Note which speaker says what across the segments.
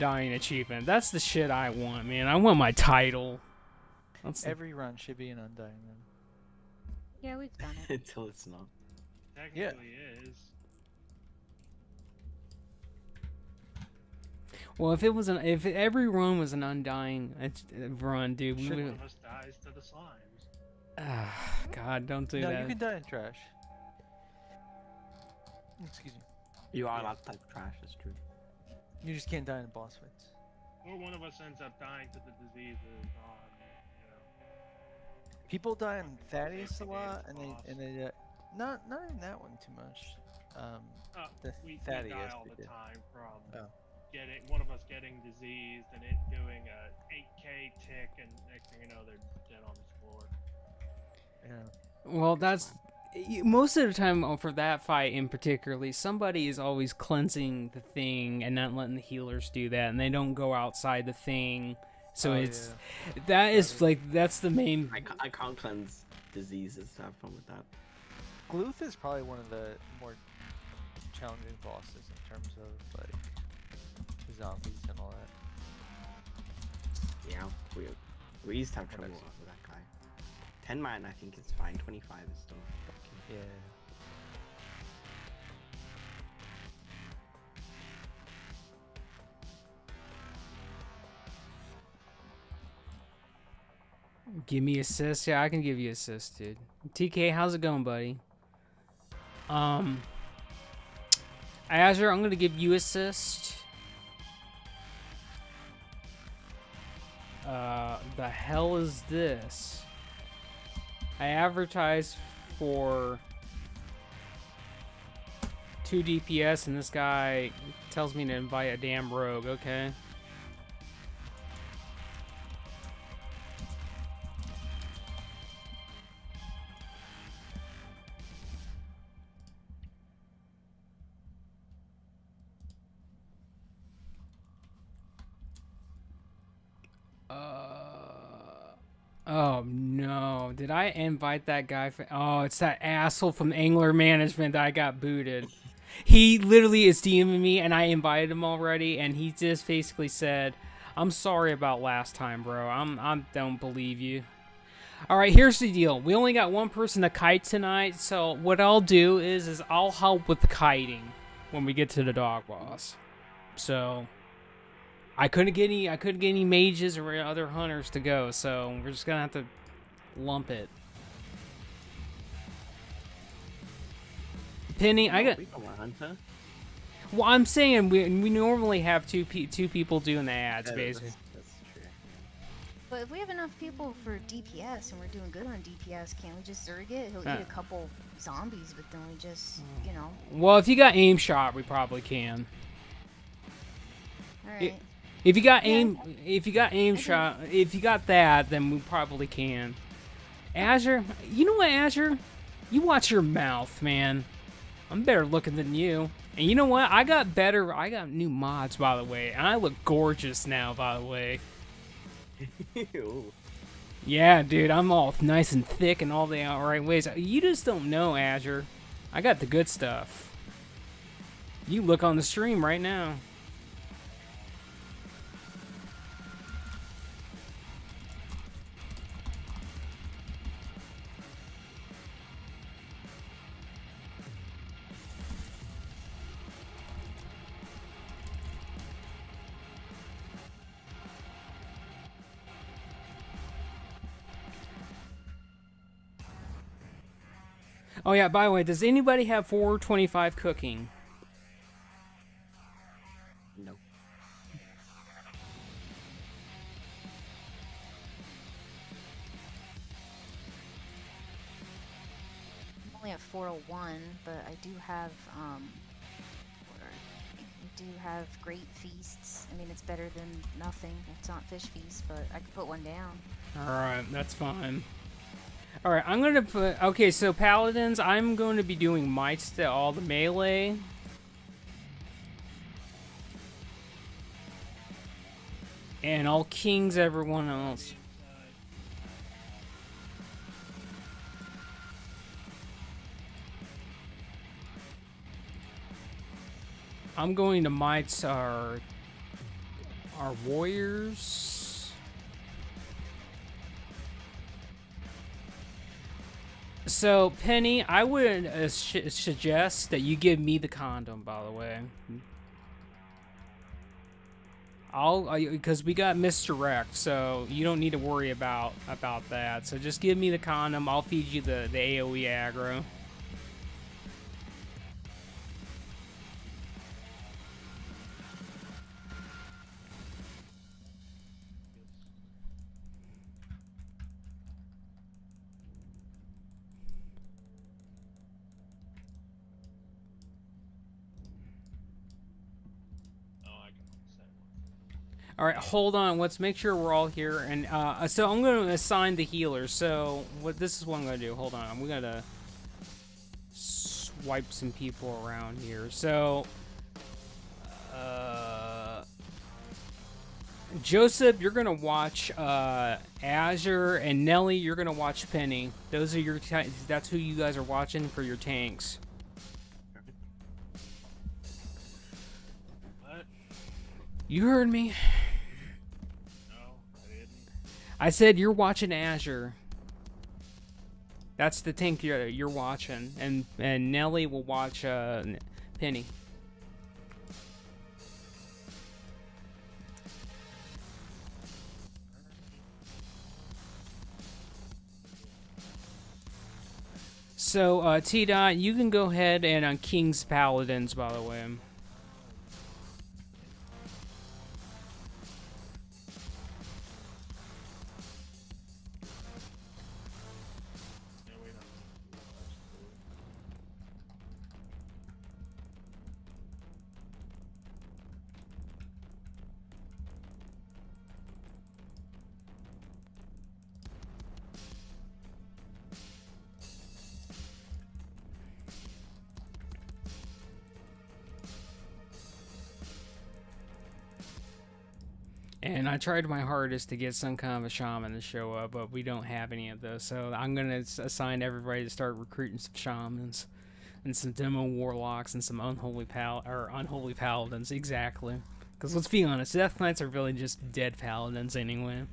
Speaker 1: undying achievement. That's the shit I want, man. I want my title.
Speaker 2: Every run should be an undying run.
Speaker 3: Yeah, we've done it.
Speaker 4: Until it's not.
Speaker 5: Technically is.
Speaker 1: Well, if every run was an undying run, dude, we
Speaker 5: One
Speaker 1: would.
Speaker 5: of us dies to the slimes.
Speaker 1: God, don't do
Speaker 2: No,
Speaker 1: that.
Speaker 2: you can die in trash. Excuse me.
Speaker 4: You are allowed to type trash, that's true.
Speaker 2: You just can't die in boss fights.
Speaker 5: Or one of us ends up dying to the diseases on,
Speaker 2: People die in Thaddeus a
Speaker 5: Basically,
Speaker 2: lot,
Speaker 5: it's
Speaker 2: and they not in that one too much. The
Speaker 5: we
Speaker 2: Thaddeus
Speaker 5: die all
Speaker 2: they
Speaker 5: the
Speaker 2: did.
Speaker 5: time from
Speaker 2: Oh.
Speaker 5: one of us getting diseased and it doing a 8k tick, and next thing you know they're dead on the floor.
Speaker 2: Yeah.
Speaker 1: Well, that's most of the time for that fight in particularly. Somebody is always cleansing the thing and not letting the healers do that, and they don't go outside the thing. So that's the main.
Speaker 4: I can't cleanse diseases, so have fun with that.
Speaker 2: Gluth is probably one of the more challenging bosses in terms of like zombies and all that.
Speaker 4: Yeah, we used to have trouble with that guy. 10 man, I think it's fine. 25 is still okay.
Speaker 2: Yeah.
Speaker 1: Give me assist. Yeah, I can give you assist, dude. TK, how's it going, buddy? Azure, I'm gonna give you assist. The hell is this? I advertised for 2 DPS, and this guy tells me to invite a damn rogue. Okay. Oh no, did I invite that guy oh, it's that asshole from Angler Management that I got booted. He literally is DMing me and I invited him already, and he just basically said, I'm sorry about last time, bro. I don't believe you. Alright, here's the deal. We only got one person to kite tonight, so what I'll do is I'll help with the kiting when we get to the dog boss. So I couldn't get any mages or other hunters to go, so we're just gonna have to lump it. Penny, I got.
Speaker 4: We got one hunter.
Speaker 1: Well, I'm saying we normally have two people doing the ads,
Speaker 4: Yeah,
Speaker 1: basically.
Speaker 4: That's true.
Speaker 3: But if we have enough people for DPS and we're doing good on DPS, can't we just zerg it? He'll eat a couple zombies, but then we just, you know.
Speaker 1: Well, if you got aim shot, we probably can.
Speaker 3: All right.
Speaker 1: If you got aim shot, if you got that, then we probably can. Azure, you know what, Azure? You watch your mouth, man. I'm better looking than you. And you know what? I got new mods, by the way. And I look gorgeous now, by the way.
Speaker 4: Ew.
Speaker 1: Yeah, dude, I'm all nice and thick and all the right ways. You just don't know, Azure. I got the good stuff. You look on the stream right now. Oh yeah, by the way, does anybody have 425 cooking?
Speaker 4: No.
Speaker 3: I'm only at 401, but I do have we do have great feasts. I mean, it's better than nothing. It's not fish feast, but I could put one down.
Speaker 1: Alright, that's fine. Alright, I'm gonna put... Okay, so Paladins, I'm going to be doing mites to all the melee. And I'll kings everyone else. I'm going to mites our our warriors. So, Penny, I would suggest that you give me the condom, by the way. Because we got misdirect, so you don't need to worry about that. So just give me the condom. I'll feed you the AoE aggro. All right, hold on. Let's make sure we're all here. And so I'm going to assign the healer. So this is what I'm going to do. Hold on. I'm going to swipe some people around here. So Joseph, you're going to watch Azure, and Nelly, you're going to watch Penny. Those are your that's who you guys are watching for your tanks.
Speaker 5: What?
Speaker 1: You heard me.
Speaker 5: No, I didn't.
Speaker 1: I said you're watching Azure. That's the tank you're watching, and Nelly will watch Penny. So T-Dot, you can go ahead and on King's Paladins, by the way. And I tried my hardest to get some kind of a shaman to show up, but we don't have any of those. So I'm going to assign everybody to start recruiting some shamans and some demo warlocks and some unholy paladins. Exactly. Because let's be honest, Death Knights are really just dead paladins anyway.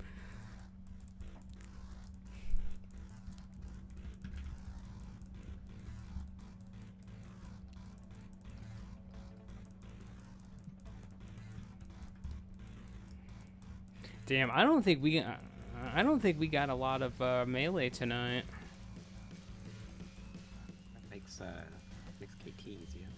Speaker 1: Damn, I don't think we got a lot of melee tonight.
Speaker 4: That makes KT easier.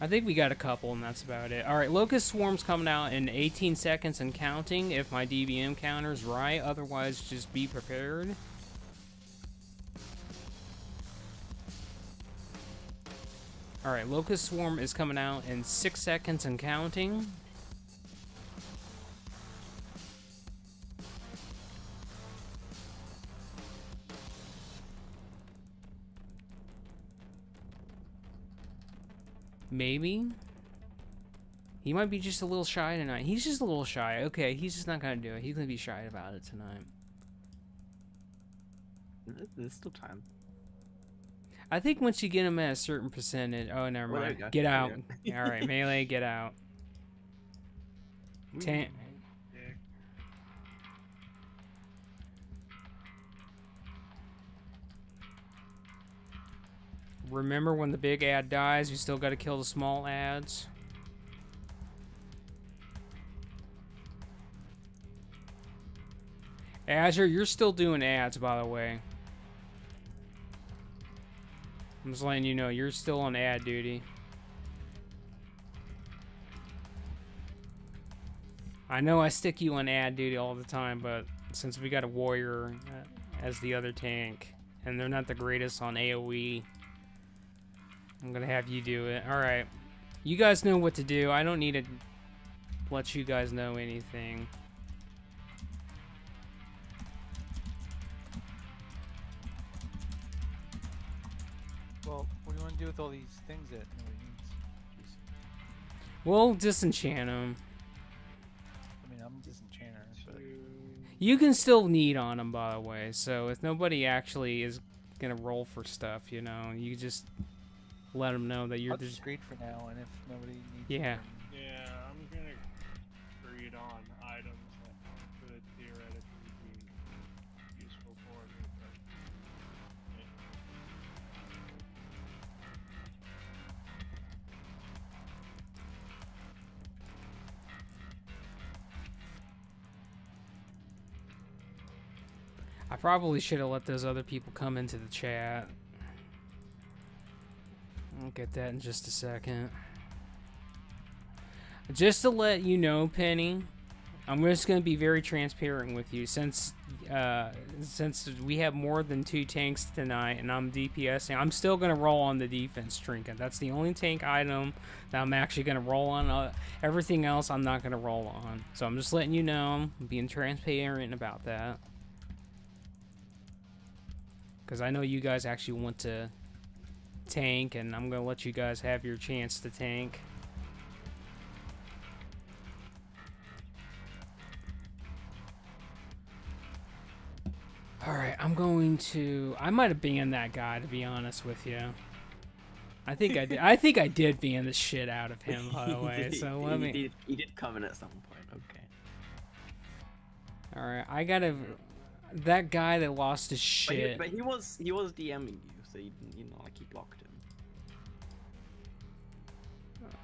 Speaker 1: I think we got a couple, and that's about it. All right, Locust Swarm's coming out in 18 seconds and counting. If my DBM counter's right, otherwise just be prepared. All right, Locust Swarm is coming out in 6 seconds and counting. Maybe. He might be just a little shy tonight. He's just a little shy. Okay, he's just not gonna do it. He's gonna be shy about it tonight.
Speaker 4: There's still time.
Speaker 1: I think once you get him at a certain percentage... Oh, never
Speaker 4: Well, there
Speaker 1: mind.
Speaker 4: you go.
Speaker 1: Get
Speaker 4: There
Speaker 1: out.
Speaker 4: you go.
Speaker 1: Alright, melee, get out.
Speaker 5: Dick.
Speaker 1: Remember, when the big ad dies, you still gotta kill the small ads. Azure, you're still doing ads, by the way. I'm just letting you know, you're still on ad duty. I know I stick you on ad duty all the time, but since we got a warrior as the other tank, and they're not the greatest on AoE, I'm gonna have you do it. Alright. You guys know what to do. I don't need to let you guys know anything.
Speaker 2: Well, what do you want to do with all these things that nobody needs? Just,
Speaker 1: We'll disenchant them.
Speaker 2: I mean, I'm a disenchanter, but
Speaker 1: You can still need on them, by the way. So if nobody actually is gonna roll for stuff, you know, you just let them know that you're
Speaker 2: I'll
Speaker 1: just...
Speaker 2: just greed for now, and if nobody needs
Speaker 1: Yeah.
Speaker 2: it,
Speaker 5: Yeah, I'm gonna read on items that could theoretically be useful for me, but yeah.
Speaker 1: I probably should have let those other people come into the chat. I'll get that in just a second. Just to let you know, Penny, I'm just going to be very transparent with you. Since we have more than 2 tanks tonight and I'm DPSing, I'm still going to roll on the defense trinket. That's the only tank item that I'm actually going to roll on. Everything else I'm not going to roll on. So I'm just letting you know, I'm being transparent about that. Because I know you guys actually want to tank, and I'm going to let you guys have your chance to tank. Alright, I might have banned that guy, to be honest with you. I think I did. I think I did ban the shit out of him, by the way. So let me.
Speaker 4: He did come in at some point. Okay.
Speaker 1: Alright, I gotta. That guy that lost his shit.
Speaker 4: But he was DMing you, so you know, like, he blocked him.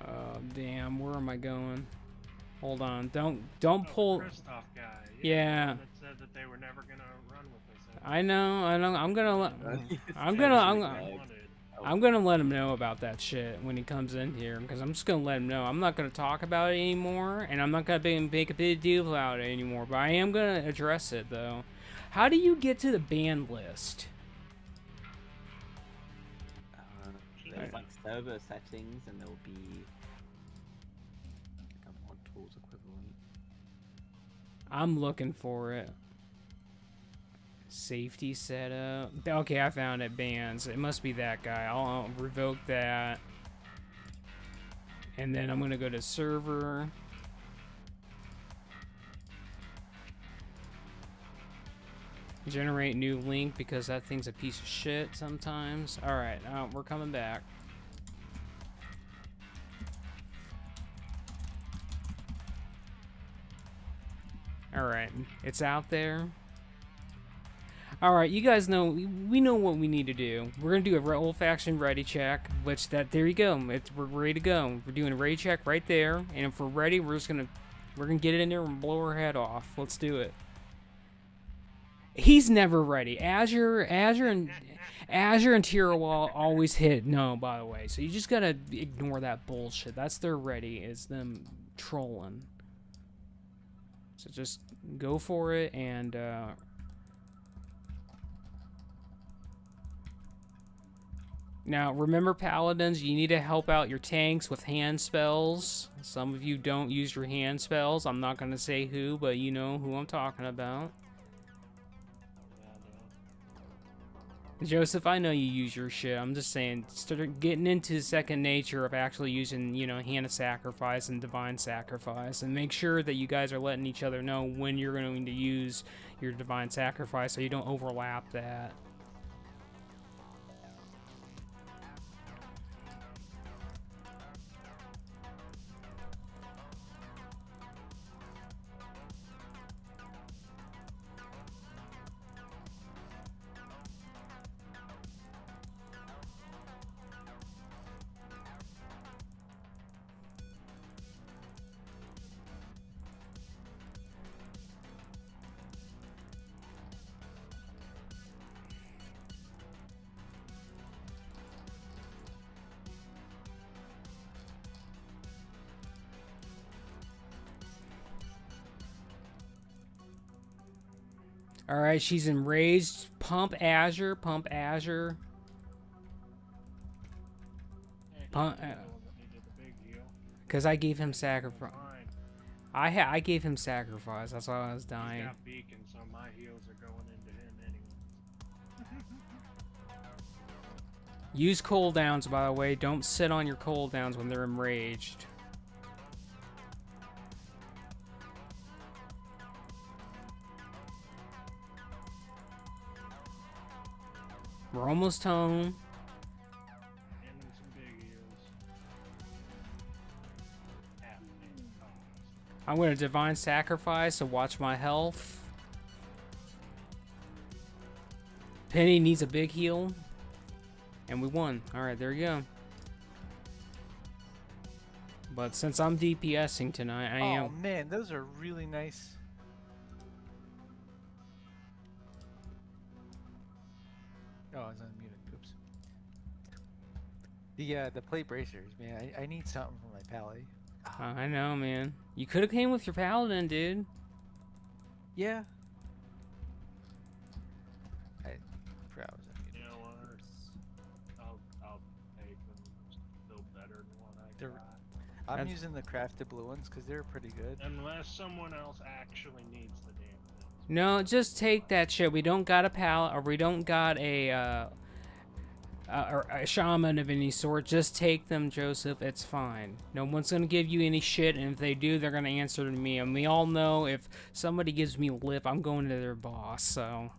Speaker 1: Oh damn! Where am I going? Hold on! Don't pull.
Speaker 5: The Kristoff guy.
Speaker 1: Yeah.
Speaker 5: That said that they were never gonna run with us.
Speaker 1: I know. I'm gonna let him know about that shit when he comes in here, because I'm just gonna let him know. I'm not gonna talk about it anymore, and I'm not gonna make a big deal about it anymore. But I am gonna address it though. How do you get to the ban list?
Speaker 4: There's like server settings, and there'll be like a mod tools equivalent.
Speaker 1: I'm looking for it. Safety setup. Okay, I found it. Bans. It must be that guy. I'll revoke that. And then I'm gonna go to server. Generate new link, because that thing's a piece of shit sometimes. Alright, we're coming back. Alright, it's out there. Alright, you guys know, we know what we need to do. We're gonna do a old faction ready check, there you go. We're ready to go. We're doing a ready check right there, and if we're ready, we're gonna get it in there and blow her head off. Let's do it. He's never ready. Azure and Tier Wall always hit no, by the way. So you just gotta ignore that bullshit. That's their ready, is them trolling. So just go for it, and now remember, paladins, you need to help out your tanks with hand spells. Some of you don't use your hand spells. I'm not gonna say who, but you know who I'm talking about. Joseph, I know you use your shit. I'm just saying, start getting into second nature of actually using, you know, Hand of Sacrifice and Divine Sacrifice, and make sure that you guys are letting each other know when you're going to use your Divine Sacrifice, so you don't overlap that. Alright, she's enraged. Pump Azure, pump Azure. Because I gave him sacrifice. I gave him sacrifice. That's why I was dying.
Speaker 5: He's got beacon, so my heals are going into him anyway.
Speaker 1: Use cooldowns, by the way. Don't sit on your cooldowns when they're enraged. We're almost home.
Speaker 5: And then some big heals.
Speaker 1: I'm gonna divine sacrifice to watch my health. Penny needs a big heal. And we won. Alright, there you go. But since I'm DPSing tonight, I am...
Speaker 2: Oh man, those are really nice. Oh, I was unmuted. Oops. The plate bracers, man. I need something for my pally.
Speaker 1: I know, man. You could have came with your paladin, dude.
Speaker 2: Yeah. I forgot I was unmuted.
Speaker 5: You know what? I'll take them. Still better than what I
Speaker 2: They're-
Speaker 5: got.
Speaker 2: I'm
Speaker 1: That's-
Speaker 2: using the crafted blue ones because they're pretty good.
Speaker 5: Unless someone else actually needs the damn things.
Speaker 1: No, just take that shit. We don't got a pallet, or we don't got a shaman of any sort. Just take them, Joseph. It's fine. No one's gonna give you any shit, and if they do, they're gonna answer to me. And we all know if somebody gives me lip, I'm going to their boss. So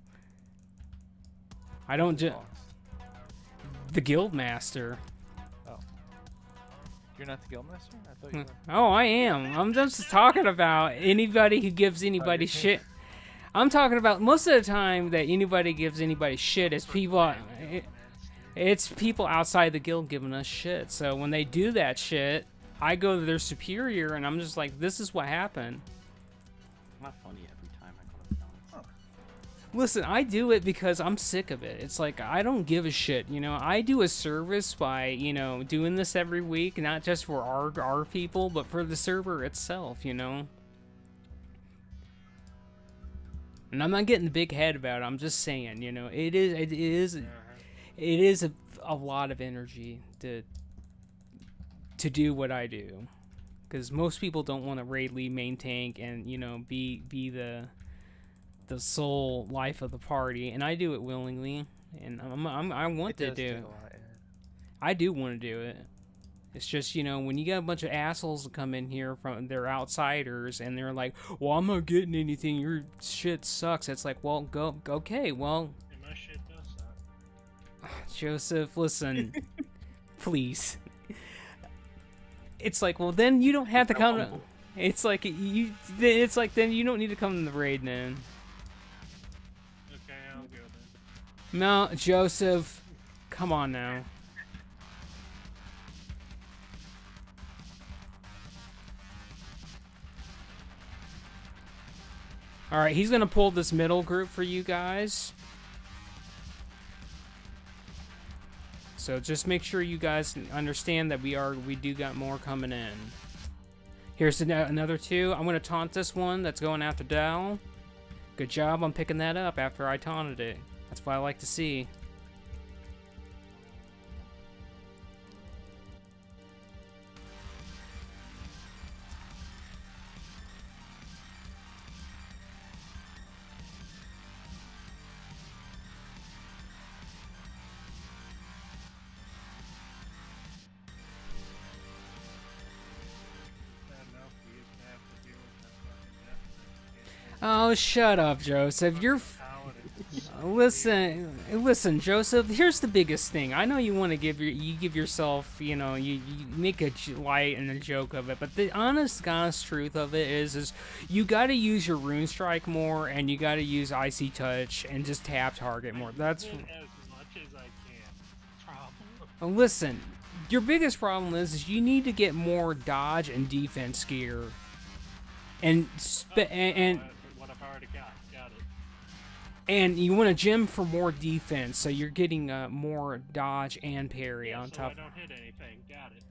Speaker 1: I don't just
Speaker 2: Boss.
Speaker 1: the guild master.
Speaker 2: You're not the guildmaster? I thought you were.
Speaker 1: Oh, I am. I'm just talking about anybody who gives anybody shit. I'm talking about most of the time that anybody gives anybody shit is people. It's people outside the guild giving us shit. So when they do that shit, I go to their superior and I'm just like, this is what happened.
Speaker 4: Not funny every time I go to balance.
Speaker 1: Listen, I do it because I'm sick of it. It's like, I don't give a shit, you know? I do a service by, you know, doing this every week, not just for our people, but for the server itself, you know? And I'm not getting the big head about it. I'm just saying, you know, it is a lot of energy to do what I do. Because most people don't want to raid lead main tank and, you know, be the sole life of the party, and I do it willingly, and I want to do it. I do want to do it. It's just, you know, when you got a bunch of assholes that come in here they're outsiders, and they're like, well, I'm not getting anything, your shit sucks. It's like, well, okay, well,
Speaker 5: And my shit does suck.
Speaker 1: Joseph, listen, please. It's like, well, then you don't have to come. It's like then you don't need to come in the raid, man.
Speaker 5: Okay, I'll go then.
Speaker 1: No, Joseph, come on now. All right, he's gonna pull this middle group for you guys. So just make sure you guys understand that we do got more coming in. Here's another two. I'm gonna taunt this one that's going after Dal. Good job on picking that up after I taunted it. That's what I like to see.
Speaker 5: Sad enough we used to have to deal with that fucking death.
Speaker 1: Oh, shut up, Joseph. You're... Listen, Joseph. Here's the biggest thing. I know you want to give yourself, you know, you make a light and a joke of it, but the honest truth of it is you got to use your rune strike more, and you got to use icy touch and just tap target more. That's
Speaker 5: as much as I can. Problem.
Speaker 1: listen. Your biggest problem is you need to get more dodge and defense gear, and
Speaker 5: What I've already got it.
Speaker 1: and you want to gem for more defense, so you're getting more dodge and parry
Speaker 5: Yeah,
Speaker 1: on
Speaker 5: so
Speaker 1: top.
Speaker 5: I don't hit anything. Got it.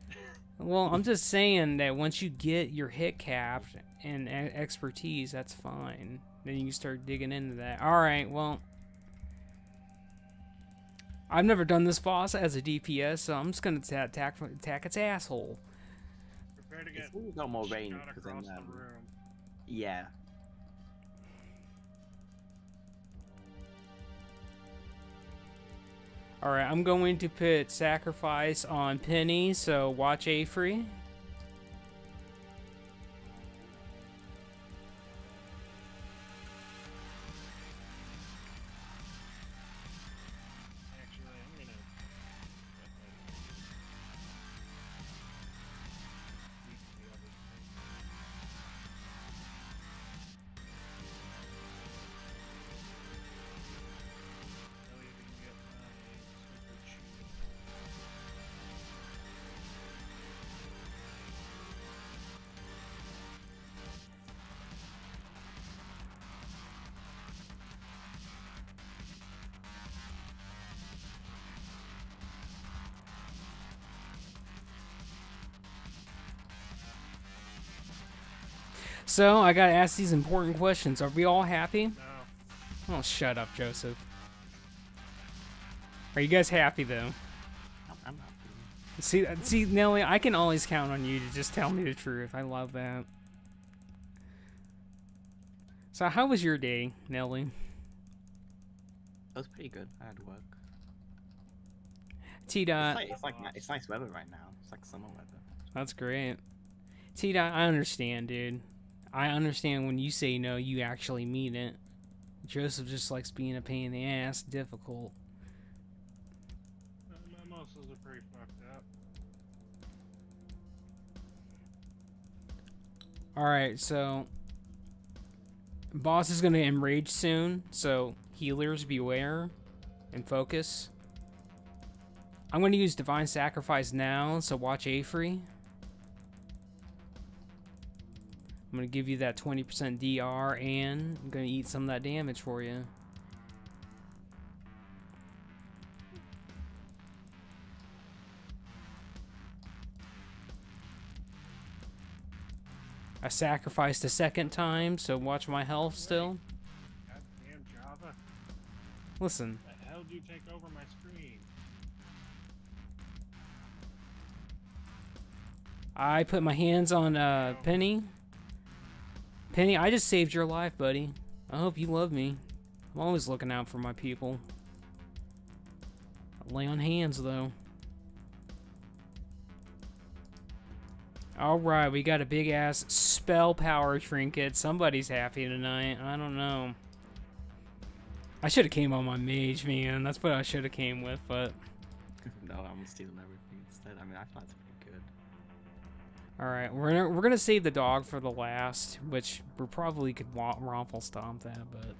Speaker 1: Well, I'm just saying that once you get your hit capped and expertise, that's fine. Then you can start digging into that. All right, well, I've never done this boss as a DPS, so I'm just gonna attack its asshole.
Speaker 5: Prepare to get
Speaker 4: It's always got more range
Speaker 5: shot
Speaker 4: because
Speaker 5: across
Speaker 4: then
Speaker 5: the room.
Speaker 4: yeah.
Speaker 1: All right, I'm going to put sacrifice on Penny, so watch Afrey.
Speaker 5: Actually, I'm gonna.
Speaker 1: So I gotta ask these important questions. Are we all happy?
Speaker 5: No.
Speaker 1: Oh, shut up, Joseph. Are you guys happy though?
Speaker 4: I'm not.
Speaker 1: See, Nelly, I can always count on you to just tell me the truth. I love that. So how was your day, Nelly?
Speaker 4: That was pretty good. I had work.
Speaker 1: T-Dot.
Speaker 4: It's nice weather right now. It's like summer weather.
Speaker 1: That's great. T-Dot, I understand, dude. I understand when you say no, you actually mean it. Joseph just likes being a pain in the ass, difficult.
Speaker 5: My muscles are pretty fucked up.
Speaker 1: Alright, so... Boss is gonna enrage soon, so healers beware and focus. I'm gonna use Divine Sacrifice now, so watch A-Free. I'm gonna give you that 20% DR, and I'm gonna eat some of that damage for you. I sacrificed a second time, so watch my health still.
Speaker 5: Goddamn Java.
Speaker 1: Listen,
Speaker 5: The hell did you take over my screen?
Speaker 1: I put my hands on Penny. Penny, I just saved your life, buddy. I hope you love me. I'm always looking out for my people. I lay on hands, though. Alright, we got a big-ass spell power trinket. Somebody's happy tonight. I don't know. I should have came on my mage, man. That's what I should have came with, but...
Speaker 4: No, I'm stealing everything instead. I mean, I thought it's pretty good.
Speaker 1: Alright, we're gonna save the dog for the last, which we probably could raffle stomp that, but...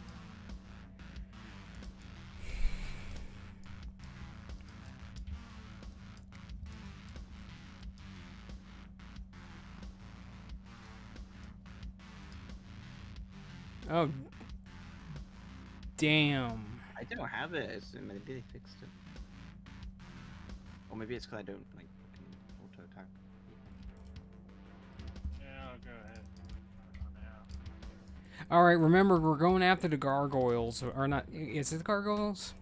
Speaker 1: Oh, damn.
Speaker 4: I don't have it. Maybe they fixed it. Or maybe it's because I don't like fucking auto attack.
Speaker 5: Yeah, I'll go ahead.
Speaker 1: All right, remember we're going after the gargoyles, or not? Is it the gargoyles?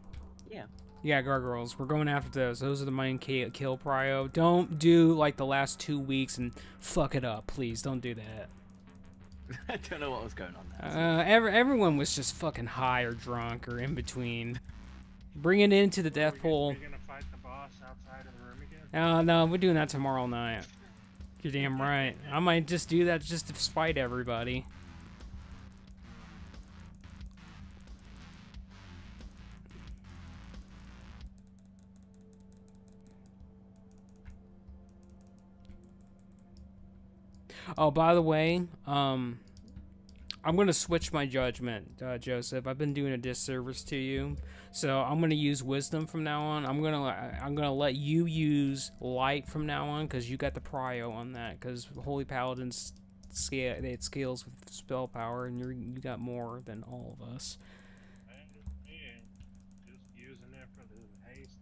Speaker 4: Yeah.
Speaker 1: Yeah, gargoyles. We're going after those. Those are the main kill prio. Don't do like the last 2 weeks and fuck it up, please. Don't do that.
Speaker 4: I don't know what was going on there.
Speaker 1: Everyone was just fucking high or drunk or in between. Bring it into the death pool.
Speaker 5: Are you gonna fight the boss outside of the room again?
Speaker 1: No, we're doing that tomorrow night. You're damn right. I might just do that just to spite everybody. Oh, by the way, I'm gonna switch my judgment, Joseph. I've been doing a disservice to you, so I'm gonna use wisdom from now on. I'm gonna let you use light from now on because you got the prio on that. Because Holy Paladins it scales with spell power, and you got more than all of us.
Speaker 5: Yeah, just using it for the haste.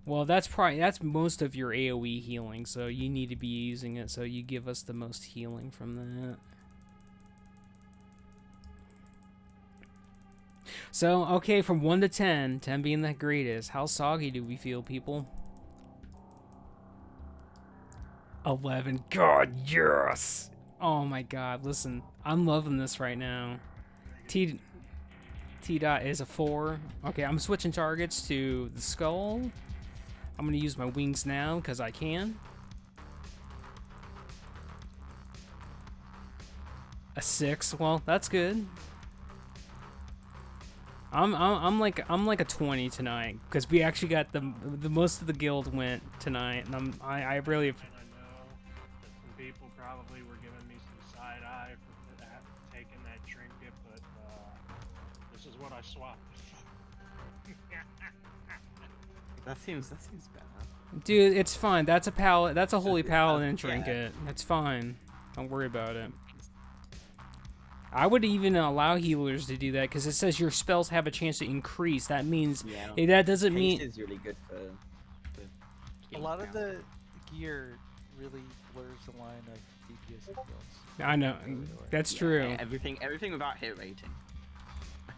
Speaker 1: Well, that's most of your AoE healing, so you need to be using it. So you give us the most healing from that. So, okay, from 1 to 10, 10 being the greatest, how soggy do we feel, people? 11. God, yes! Oh my god, listen, I'm loving this right now. T-Dot is a 4. Okay, I'm switching targets to the skull. I'm gonna use my wings now, because I can. A 6, well, that's good. I'm like a 20 tonight because we actually got the most of the guild went tonight, and I really.
Speaker 5: And I know that some people probably were giving me some side eye for taking that trinket, but this is what I swapped.
Speaker 4: That seems better.
Speaker 1: Dude, it's fine. That's a holy paladin
Speaker 4: Yeah.
Speaker 1: trinket. That's fine. Don't worry about it. I would even allow healers to do that because it says your spells have a chance to increase. That means that doesn't mean.
Speaker 4: Haste is really good for
Speaker 2: A lot of the gear really blurs the line of DPS skills.
Speaker 1: I know. That's true.
Speaker 4: Everything without hit rating.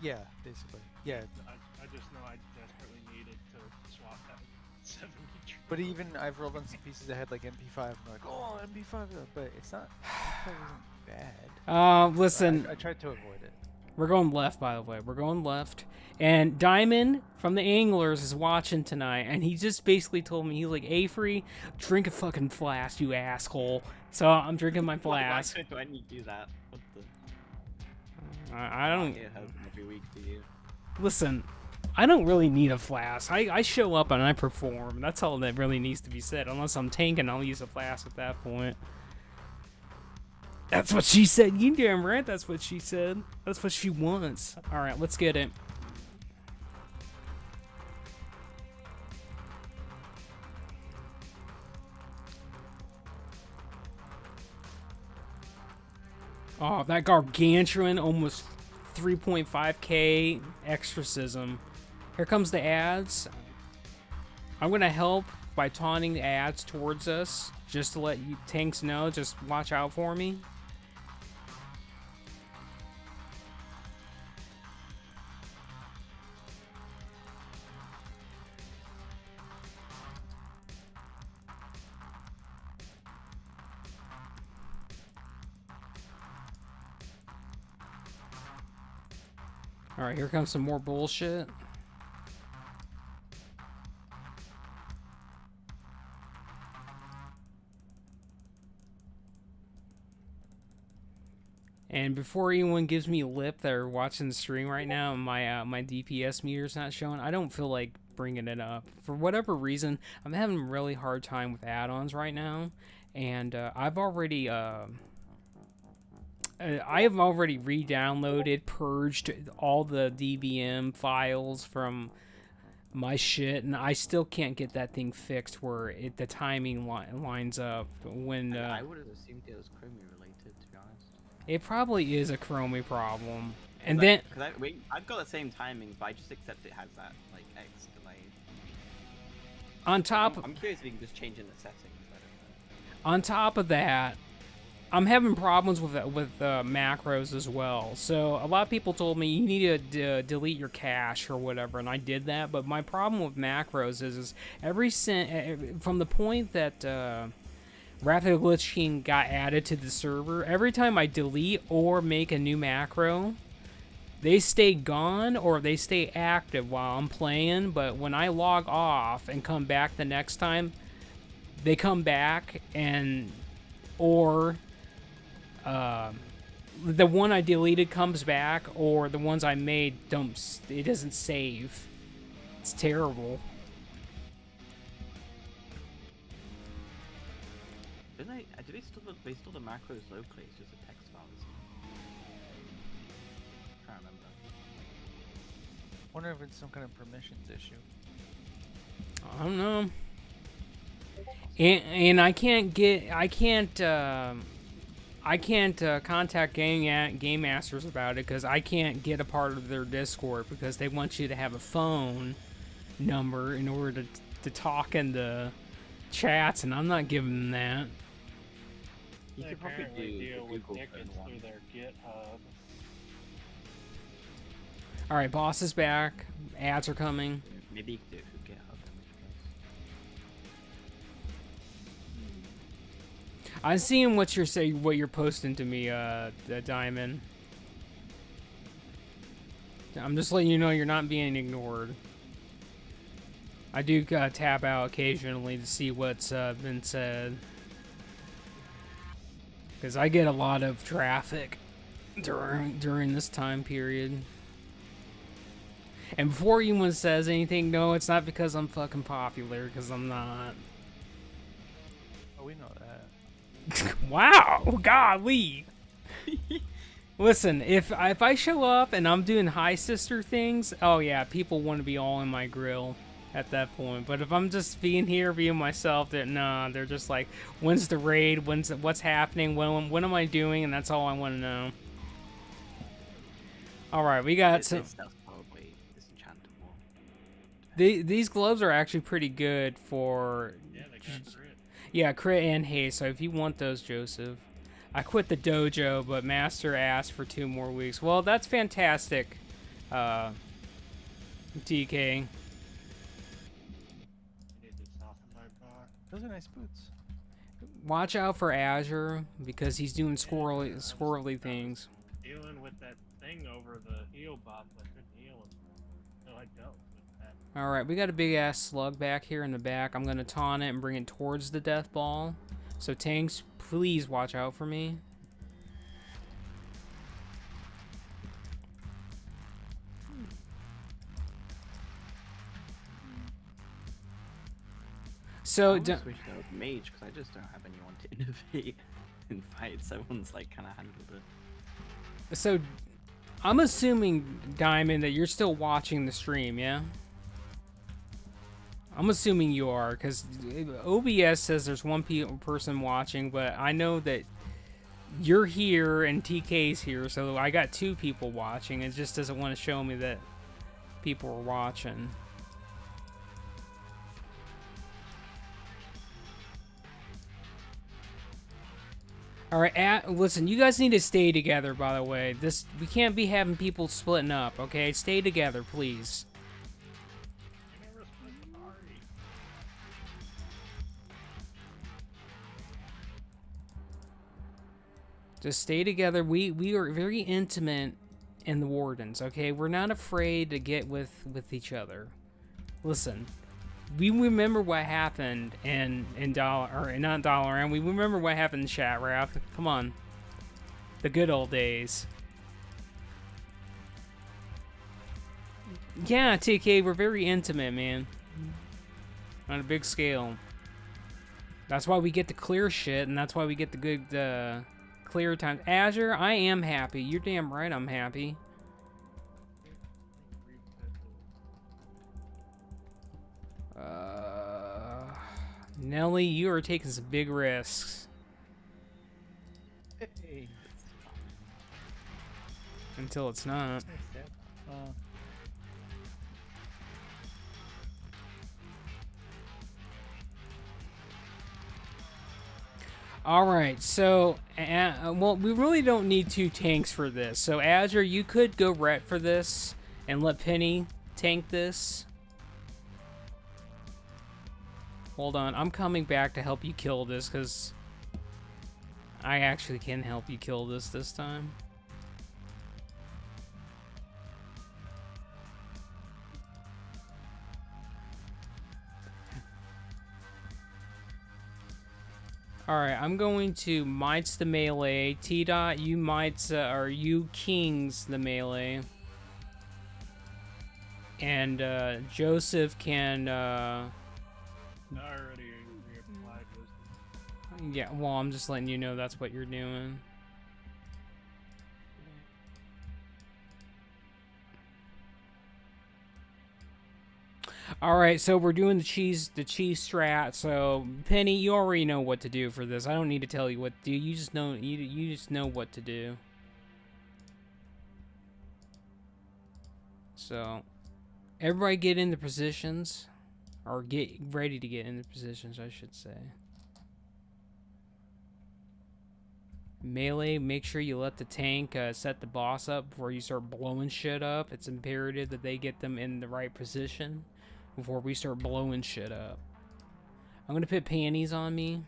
Speaker 2: Yeah, basically. Yeah,
Speaker 5: I just know I desperately needed to swap that 70 trinket.
Speaker 2: but even I've rolled on some pieces that had like MP5, and I'm like, oh, MP5, but it's not. MP5 isn't bad.
Speaker 1: Listen,
Speaker 2: I tried to avoid it.
Speaker 1: we're going left, by the way. We're going left. And Diamond from the Anglers is watching tonight, and he just basically told me, he's like, Afree, drink a fucking flask, you asshole. So I'm drinking my flask.
Speaker 4: Why do I need to do that? What the?
Speaker 1: I don't...
Speaker 4: It happens every week for you.
Speaker 1: Listen, I don't really need a flask. I show up and I perform. That's all that really needs to be said. Unless I'm tanking, I'll use a flask at that point. That's what she said. You damn right that's what she said. That's what she wants. Alright, let's get it. Oh, that gargantuan, almost 3.5k exorcism. Here comes the ads. I'm gonna help by taunting the ads towards us, just to let you tanks know. Just watch out for me. Alright, here comes some more bullshit. And before anyone gives me lip that are watching the stream right now, and my DPS meter's not showing, I don't feel like bringing it up. For whatever reason, I'm having a really hard time with add-ons right now, and I've already re-downloaded, purged all the DBM files from my shit, and I still can't get that thing fixed where the timing lines up when.
Speaker 4: I would have assumed it was Chromie related, to be honest.
Speaker 1: It probably is a Chromie problem, and
Speaker 4: Like,
Speaker 1: then
Speaker 4: I've got the same timing, but I just accept it has that like X delay.
Speaker 1: on top
Speaker 4: I'm curious if you can just change in the settings. I don't know.
Speaker 1: on top of that, I'm having problems with macros as well. So a lot of people told me you need to delete your cache or whatever, and I did that. But my problem with macros is from the point that Wrath of the Lich King got added to the server, every time I delete or make a new macro, they stay gone or they stay active while I'm playing. But when I log off and come back the next time, they come back or the one I deleted comes back, or the ones I made it doesn't save. It's terrible.
Speaker 4: Didn't they? Do they store the macros locally? It's just a text file. Isn't it? I can't remember.
Speaker 2: Wonder if it's some kind of permissions issue.
Speaker 1: I don't know. And I can't contact Game Masters about it because I can't get a part of their Discord because they want you to have a phone number in order to talk in the chats, and I'm not giving them that.
Speaker 4: You
Speaker 5: They
Speaker 4: could probably
Speaker 5: apparently
Speaker 4: do
Speaker 5: deal
Speaker 4: the
Speaker 5: with
Speaker 4: Google
Speaker 5: tickets
Speaker 4: phone
Speaker 5: through
Speaker 4: one.
Speaker 5: their GitHub.
Speaker 1: Alright, boss is back. Ads are coming.
Speaker 4: Maybe you could do it through GitHub. In which case.
Speaker 1: I'm seeing what you're posting to me, Diamond. I'm just letting you know you're not being ignored. I do tab out occasionally to see what's been said, because I get a lot of traffic during this time period. And before anyone says anything, no, it's not because I'm fucking popular, because I'm not.
Speaker 2: Oh, we know that.
Speaker 1: Wow, golly. Listen, if I show up and I'm doing high sister things, oh yeah, people want to be all in my grill at that point. But if I'm just being myself, they're just like, when's the raid? What's happening? When am I doing? And that's all I want to know. All right, we got some.
Speaker 4: That's probably disenchantable.
Speaker 1: These gloves are actually pretty good for.
Speaker 5: Yeah, they got crit.
Speaker 1: Yeah, crit and haste. So if you want those, Joseph. I quit the dojo, but Master asked for 2 more weeks. Well, that's fantastic, TK.
Speaker 5: I need to soften my bar.
Speaker 2: Those are nice boots.
Speaker 1: Watch out for Azure because he's doing squirrely
Speaker 5: I was
Speaker 1: things.
Speaker 5: dealing with that thing over the heal buff. I couldn't heal him. So I dealt with that.
Speaker 1: All right, we got a big ass slug back here in the back. I'm gonna taunt it and bring it towards the death ball. So tanks, please watch out for me. So
Speaker 4: I switched out mage because I just don't have anyone to innovate in fights. Everyone's like kind of handled it.
Speaker 1: So, I'm assuming, Diamond, that you're still watching the stream, yeah? I'm assuming you are, because OBS says there's one person watching, but I know that you're here and TK's here, so I got 2 people watching. It just doesn't want to show me that people are watching. All right, listen, you guys need to stay together, by the way. We can't be having people splitting up, okay? Stay together, please.
Speaker 5: I never split the party.
Speaker 1: Just stay together. We are very intimate in the Wardens, okay? We're not afraid to get with each other. Listen, we remember what happened in not Dalaran. We remember what happened in Shatrath. Come on. The good old days. Yeah, TK, we're very intimate, man. On a big scale. That's why we get to clear shit, and that's why we get the good, clear time. Azure, I am happy. You're damn right I'm happy. Nelly, you are taking some big risks.
Speaker 2: Hey.
Speaker 1: Until it's not. Alright, so, well, we really don't need 2 tanks for this. So, Azure, you could go ret for this and let Penny tank this. Hold on, I'm coming back to help you kill this, because I actually can help you kill this time. Alright, I'm going to mites the melee. T-Dot, you mites, or you kings the melee. And, Joseph can,
Speaker 5: I already reapplied wisdom.
Speaker 1: yeah, well, I'm just letting you know that's what you're doing. Alright, so we're doing the cheese strat. So, Penny, you already know what to do for this. I don't need to tell you what to do. You just know you just know what to do. So, everybody get into positions. Or get ready to get into positions, I should say. Melee, make sure you let the tank set the boss up before you start blowing shit up. It's imperative that they get them in the right position before we start blowing shit up. I'm gonna put panties on me.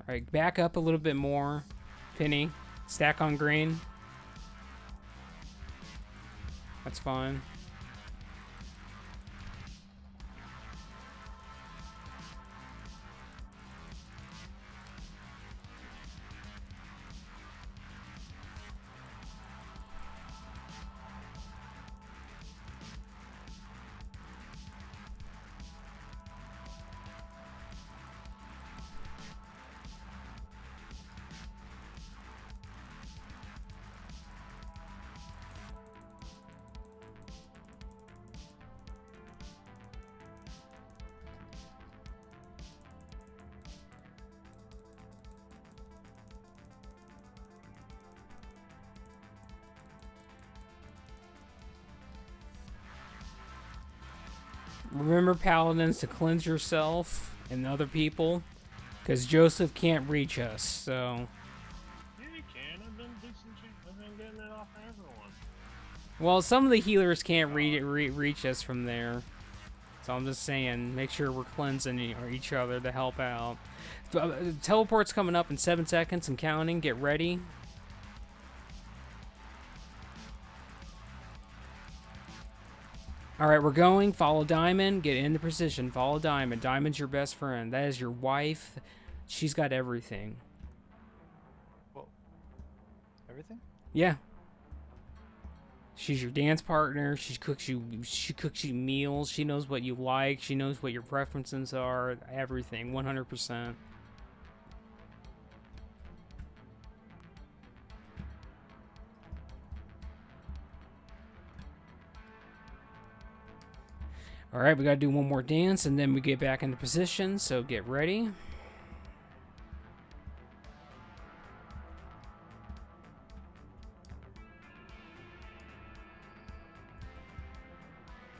Speaker 1: Alright, back up a little bit more. Penny, stack on green. That's fine. Remember, Paladins, to cleanse yourself and other people, because Joseph can't reach us, so...
Speaker 5: Yeah, you can. I've been getting it off everyone.
Speaker 1: Well, some of the healers can't reach us from there. So I'm just saying, make sure we're cleansing each other to help out. Teleport's coming up in 7 seconds and counting. Get ready. Alright, we're going. Follow Diamond. Get into position. Follow Diamond. Diamond's your best friend. That is your wife. She's got everything.
Speaker 2: Well, everything?
Speaker 1: Yeah. She's your dance partner. She cooks you meals. She knows what you like. She knows what your preferences are. Everything. 100%. Alright, we gotta do one more dance and then we get back into position, so get ready.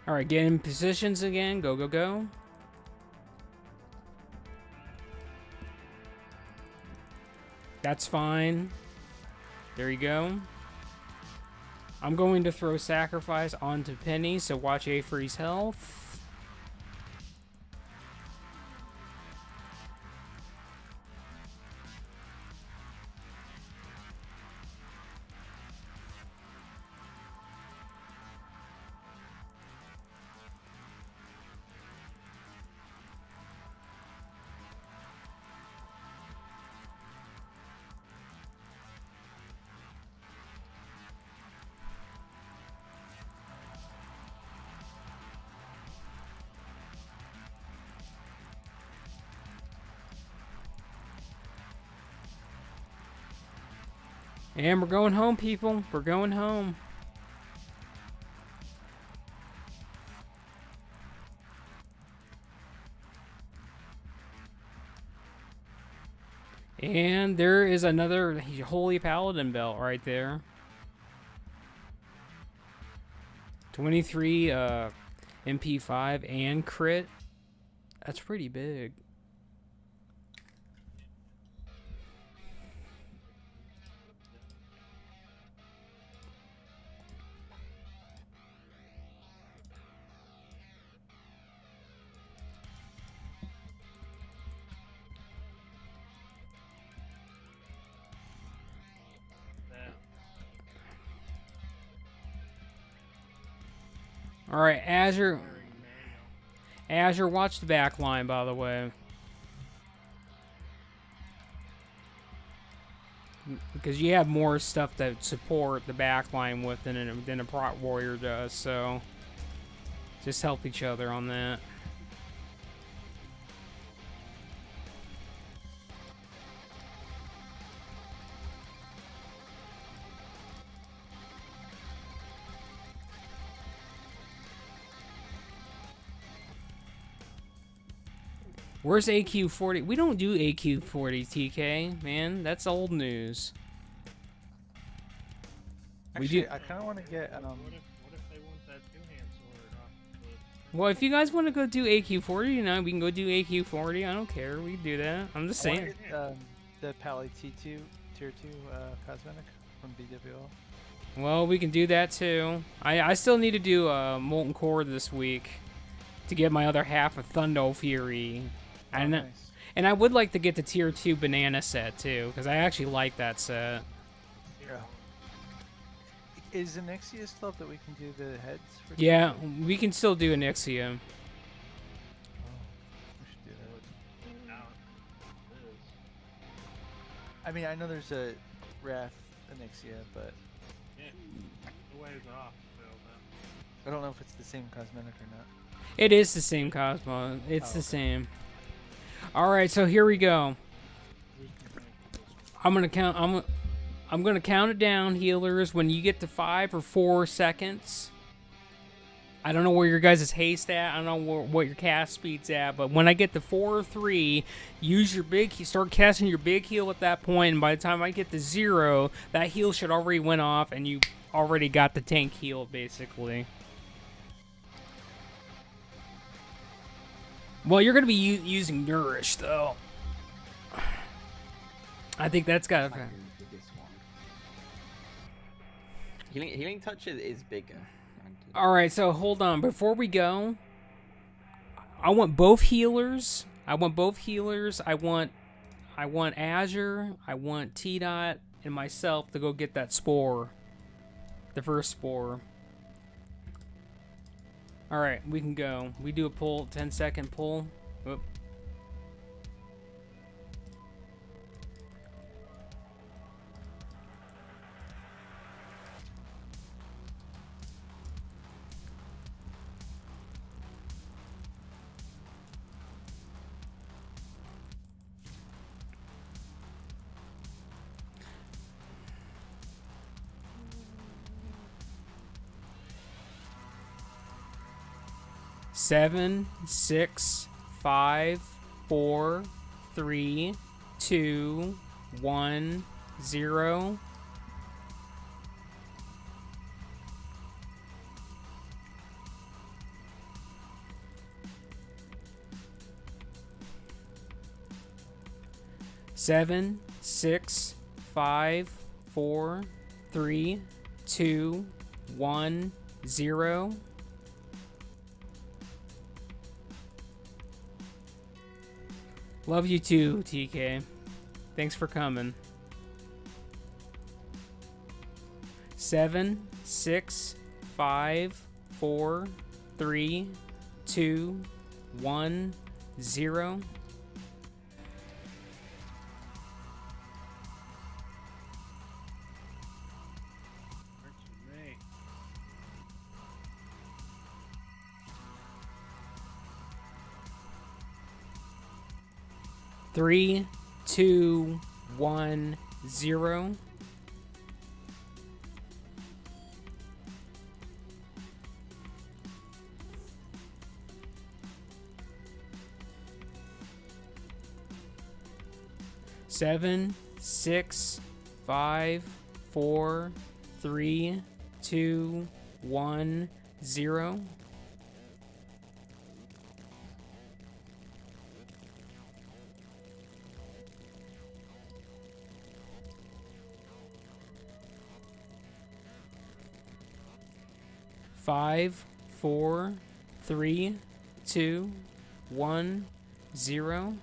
Speaker 1: Alright, get in positions again. Go, go, go. That's fine. There you go. I'm going to throw Sacrifice onto Penny, so watch Avery's health. And we're going home, people. We're going home. And there is another Holy Paladin belt right there. 23 MP5 and crit. That's pretty big. All right, Azure, watch the back line, by the way. Because you have more stuff that support the back line with than a prot warrior does, so just help each other on that. Where's AQ40? We don't do AQ40, TK, man. That's old news.
Speaker 2: Actually, I kind of want to get
Speaker 5: What if they want that two-hand sword off the...
Speaker 1: Well, if you guys want to go do AQ40, you know, we can go do AQ40. I don't care. We can do that. I'm just
Speaker 2: I wanna
Speaker 1: saying.
Speaker 2: get, the Pally T2 tier 2 cosmetic from BWL.
Speaker 1: Well, we can do that too. I still need to do Molten Core this week to get my other half of Thunder Fury.
Speaker 2: Oh,
Speaker 1: And,
Speaker 2: nice.
Speaker 1: and I would like to get the tier 2 banana set too, because I actually like that set.
Speaker 2: Yeah. Is Anixia stuff that we can do the heads for?
Speaker 1: Yeah, we can still do Anixia.
Speaker 2: Oh, we should do that.
Speaker 5: Now, it is.
Speaker 2: I mean, I know there's a Wrath Anixia, but
Speaker 5: Yeah, the ways off. Still,
Speaker 2: I don't know if it's the same cosmetic or not.
Speaker 1: It is the same Cosmo. It's
Speaker 2: Oh,
Speaker 1: the
Speaker 2: okay.
Speaker 1: same. All right, so here we go.
Speaker 5: who's gonna make this?
Speaker 1: I'm gonna count. I'm gonna count it down, healers. When you get to 5 or 4 seconds, I don't know where your guys' haste at. I don't know what your cast speed's at. But when I get to 4 or 3, use your start casting your big heal at that point. And by the time I get to 0, that heal should already went off, and you already got the tank heal basically. Well, you're gonna be using Nourish though. I think that's got.
Speaker 4: Like the biggest one. Healing touch is bigger. Granted.
Speaker 1: All right, so hold on. Before we go, I want both healers. I want Azure. I want T Dot and myself to go get that spore. The first spore. All right, we can go. We do a pull, 10-second pull. Whoop. Seven, 6, 5, 4, 3, 2, 1, 0. Seven, 6, 5, 4, 3, 2, 1, 0. Love you too, TK. Thanks for coming. 7, 6, 5, 4, 3, 2, 1, 0.
Speaker 5: Works with me.
Speaker 1: 3, 2, 1, 0. Seven, 6, 5, 4, 3, 2, 1, 0. Five, 4, 3, 2, 1, 0.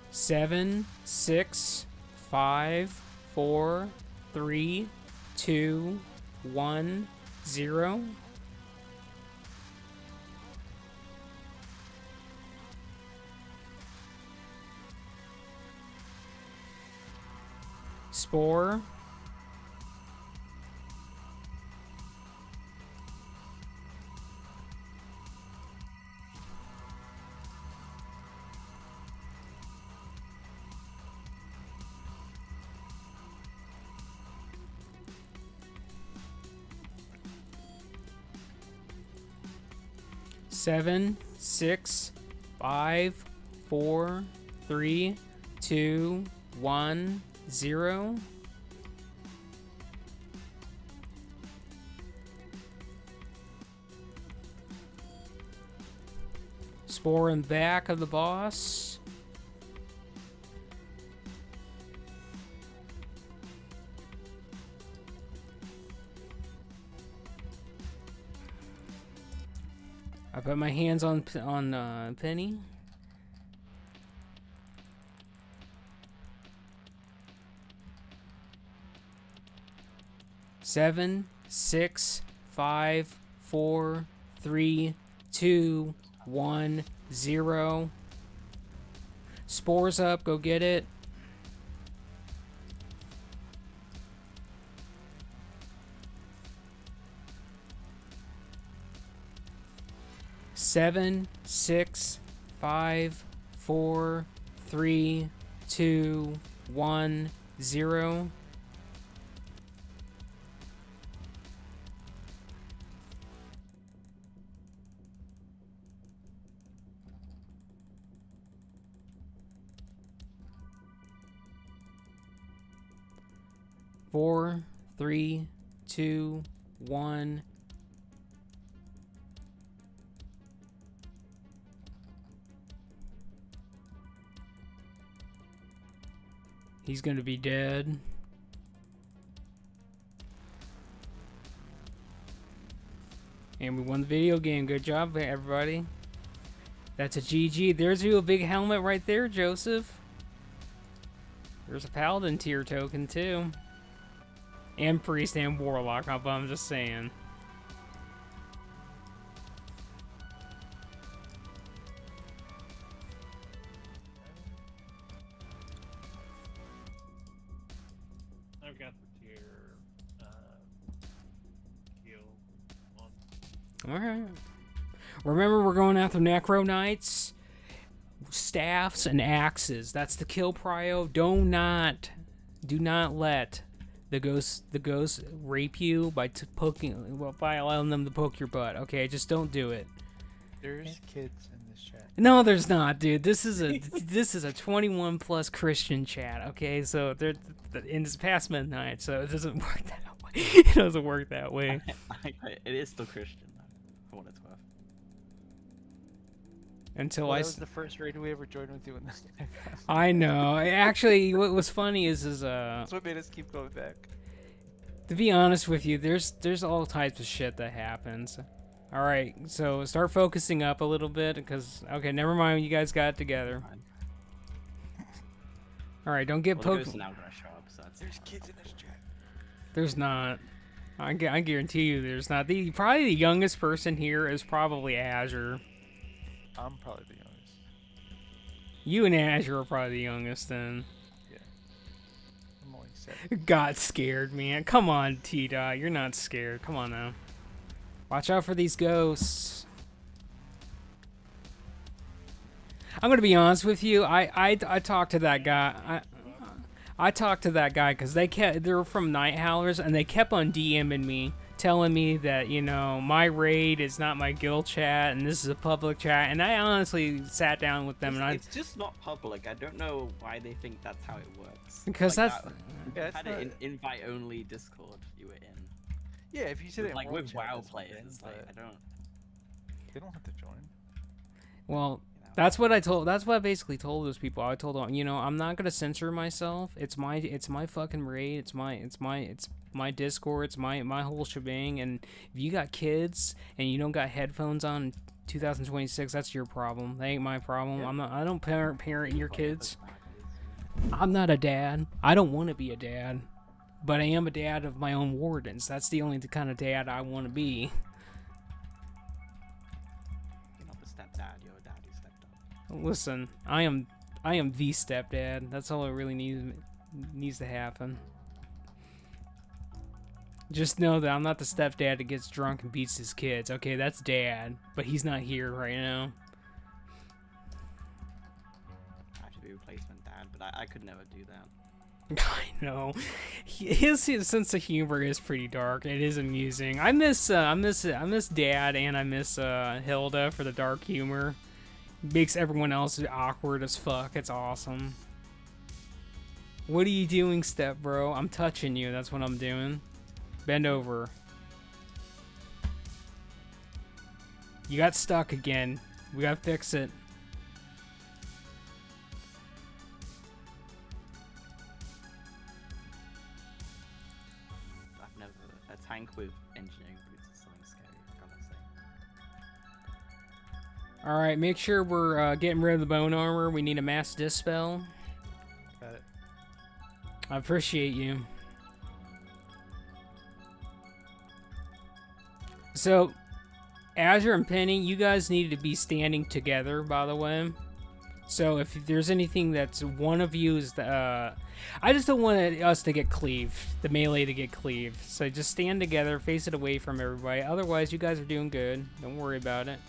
Speaker 1: Seven, 6, 5, 4, 3, 2, 1, 0. Spore. Seven, 6, 5, 4, 3, 2, 1, 0. Spore in back of the boss. I put my hands on Penny. Seven, 6, 5, 4, 3, 2, 1, 0. Spores up, go get it. Seven, 6, 5, 4, 3, 2, 1, 0. 4, 3, 2, 1. He's gonna be dead. And we won the video game. Good job, everybody. That's a GG. There's you a big helmet right there, Joseph. There's a Paladin tier token, too. And Priest and Warlock, I'm just saying.
Speaker 5: I've got the tier heal on.
Speaker 1: Alright. Remember, we're going after Necro Knights, staffs, and axes. That's the kill prio. Do not let the ghost rape you by by allowing them to poke your butt. Okay, just don't do it.
Speaker 2: There's kids in this chat.
Speaker 1: No, there's not, dude. This is a 21 plus Christian chat. Okay, so they're in this past midnight, so it doesn't work that way. It doesn't work that way.
Speaker 4: It is still Christian, though, for what it's worth.
Speaker 1: Until
Speaker 2: Well, that was the first raid we ever joined with you in this.
Speaker 1: I know. Actually, what was funny is
Speaker 2: That's what made us keep going back.
Speaker 1: to be honest with you, there's all types of shit that happens. All right, so start focusing up a little bit because okay, never mind. You guys got it together. All right, don't get
Speaker 4: Well, the
Speaker 1: poked.
Speaker 4: ghosts are now gonna show up, so that's
Speaker 2: There's kids in this chat.
Speaker 1: There's not. I guarantee you, there's not. Probably the youngest person here is probably Azure.
Speaker 2: I'm probably the youngest.
Speaker 1: You and Azure are probably the youngest then.
Speaker 2: Yeah. I'm only 7.
Speaker 1: Got scared, man. Come on, T-Dot. You're not scared. Come on now. Watch out for these ghosts. I'm gonna be honest with you. I talked to that guy. I talked to that guy because they're from Night Howlers and they kept on DMing me, telling me that my raid is not my guild chat and this is a public chat. And I honestly sat down with them
Speaker 4: it's just not public. I don't know why they think that's how it works.
Speaker 1: because
Speaker 4: Like
Speaker 1: that's
Speaker 2: Yeah, it's
Speaker 4: had
Speaker 2: not,
Speaker 4: an invite-only Discord you were in.
Speaker 2: yeah, if you sit in
Speaker 4: Like
Speaker 2: world
Speaker 4: with
Speaker 2: chat,
Speaker 4: WoW
Speaker 2: that's one
Speaker 4: players,
Speaker 2: thing,
Speaker 4: like
Speaker 2: but
Speaker 4: I don't.
Speaker 2: they don't have to join.
Speaker 1: well.
Speaker 4: You know.
Speaker 1: That's what I basically told those people. I told them, I'm not gonna censor myself. It's my fucking raid. It's my Discord. It's my whole shebang. And if you got kids and you don't got headphones on in 2026, that's your problem. That ain't my problem.
Speaker 4: Yeah.
Speaker 1: I don't parent your kids. I'm not a dad. I don't want to be a dad, but I am a dad of my own Wardens. That's the only kind of dad I want to be.
Speaker 4: You're not the stepdad. You're a dad who stepped up.
Speaker 1: Listen, I am the stepdad. That's all it really needs to happen. Just know that I'm not the stepdad that gets drunk and beats his kids. Okay, that's dad, but he's not here right now.
Speaker 4: I have to be replacement dad, but I could never do that.
Speaker 1: I know. His sense of humor is pretty dark. It is amusing. I miss Dad and I miss Hilda for the dark humor. Makes everyone else awkward as fuck. It's awesome. What are you doing, step bro? I'm touching you. That's what I'm doing. Bend over. You got stuck again. We gotta fix it.
Speaker 4: I've never a tank with engineering boots is something scary. I gotta say.
Speaker 1: All right, make sure we're getting rid of the bone armor. We need a mass dispel.
Speaker 2: Got it.
Speaker 1: I appreciate you. So, Azure and Penny, you guys need to be standing together, by the way. So, if there's anything that's one of you is I just don't want us to get cleaved, the melee to get cleaved. So, just stand together, face it away from everybody. Otherwise, you guys are doing good. Don't worry about it.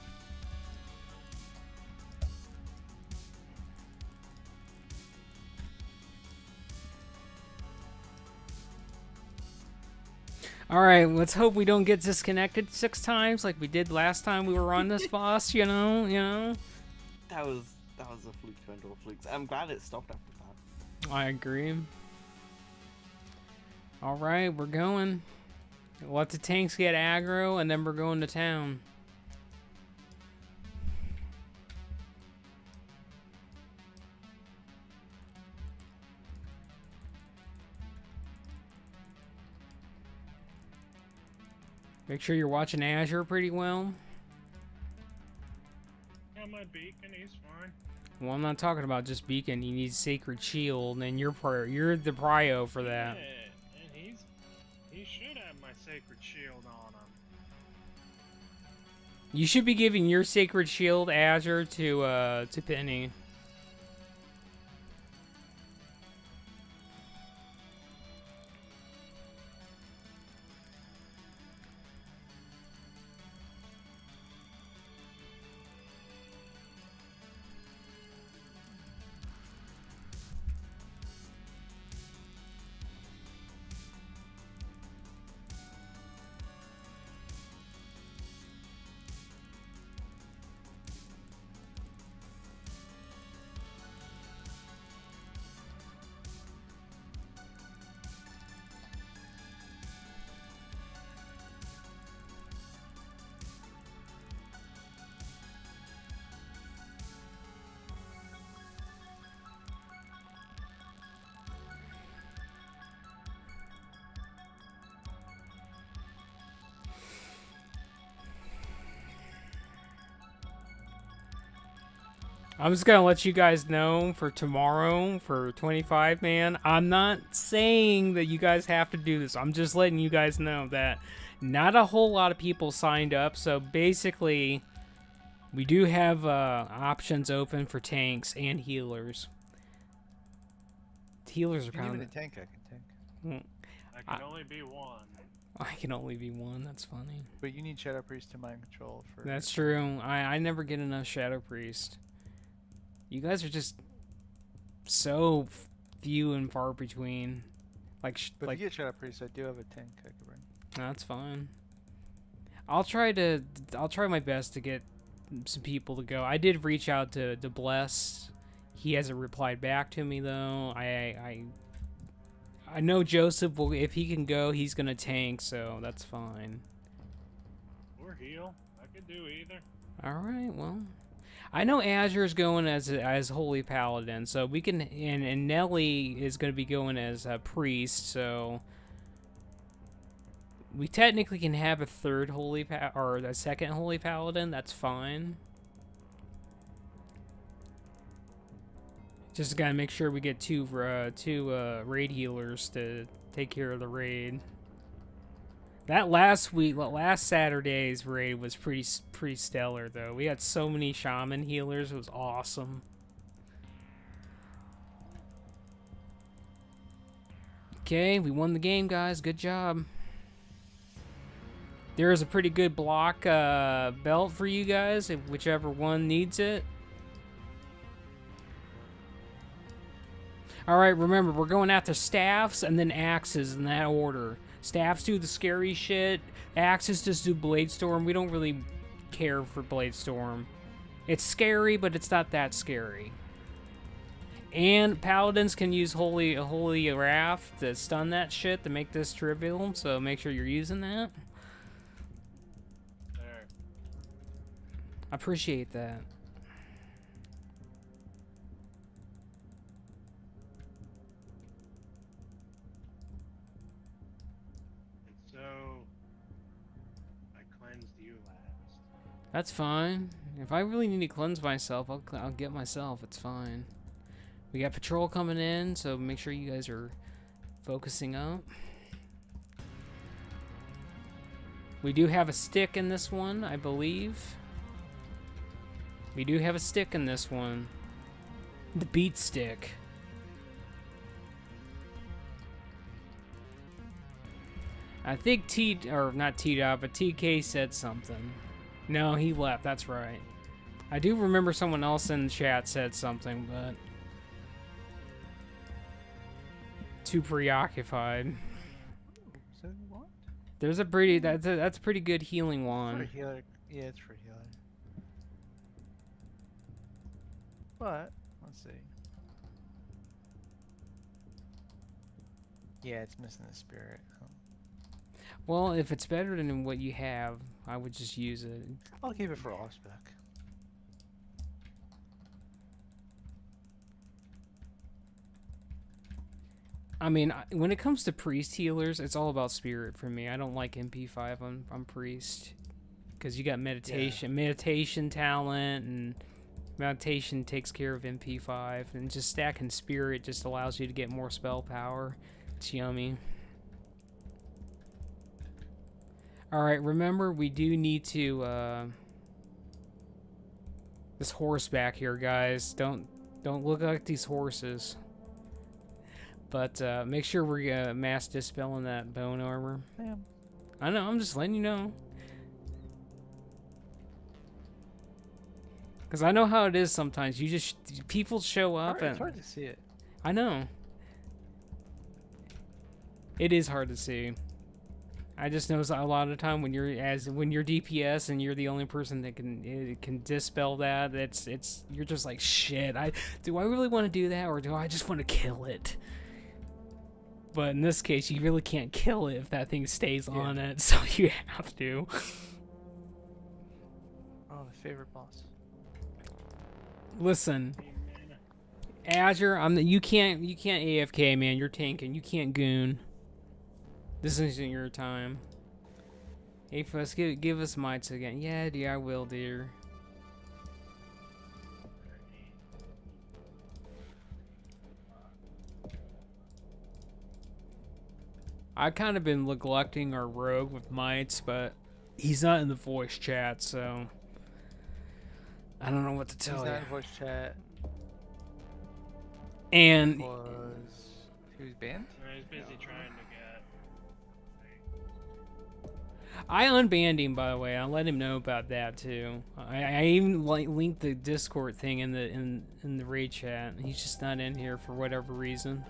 Speaker 1: Alright, let's hope we don't get disconnected 6 times like we did last time we were on this boss, you know?
Speaker 4: That was a fluke to end all flukes. I'm glad it stopped after that.
Speaker 1: I agree. All right, we're going. Let the tanks get aggro, and then we're going to town. Make sure you're watching Azure pretty well.
Speaker 5: Yeah, my beacon, he's fine.
Speaker 1: Well, I'm not talking about just beacon. You need Sacred Shield, and you're the prio for that.
Speaker 5: Yeah, and he should have my sacred shield on him.
Speaker 1: You should be giving your Sacred Shield Azure to Penny. I'm just gonna let you guys know for tomorrow for 25 man. I'm not saying that you guys have to do this. I'm just letting you guys know that not a whole lot of people signed up. So basically, we do have options open for tanks and healers. Healers are
Speaker 2: If you need
Speaker 1: kind
Speaker 2: me
Speaker 1: of.
Speaker 2: to tank, I can tank.
Speaker 5: I can only be one.
Speaker 1: I can only be one. That's funny.
Speaker 2: But you need Shadow Priest to mind control for.
Speaker 1: That's true. I never get enough Shadow Priest. You guys are just so few and far between.
Speaker 2: But if you get Shadow Priest, I do have a tank I can bring.
Speaker 1: That's fine. I'll try my best to get some people to go. I did reach out to Bless. He hasn't replied back to me though. I know Joseph will, if he can go, he's gonna tank, so that's fine.
Speaker 5: Or heal. I could do either.
Speaker 1: All right, well, I know Azure's going as Holy Paladin, so we can, and Nelly is going to be going as a priest, so we technically can have a third Holy or a second Holy Paladin. That's fine. Just gotta make sure we get two raid healers to take care of the raid. That last Saturday's raid was pretty stellar though. We had so many shaman healers. It was awesome. Okay, we won the game, guys. Good job. There is a pretty good block belt for you guys, if whichever one needs it. Alright, remember, we're going after staffs and then axes in that order. Staffs do the scary shit. Axes just do Bladestorm. We don't really care for Bladestorm. It's scary, but it's not that scary. And Paladins can use Holy Wrath to stun that shit to make this trivial, so make sure you're using that.
Speaker 5: There.
Speaker 1: I appreciate that.
Speaker 5: And so, I cleansed you last.
Speaker 1: That's fine. If I really need to cleanse myself, I'll get myself. It's fine. We got patrol coming in, so make sure you guys are focusing up. We do have a stick in this one, I believe. We do have a stick in this one. The beat stick. I think not T-Dot, but TK said something. No, he left, that's right. I do remember someone else in the chat said something, but too preoccupied.
Speaker 2: So what?
Speaker 1: There's a pretty that's a pretty good healing
Speaker 2: For a
Speaker 1: wand.
Speaker 2: healer. Yeah, it's for a healer. But let's see. Yeah, it's missing the spirit.
Speaker 1: Well, if it's better than what you have, I would just use it.
Speaker 2: I'll keep it for off spec.
Speaker 1: I mean, when it comes to priest healers, it's all about spirit for me. I don't like MP5 on priest because you got meditation talent, and meditation takes care of MP5, and just stacking spirit just allows you to get more spell power. It's yummy. All right, remember we do need to this horse back here, guys. Don't look like these horses. But make sure we're mass dispelling that bone armor.
Speaker 2: Damn.
Speaker 1: I know, I'm just letting you know. Because I know how it is sometimes. You just, people show up and...
Speaker 2: It's hard to see it.
Speaker 1: I know. It is hard to see. I just notice a lot of the time when you're DPS and you're the only person that can dispel that, you're just like, shit, do I really want to do that, or do I just want to kill it? But in this case, you really can't kill it if that thing stays on it, so you have to.
Speaker 2: Oh, the favorite boss.
Speaker 1: Listen, Azure, you can't AFK, man. You're tanking. You can't goon. This isn't your time. Hey, Fuss, give us mites again. Yeah, dear, I will, dear. I've kind of been neglecting our rogue with mites, but he's not in the voice chat, so I don't know what to tell you.
Speaker 2: He's not in voice chat.
Speaker 1: And
Speaker 2: He was banned?
Speaker 5: He's busy trying to get.
Speaker 1: I unbanned him, by the way. I let him know about that too. I even linked the Discord thing in the raid chat. He's just not in here for whatever reason.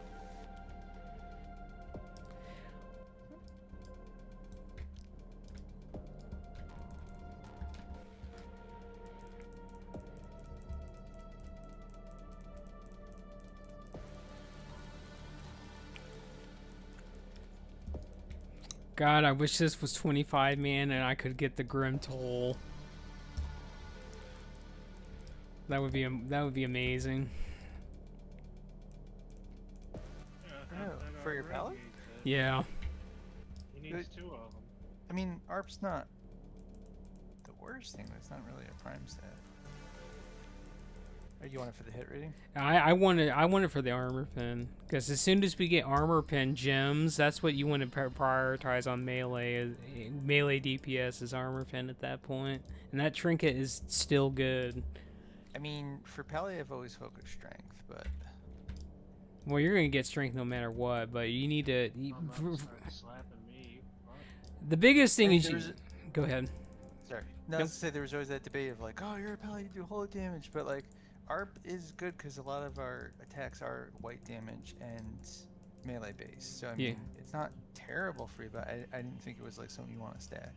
Speaker 1: God, I wish this was 25 man and I could get the Grim Toll. That would be amazing.
Speaker 2: For your pallet?
Speaker 1: Yeah.
Speaker 5: He needs 2 of them.
Speaker 2: I mean, ARP's not the worst thing, but it's not really a prime stat. Or you want it for the hit rating?
Speaker 1: I want it for the armor pin, because as soon as we get armor pin gems, that's what you want to prioritize on melee. Melee DPS is armor pin at that point, and that trinket is still good.
Speaker 2: I mean, for Pally, I've always focused strength, but
Speaker 1: well, you're gonna get strength no matter what, but you need to.
Speaker 5: Slapping me.
Speaker 1: The biggest thing is go ahead.
Speaker 2: Sorry, no, I was to say there was always that debate of like, oh, you're a Pally, you do holy damage, but like. ARP is good because a lot of our attacks are white damage and melee based. So I mean, it's not terrible for you, but I didn't think it was like something you want to stack.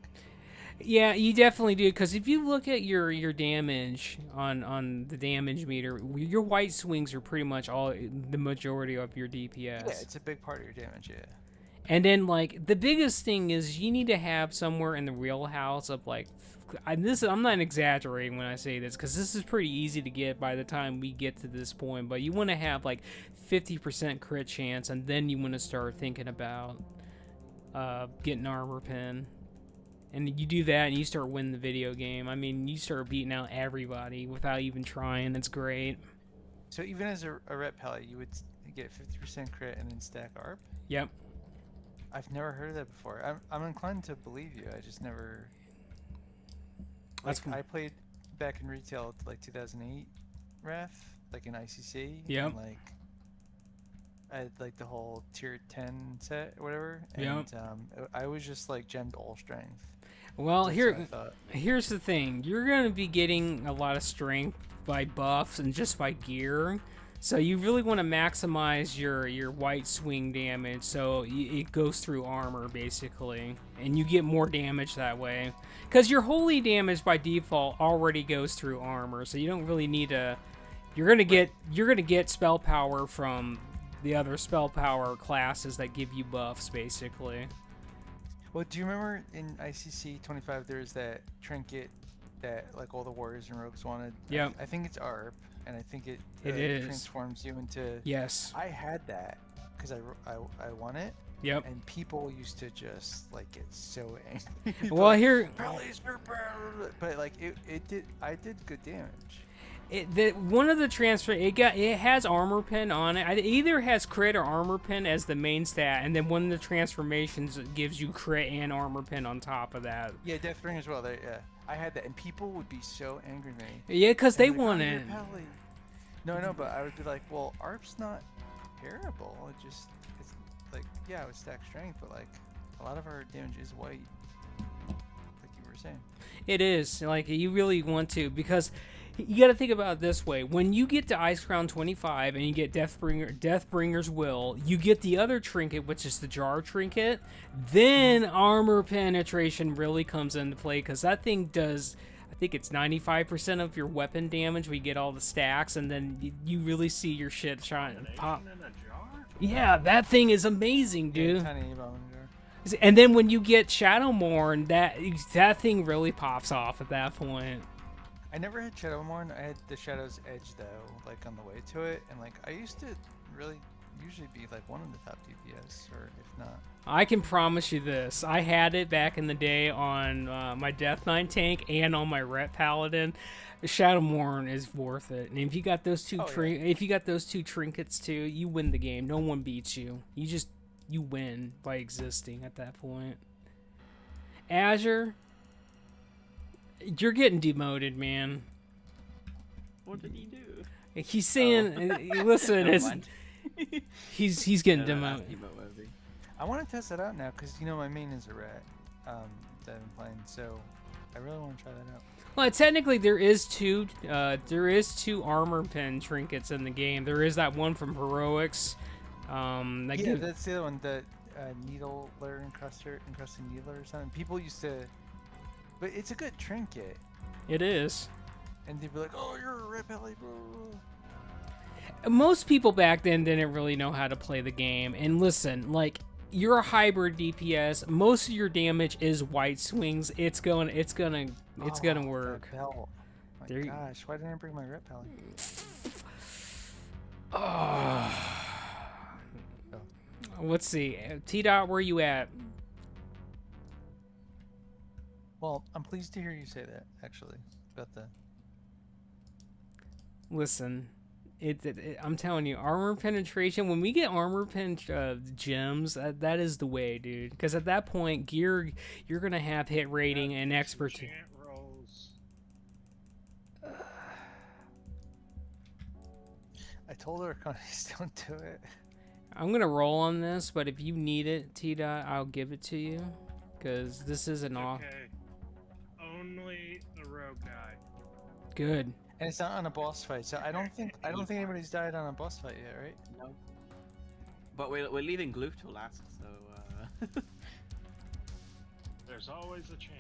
Speaker 1: Yeah, you definitely do, because if you look at your damage on the damage meter, your white swings are pretty much the majority of your DPS.
Speaker 2: Yeah, it's a big part of your damage. Yeah.
Speaker 1: And then like the biggest thing is you need to have somewhere in the wheelhouse of like. I'm not exaggerating when I say this, because this is pretty easy to get by the time we get to this point, but you want to have like 50% crit chance, and then you want to start thinking about getting armor pin. And you do that and you start winning the video game. I mean, you start beating out everybody without even trying. It's great.
Speaker 2: So even as a rep Pally, you would get 50% crit and then stack ARP?
Speaker 1: Yep.
Speaker 2: I've never heard of that before. I'm inclined to believe you. I just never... I played back in retail like 2008 Wrath, like in ICC.
Speaker 1: Yep.
Speaker 2: And like I had like the whole tier 10 set or whatever. And
Speaker 1: Yep.
Speaker 2: I was just like gemmed all strength.
Speaker 1: Well,
Speaker 2: That's
Speaker 1: here's the thing. You're going to be getting a lot of strength by buffs and just by gear. So you really want to maximize your white swing damage, so it goes through armor basically, and you get more damage that way. Because your holy damage by default already goes through armor, so you don't really need to. You're gonna get spell power from the other spell power classes that give you buffs, basically.
Speaker 2: Well, do you remember in ICC 25 there's that trinket that like all the warriors and rogues wanted?
Speaker 1: Yep.
Speaker 2: I think it's ARP, and I think it
Speaker 1: is.
Speaker 2: transforms you into.
Speaker 1: Yes.
Speaker 2: I had that because I won it.
Speaker 1: Yep.
Speaker 2: And people used to just like get so angry.
Speaker 1: Well,
Speaker 2: like,
Speaker 1: here,
Speaker 2: but like I did good damage.
Speaker 1: One of the transfer, it has armor pen on it. It either has crit or armor pen as the main stat, and then one of the transformations gives you crit and armor pen on top of that.
Speaker 2: Yeah, Death Ring as well. Yeah, I had that, and people would be so angry at me.
Speaker 1: Yeah, because they
Speaker 2: like,
Speaker 1: want
Speaker 2: oh,
Speaker 1: it.
Speaker 2: No, but I would be like, well, ARP's not terrible. It's like, yeah, it would stack strength, but like a lot of our damage is white, like you were saying.
Speaker 1: It is like you really want to, because you got to think about it this way: when you get to Ice Crown 25 and you get Deathbringer's Will, you get the other trinket, which is the Jar trinket. Then armor penetration really comes into play, because that thing does, I think it's 95% of your weapon damage. We get all the stacks, and then you really see your shit shine pop. Yeah, that thing is amazing, dude.
Speaker 2: Yeah, tiny bone jar.
Speaker 1: And then when you get Shadowmourne, that thing really pops off at that point.
Speaker 2: I never had Shadowmourne. I had the Shadow's Edge though, like on the way to it, and like I used to really usually be like one of the top DPS, or if not.
Speaker 1: I can promise you this: I had it back in the day on my Death Knight tank and on my Ret Paladin. The Shadowmourne is worth it, and if you got those two, if you got those two trinkets too, you win the game. No one beats you. You win by existing at that point. Azure, you're getting demoted, man.
Speaker 4: What did he do?
Speaker 1: He's saying, listen, he's getting demoted.
Speaker 2: I want to test that out now, because my main is a rat that I've been playing, so I really want to try that out.
Speaker 1: Well, technically there is two armor pen trinkets in the game. There is that one from Heroics.
Speaker 2: That's the other one, the needler encrusted needler or something. People used to, but it's a good trinket.
Speaker 1: It is.
Speaker 2: And they'd be like, "Oh, you're a red belly, bro."
Speaker 1: Most people back then didn't really know how to play the game. And listen, like, you're a hybrid DPS. Most of your damage is white swings. It's gonna work.
Speaker 2: Bell. My gosh, why didn't I bring my red belly?
Speaker 1: Let's see. T-Dot, where you at?
Speaker 2: Well, I'm pleased to hear you say that, actually, about the...
Speaker 1: Listen, I'm telling you, armor penetration, when we get armor gems, that is the way, dude. Because at that point, gear, you're going to have hit rating and expertise.
Speaker 2: I told her, don't do it.
Speaker 1: I'm going to roll on this, but if you need it, T-Dot, I'll give it to you. Because this is an off.
Speaker 5: Okay. Only the rogue guy.
Speaker 1: Good.
Speaker 2: And it's not on a boss fight, so I don't think anybody's died on a boss fight yet, right?
Speaker 4: No. But we're leaving Gloof till last, so
Speaker 5: There's always a chance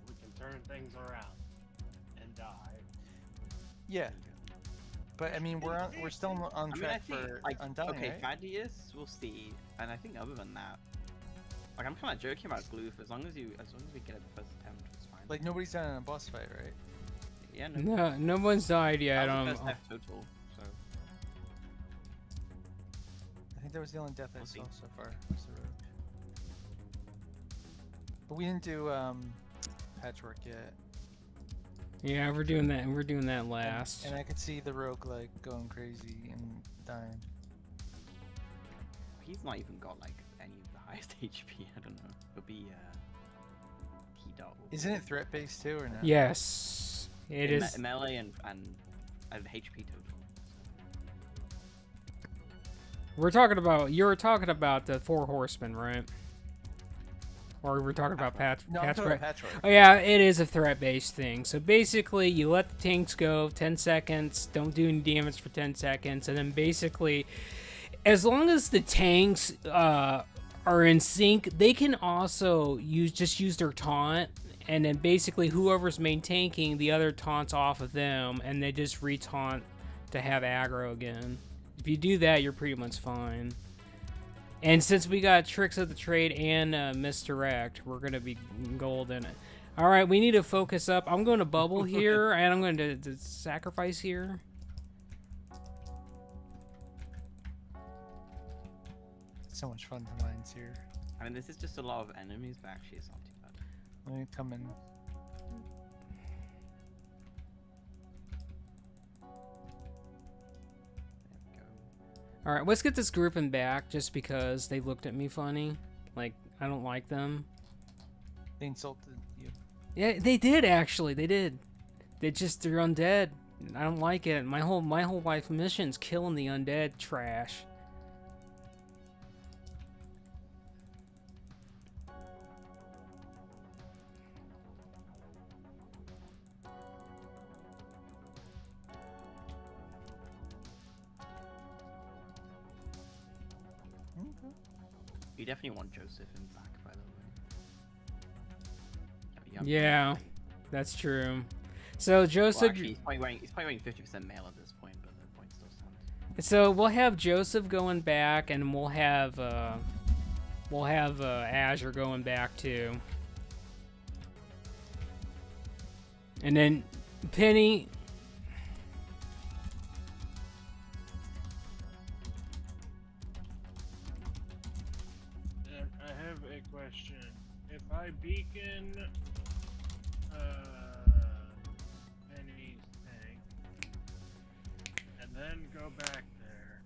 Speaker 5: we can turn things around and die.
Speaker 2: Yeah. But I mean, we're still on track for Undying,
Speaker 4: okay,
Speaker 2: right?
Speaker 4: Thaddeus, we'll see. And I think other than that, like, I'm kind of joking about Gloof. As long as we get it the first attempt, it's fine.
Speaker 2: Like, nobody's done in a boss fight, right?
Speaker 4: Yeah,
Speaker 1: no one's died yet.
Speaker 4: That was the first death total, so.
Speaker 2: I think that was the only death I saw so far. Was the rogue. But we didn't do patchwork yet.
Speaker 1: Yeah, we're doing that. We're doing that last.
Speaker 2: And I could see the rogue like going crazy and dying.
Speaker 4: He's not even got like any of the highest HP. I don't know. It'll be T-Dot.
Speaker 2: Isn't it threat based too, or no?
Speaker 1: Yes, it is.
Speaker 4: Melee and HP total.
Speaker 1: We're talking about. You were talking about the 4 horsemen, right? Or we're talking about patchwork. Oh yeah, it is a threat-based thing. So basically, you let the tanks go 10 seconds, don't do any damage for 10 seconds, and then basically, as long as the tanks are in sync, they can also use their taunt, and then basically whoever's main tanking, the other taunts off of them, and they just re-taunt to have aggro again. If you do that, you're pretty much fine. And since we got Tricks of the Trade and Misdirect, we're going to be golden. All right, we need to focus up. I'm going to bubble here, and I'm going to sacrifice here.
Speaker 2: So much fun to mines here.
Speaker 4: I mean, this is just a lot of enemies, but actually it's not too bad.
Speaker 2: Let me come in.
Speaker 4: There we go.
Speaker 1: All right, let's get this grouping back just because they looked at me funny. Like, I don't like them.
Speaker 2: They insulted you.
Speaker 1: Yeah, they did actually. They did. They're undead. I don't like it. My whole life mission's killing the undead trash.
Speaker 2: Okay.
Speaker 4: You definitely want Joseph in back, by the way.
Speaker 1: Yeah, that's true. So
Speaker 4: Well,
Speaker 1: Joseph,
Speaker 4: actually, he's probably wearing 50% mail at this point, but the point still stands.
Speaker 1: so we'll have Joseph going back, and we'll have Azure going back too, and then Penny.
Speaker 5: I have a question. If I beacon Penny's tank and then go back there,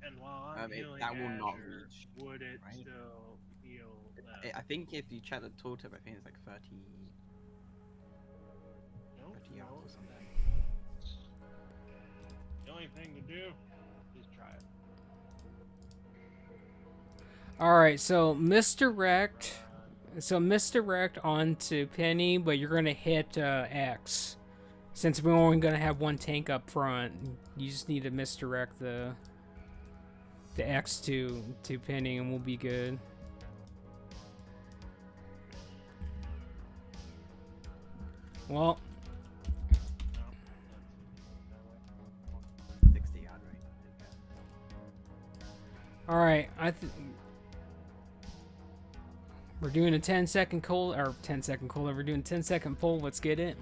Speaker 5: and while I'm healing
Speaker 4: that will not
Speaker 5: Azure,
Speaker 4: reach,
Speaker 5: would it
Speaker 4: right?
Speaker 5: still heal them?
Speaker 4: I think if you check the totem, I think it's like 30
Speaker 5: Nope,
Speaker 4: yards
Speaker 5: nope.
Speaker 4: or something.
Speaker 5: The only thing to do is try it.
Speaker 1: All right, so misdirect onto Penny, but you're gonna hit X. Since we're only gonna have one tank up front, you just need to misdirect the X to Penny, and we'll be good. Well,
Speaker 5: No,
Speaker 4: 60 yard range.
Speaker 1: all right. We're doing a 10-second cold, or 10-second cold. We're doing 10-second pull. Let's get it.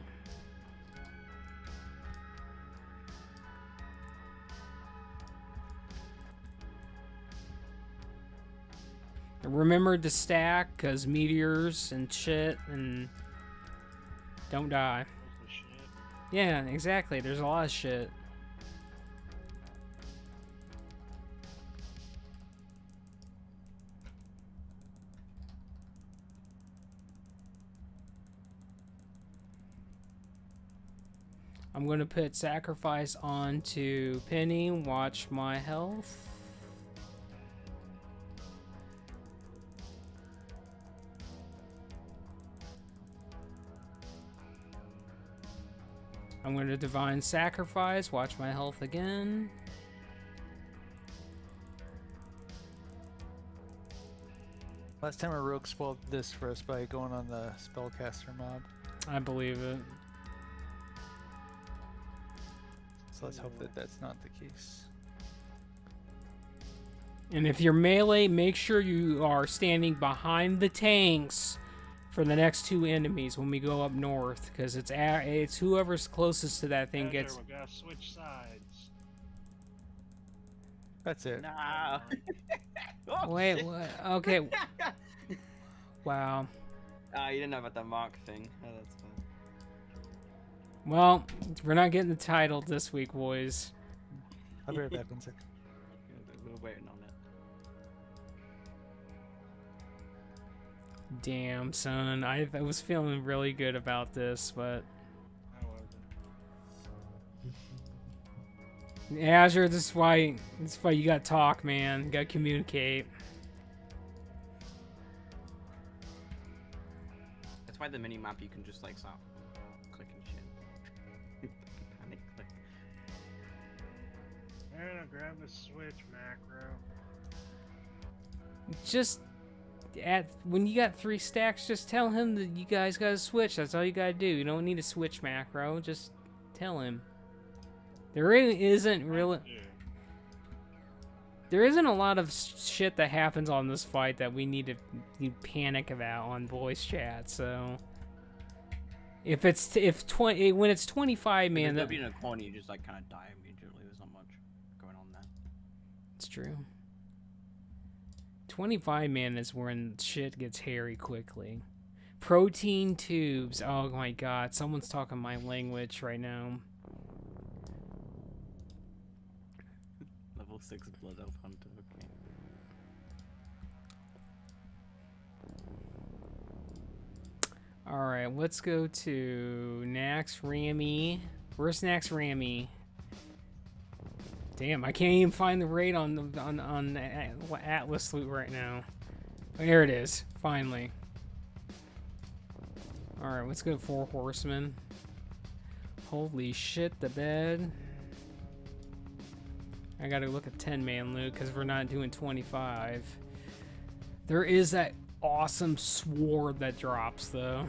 Speaker 1: Remember to stack, cause meteors and shit, and don't die.
Speaker 5: What's the shit?
Speaker 1: Yeah, exactly. There's a lot of shit. I'm gonna put sacrifice onto Penny. Watch my health. I'm gonna divine sacrifice. Watch my health again.
Speaker 2: Last time a rogue spoiled this for us by going on the spellcaster mob.
Speaker 1: I believe it.
Speaker 2: So let's hope that that's not the case.
Speaker 1: And if you're melee, make sure you are standing behind the tanks for the next two enemies when we go up north, because it's whoever's closest to that thing
Speaker 5: Azure,
Speaker 1: gets.
Speaker 5: we gotta switch sides.
Speaker 2: That's it.
Speaker 4: Nah. Oh,
Speaker 1: Wait,
Speaker 4: shit.
Speaker 1: what? Okay. Wow.
Speaker 4: Ah, you didn't know about the mark thing. Oh, that's fine.
Speaker 1: Well, we're not getting the title this week, boys.
Speaker 2: I'll be right back 1 sec.
Speaker 4: We're waiting on it.
Speaker 1: Damn, son. I was feeling really good about this, but
Speaker 5: I wasn't.
Speaker 1: Azure, this is why you gotta talk, man. You gotta communicate.
Speaker 4: That's why the mini map you can just like start clicking shit. Panic click.
Speaker 5: I'm gonna grab the switch macro.
Speaker 1: Just when you got 3 stacks, just tell him that you guys gotta switch. That's all you gotta do. You don't need a switch macro. Just tell him. There isn't really.
Speaker 5: Yeah.
Speaker 1: There isn't a lot of shit that happens on this fight that we need to panic about on voice chat. So if when it's 25 man,
Speaker 4: They'll
Speaker 1: that
Speaker 4: be in a corner, you just like kind of die immediately. There's not much going on there.
Speaker 1: it's true. 25 man is when shit gets hairy quickly. Protein tubes. Oh my god, someone's talking my language right now.
Speaker 4: Level 6 Blood Elf Hunter. Okay.
Speaker 1: All right, let's go to naxx Rammy. Where's naxx Rammy? Damn, I can't even find the raid on Atlas loot right now. There it is, finally. All right, let's go 4 horsemen. Holy shit, the bed. I gotta look at 10 man loot because we're not doing 25. There is that awesome sword that drops though.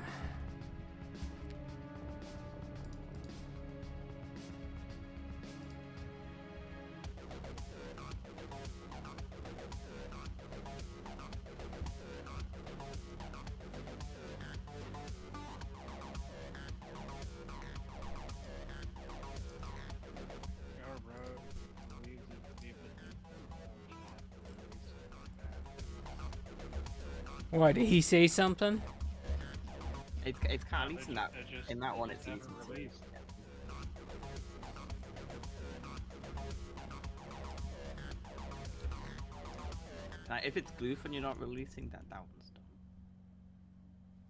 Speaker 1: What, did he say something?
Speaker 4: It's kind of at least in that one it's easy
Speaker 5: never
Speaker 4: to
Speaker 5: released.
Speaker 4: Like, if it's Gloof and you're not releasing that one's done.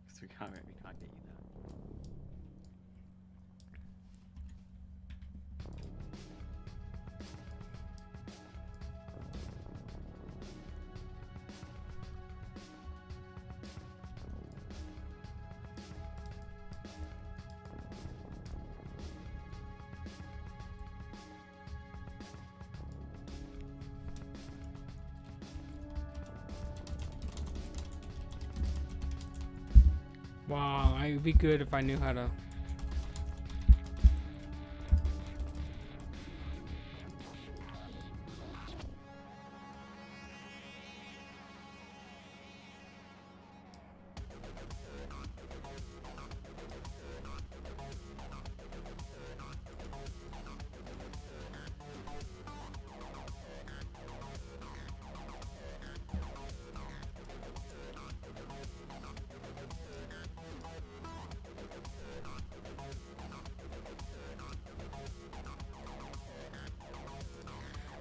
Speaker 4: Because we can't get you there.
Speaker 1: Wow, it would be good if I knew how to.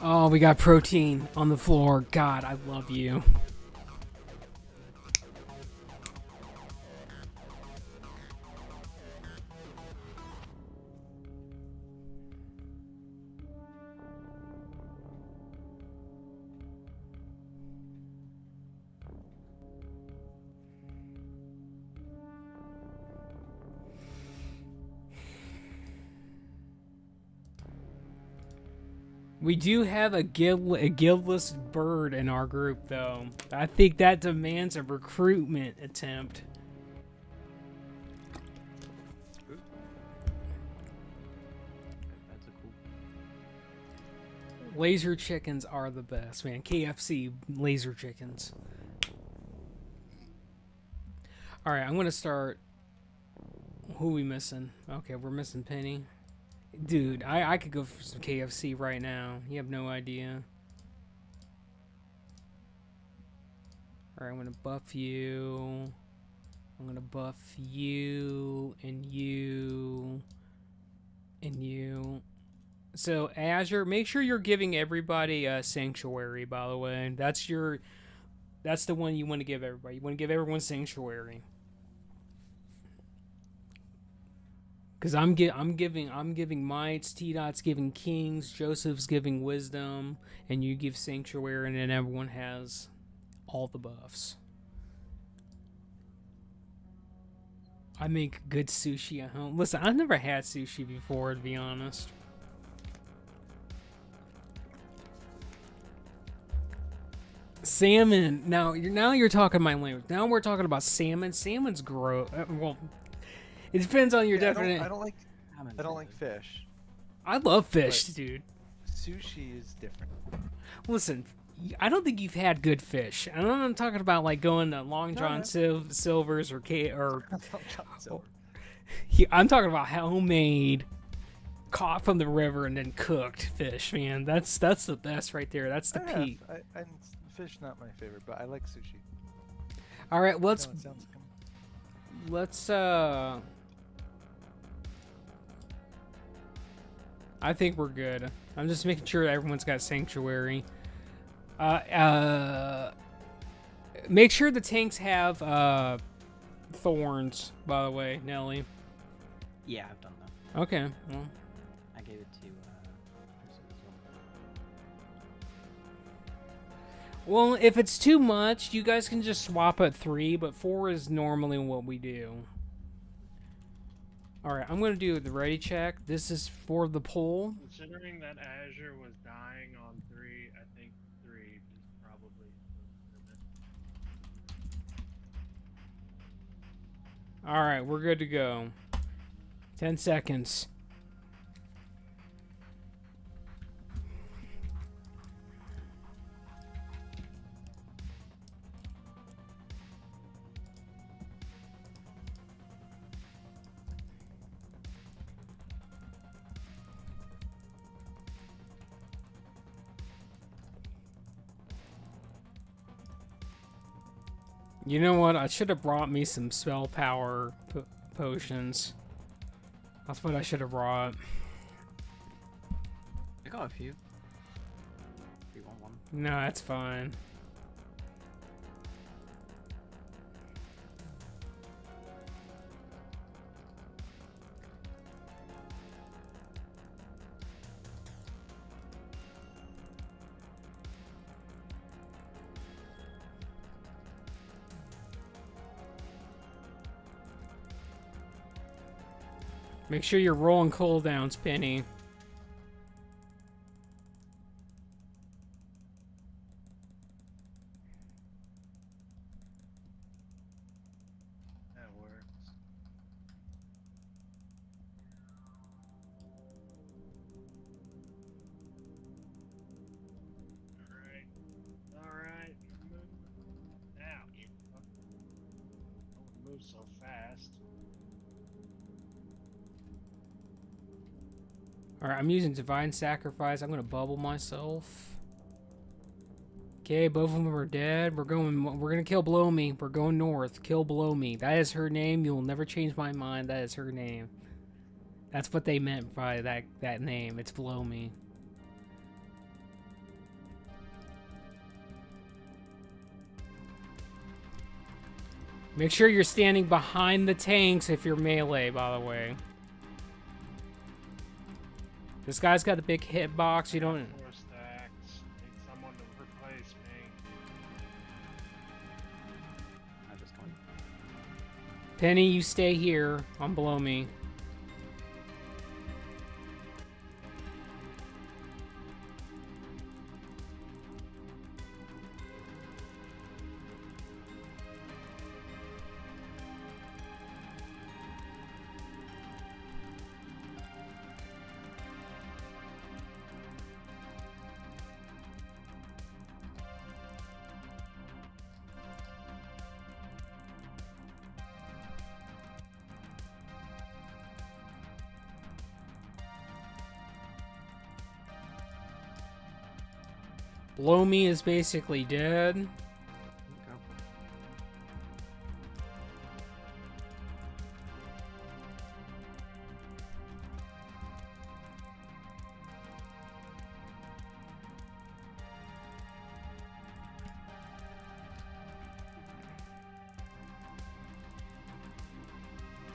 Speaker 1: Oh, we got protein on the floor. God, I love you. We do have a guildless bird in our group, though. I think that demands a recruitment attempt.
Speaker 4: That's a cool.
Speaker 1: Laser chickens are the best, man. KFC laser chickens. All right, I'm gonna start. Who are we missing? Okay, we're missing Penny. Dude, I could go for some KFC right now. You have no idea. Alright, I'm gonna buff you. I'm gonna buff you and you and you. So Azure, make sure you're giving everybody a sanctuary, by the way. That's the one you want to give everybody. You want to give everyone sanctuary. Because I'm giving mites, T-Dot's giving kings, Joseph's giving wisdom, and you give sanctuary, and then everyone has all the buffs. I make good sushi at home. Listen, I've never had sushi before, to be honest. Salmon. Now you're talking my language. Now we're talking about salmon. Salmon's gross. Well, it depends on your definition.
Speaker 2: I don't like fish.
Speaker 1: I love fish, dude.
Speaker 2: Sushi is different.
Speaker 1: Listen, I don't think you've had good fish. I'm talking about like going to Long John Silver's or I'm talking about homemade, caught from the river and then cooked fish, man. That's the best right there. That's the peak.
Speaker 2: And fish not my favorite, but I like sushi.
Speaker 1: All right, let's
Speaker 2: No, it sounds good.
Speaker 1: I think we're good. I'm just making sure that everyone's got sanctuary. Make sure the tanks have thorns, by the way, Nelly.
Speaker 4: Yeah, I've done that.
Speaker 1: Okay, well.
Speaker 4: I gave it to person as well.
Speaker 1: Well, if it's too much, you guys can just swap at 3, but 4 is normally what we do. Alright, I'm going to do the ready check. This is for the poll.
Speaker 5: Considering that Azure was dying on 3, I think 3 is probably the limit.
Speaker 1: Alright, we're good to go. 10 seconds. You know what? I should have brought me some spell power potions. That's what I should have brought.
Speaker 4: I got a few. If you want one.
Speaker 1: No, that's fine. Make sure you're rolling cooldowns, Penny.
Speaker 5: That works. Alright. Ouch. Don't move so fast.
Speaker 1: Alright, I'm using Divine Sacrifice. I'm gonna bubble myself. Okay, both of them are dead. We're gonna kill Below Me. We're going north. Kill Below Me. That is her name. You'll never change my mind. That is her name. That's what they meant by that name. It's Below Me. Make sure you're standing behind the tanks if you're melee, by the way. This guy's got a big hitbox. You don't.
Speaker 5: 4 stacks. Need someone to replace me.
Speaker 4: I just went.
Speaker 1: Penny, you stay here on Below Me. Below Me is basically dead.
Speaker 4: Go.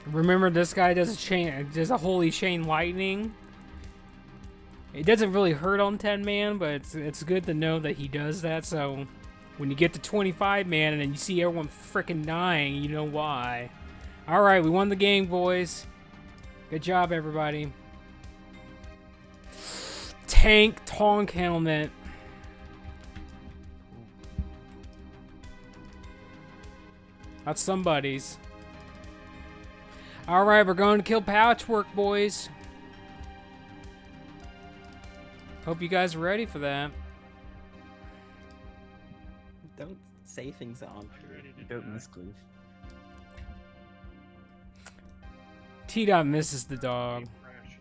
Speaker 1: Remember, this guy does a holy chain lightning. It doesn't really hurt on 10 man, but it's good to know that he does that. So when you get to 25 man and then you see everyone freaking dying, you know why. All right, we won the game, boys. Good job, everybody. Tank Tonk helmet. That's somebody's. All right, we're going to kill Patchwork, boys. Hope you guys are ready for that.
Speaker 4: Don't say things that aren't true.
Speaker 5: Ready to
Speaker 4: Don't
Speaker 5: die.
Speaker 4: misclave.
Speaker 1: T-Dot misses the dog.
Speaker 5: Precious.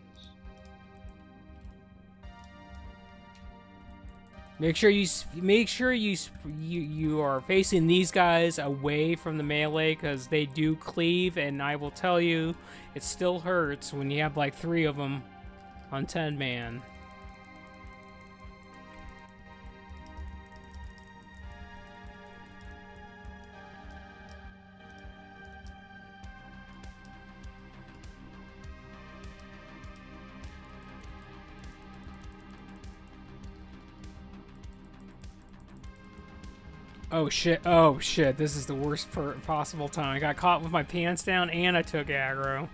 Speaker 1: Make sure you are facing these guys away from the melee because they do cleave, and I will tell you, it still hurts when you have like 3 of them on 10 man. Oh shit, this is the worst possible time. I got caught with my pants down and I took aggro.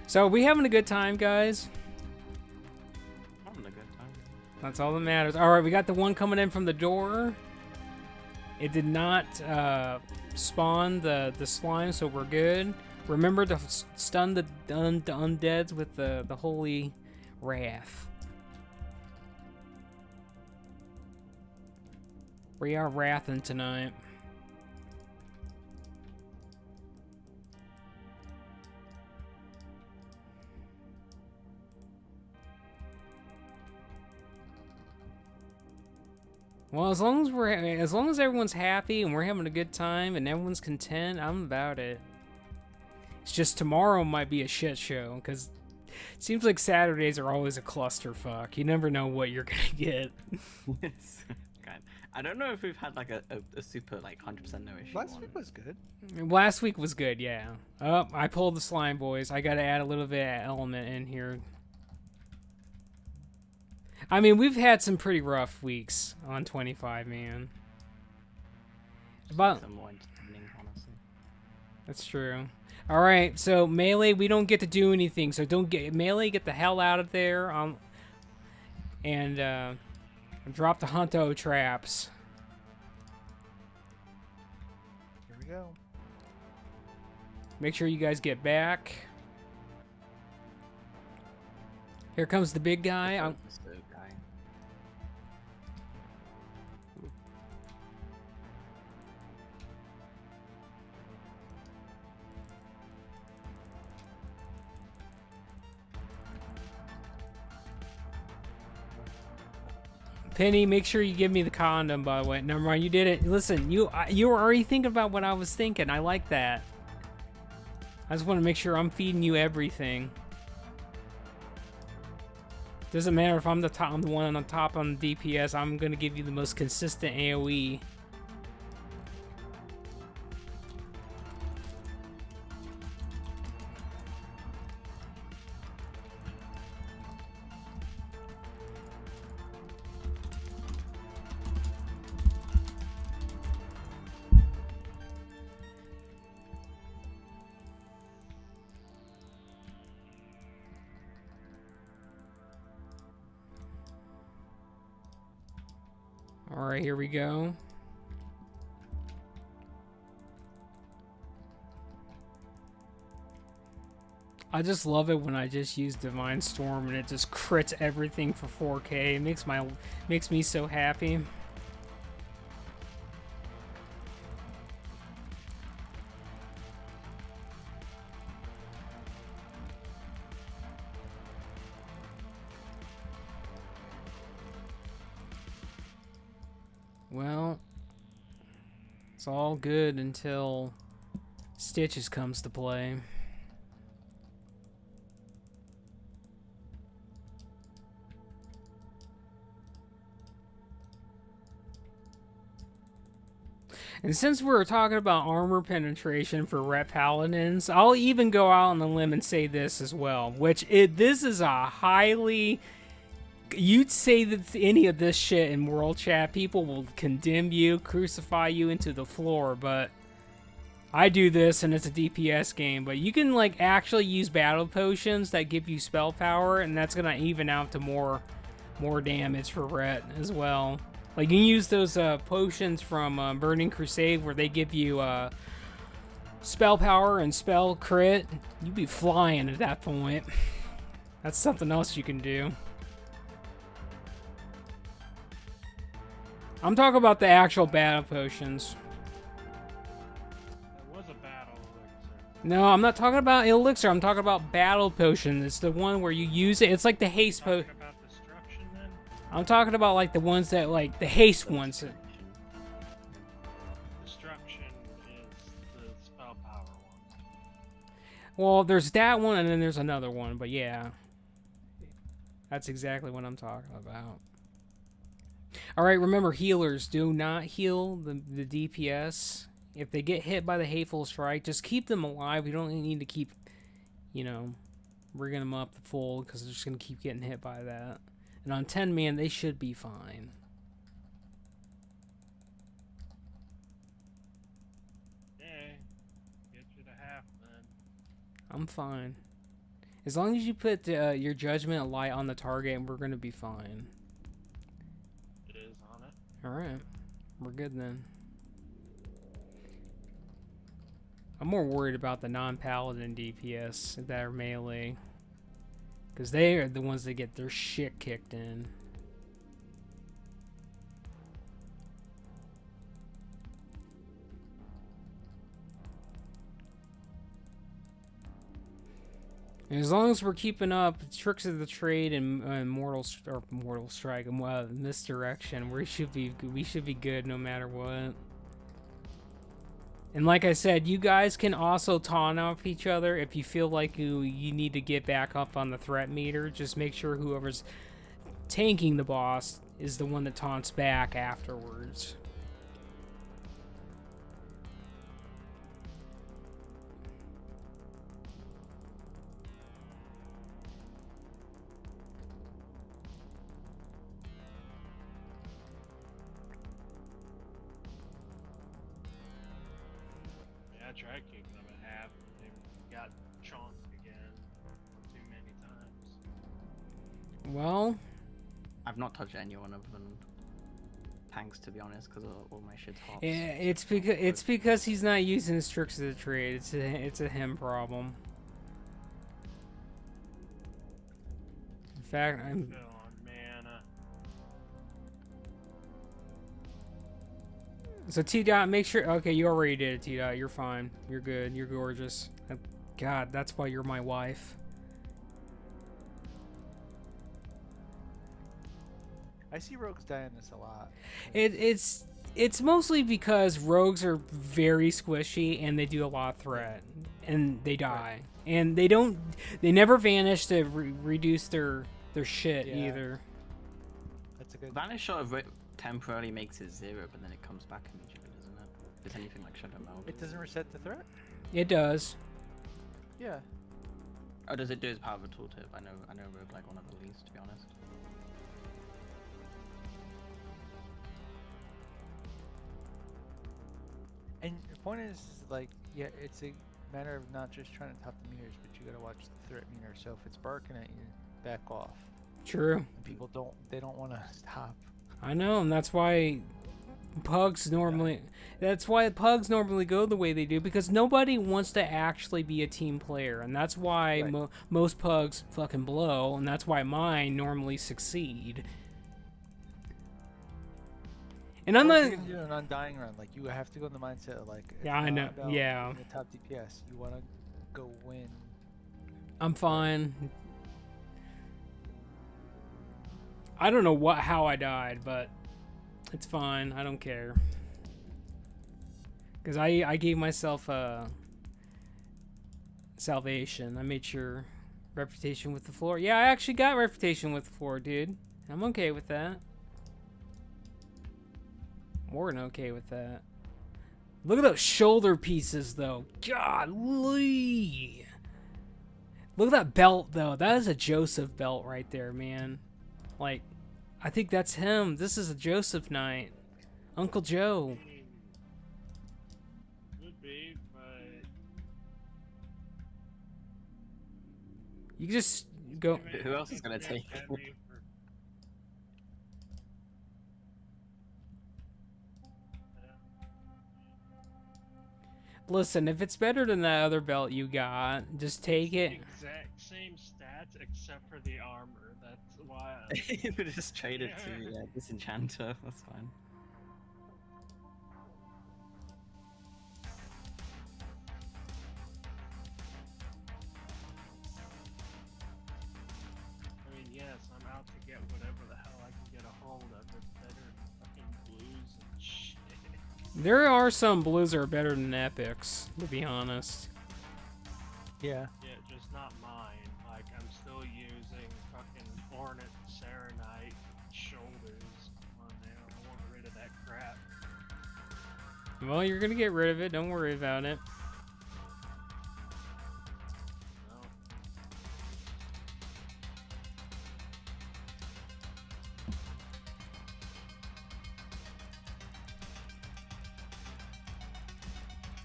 Speaker 1: So, are we having a good time, guys?
Speaker 4: I'm having a good time.
Speaker 1: That's all that matters. Alright, we got the one coming in from the door. It did not spawn the slime, so we're good. Remember to stun the undeads with the holy wrath. We are wrathing tonight. Well, as long as everyone's happy and we're having a good time and everyone's content, I'm about it. It's just tomorrow might be a shit show, because it seems like Saturdays are always a clusterfuck. You never know what you're gonna get.
Speaker 4: Yes. God. I don't know if we've had like a super like 100% no issue.
Speaker 2: Last
Speaker 4: one.
Speaker 2: week was good.
Speaker 1: Last week was good, yeah. Oh, I pulled the slime, boys. I gotta add a little bit of element in here. I mean, we've had some pretty rough weeks on 25, man. About...
Speaker 4: Some more entertaining, honestly.
Speaker 1: That's true. All right, so melee, we don't get to do anything. So don't get melee. Get the hell out of there. And drop the Hunto traps.
Speaker 2: Here we go.
Speaker 1: Make sure you guys get back. Here comes the big guy.
Speaker 4: This guy.
Speaker 1: Penny, make sure you give me the condom, by the way. Never mind, you didn't. Listen, you were already thinking about what I was thinking. I like that. I just want to make sure I'm feeding you everything. Doesn't matter if I'm the one on top on the DPS. I'm gonna give you the most consistent AOE. Alright, here we go. I just love it when I just use Divine Storm and it just crits everything for 4K. It makes me so happy. Well, it's all good until Stitches comes to play. And since we're talking about armor penetration for Ret Paladins, I'll even go out on a limb and say this as well, this is a highly... You'd say that any of this shit in World Chat, people will condemn you, crucify you into the floor, but I do this and it's a DPS game, but you can like actually use battle potions that give you spell power, and that's gonna even out to more damage for Ret as well. Like you can use those potions from Burning Crusade where they give you spell power and spell crit, you'd be flying at that point. That's something else you can do. I'm talking about the actual battle potions.
Speaker 5: That was a battle elixir.
Speaker 1: No, I'm not talking about elixir. I'm talking about battle potion. It's the one where you use it. It's like the haste potion.
Speaker 5: Talking about destruction then?
Speaker 1: I'm talking about like the ones that like the haste ones.
Speaker 5: Destruction is the spell power one.
Speaker 1: Well, there's that one and then there's another one, but yeah. That's exactly what I'm talking about. Alright, remember healers do not heal the DPS. If they get hit by the Hateful Strike, just keep them alive. You don't need to keep, you know, rigging them up full because they're just going to keep getting hit by that. And on 10 man, they should be fine.
Speaker 5: Yeah, get you to half then.
Speaker 1: I'm fine. As long as you put your Judgment Light on the target, we're going to be fine.
Speaker 5: It is on it.
Speaker 1: Alright. We're good then. I'm more worried about the non-paladin DPS that are melee. Because they are the ones that get their shit kicked in. And as long as we're keeping up Tricks of the Trade and Mortal Strike and Misdirection, we should be good no matter what. And like I said, you guys can also taunt off each other if you feel like you need to get back up on the threat meter. Just make sure whoever's tanking the boss is the one that taunts back afterwards.
Speaker 5: Yeah, I tried kicking them in half. They got chonked again too many times.
Speaker 1: Well,
Speaker 4: I've not touched any one of them. Tanks, to be honest, because all my shit's hops.
Speaker 1: it's because he's not using his Tricks of the Trade. It's a him problem. In fact, I'm.
Speaker 5: Still on mana.
Speaker 1: So T-Dot, make sure. Okay, you already did it, T-Dot. You're fine. You're good. You're gorgeous. God, that's why you're my wife.
Speaker 2: I see rogues die in this a lot.
Speaker 1: It's mostly because rogues are very squishy and they do a lot of threat and they die and they never vanish to reduce their shit either.
Speaker 2: That's a good.
Speaker 4: Vanish sort of temporarily makes it 0, but then it comes back immediately, doesn't it? If it's anything like Shadow Meld.
Speaker 2: It doesn't reset the threat.
Speaker 1: It does.
Speaker 2: Yeah.
Speaker 4: Oh, does it do as part of a tooltip? I know rogue like one of the least, to be honest.
Speaker 2: And the point is, like, yeah, it's a matter of not just trying to top the meters, but you gotta watch the threat meter. So if it's barking at you, back off.
Speaker 1: True.
Speaker 2: And people don't want to stop.
Speaker 1: I know, and that's why pugs normally go the way they do, because nobody wants to actually be a team player, and that's why most pugs fucking blow, and that's why mine normally succeed. And I'm
Speaker 2: Well,
Speaker 1: not.
Speaker 2: if you're gonna do an undying run, like you have to go in the mindset of like.
Speaker 1: Yeah, I know. Yeah.
Speaker 2: The top DPS, you want to go win.
Speaker 1: I'm fine. I don't know how I died, but it's fine. I don't care. Because I gave myself a salvation. I made sure reputation with the floor. Yeah, I actually got reputation with the floor, dude. I'm okay with that. More than okay with that. Look at those shoulder pieces, though. Golly. Look at that belt, though. That is a Joseph belt right there, man. Like, I think that's him. This is a Joseph Knight. Uncle Joe.
Speaker 5: Could be, but
Speaker 1: You just go.
Speaker 4: Who else is gonna take it?
Speaker 1: Listen, if it's better than that other belt you got, just take it.
Speaker 5: Exact same stats except for the armor. That's why.
Speaker 4: We just trade it to Disenchanter. That's fine.
Speaker 5: I mean, yes, I'm out to get whatever the hell I can get a hold of. It's better than fucking blues and shit.
Speaker 1: There are some blues that are better than epics, to be honest.
Speaker 2: Yeah.
Speaker 5: Yeah, just not mine. Like, I'm still using fucking Hornet Serenite shoulders on there. I want rid of that crap.
Speaker 1: Well, you're gonna get rid of it. Don't worry about it.
Speaker 5: No.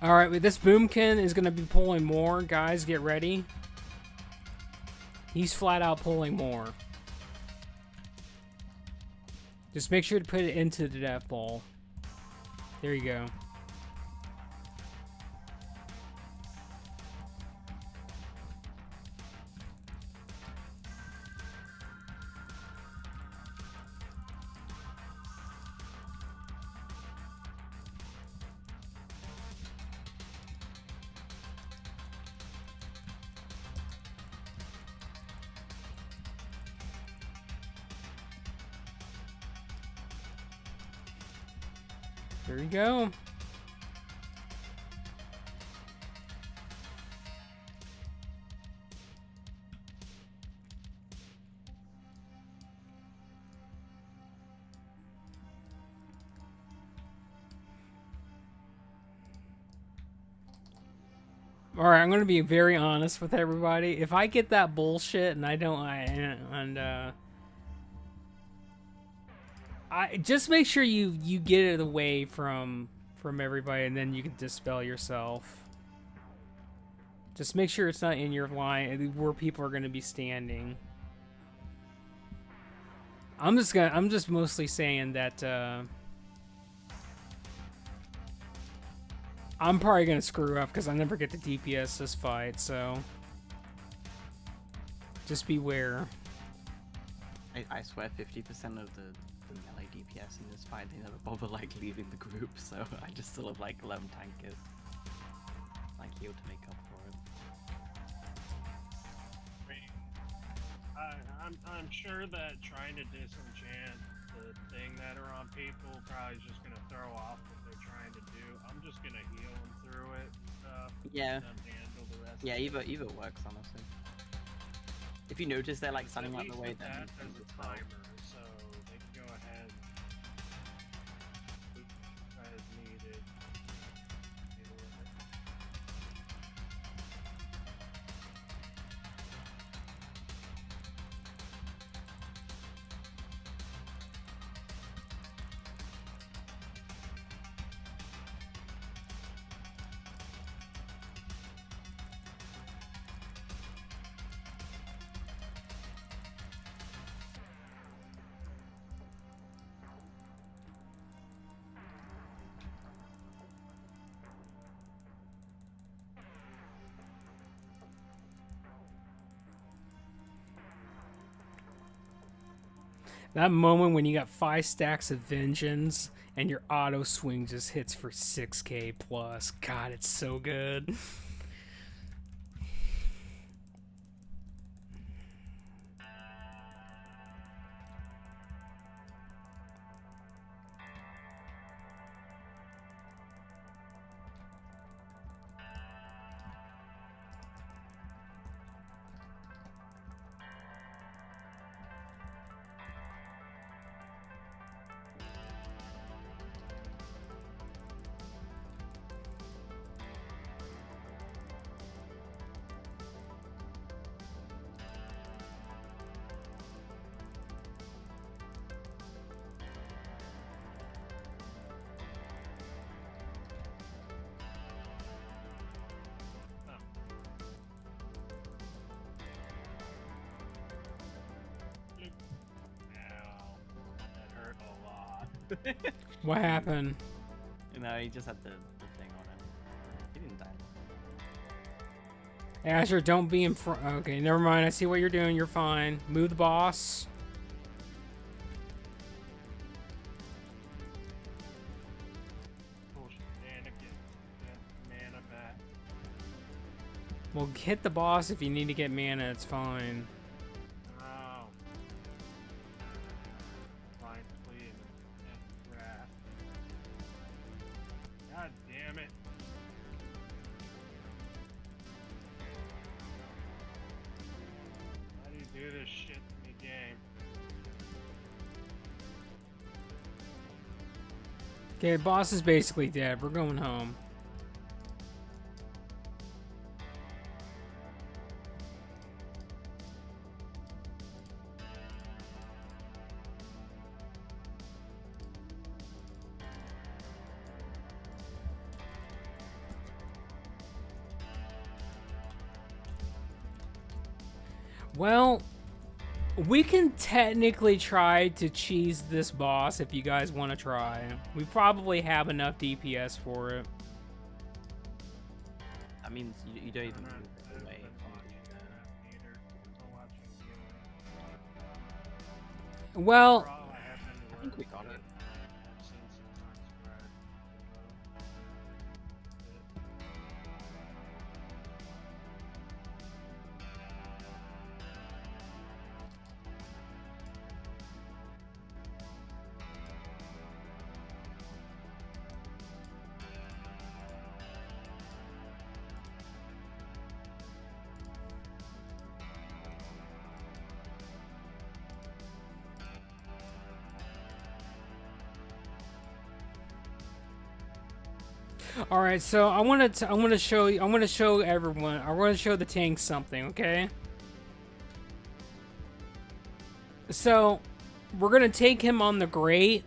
Speaker 1: All right, but this Boomkin is gonna be pulling more. Guys, get ready. He's flat out pulling more. Just make sure to put it into the death ball. There you go. There you go. All right, I'm gonna be very honest with everybody. If I get that bullshit and I just make sure you get it away from everybody, and then you can dispel yourself. Just make sure it's not in your line where people are gonna be standing. I'm just mostly saying that I'm probably gonna screw up because I never get to DPS this fight, so just beware.
Speaker 4: I swear 50% of the melee DPS in this fight, they never bother like leaving the group, so I just sort of like let them tank it. Like heal to make up for it.
Speaker 5: I'm sure that trying to disenchant the thing that are on people probably is just gonna throw off what they're trying to do. I'm just gonna heal them through it and stuff.
Speaker 4: Yeah.
Speaker 5: And then handle the rest.
Speaker 4: Yeah,
Speaker 5: of it.
Speaker 4: either works honestly. If you notice they're like standing out
Speaker 5: At
Speaker 4: the
Speaker 5: least
Speaker 4: way,
Speaker 5: with
Speaker 4: then
Speaker 5: that, there's a timer, so they can go ahead as needed. Deal with it.
Speaker 1: That moment when you got 5 stacks of vengeance and your auto swing just hits for 6k plus. God, it's so good. Ow, that hurt a lot. What happened?
Speaker 4: you know, he just had the thing on him. He didn't die.
Speaker 1: Azure, don't be in front. Okay, never mind. I see what you're doing. You're fine. Move the boss.
Speaker 5: Bullshit, mana get that mana back.
Speaker 1: Well, hit the boss if you need to get mana. It's fine.
Speaker 5: Oh. Blind plea and wrath. God damn it. Why do you do this shit to me, game?
Speaker 1: Okay, the boss is basically dead. We're going home. Well, we can technically try to cheese this boss if you guys want to try. We probably have enough DPS for it.
Speaker 4: I mean, you don't even
Speaker 5: I'm not
Speaker 4: move away from
Speaker 5: watching that either. I'm watching you.
Speaker 1: Well,
Speaker 5: Overall, I have been
Speaker 4: I think we
Speaker 5: working
Speaker 4: got
Speaker 5: good.
Speaker 4: it.
Speaker 5: I've seen some unspread.
Speaker 1: all right. So I want to show you. I want to show everyone. I want to show the tank something. Okay. So we're gonna take him on the grate,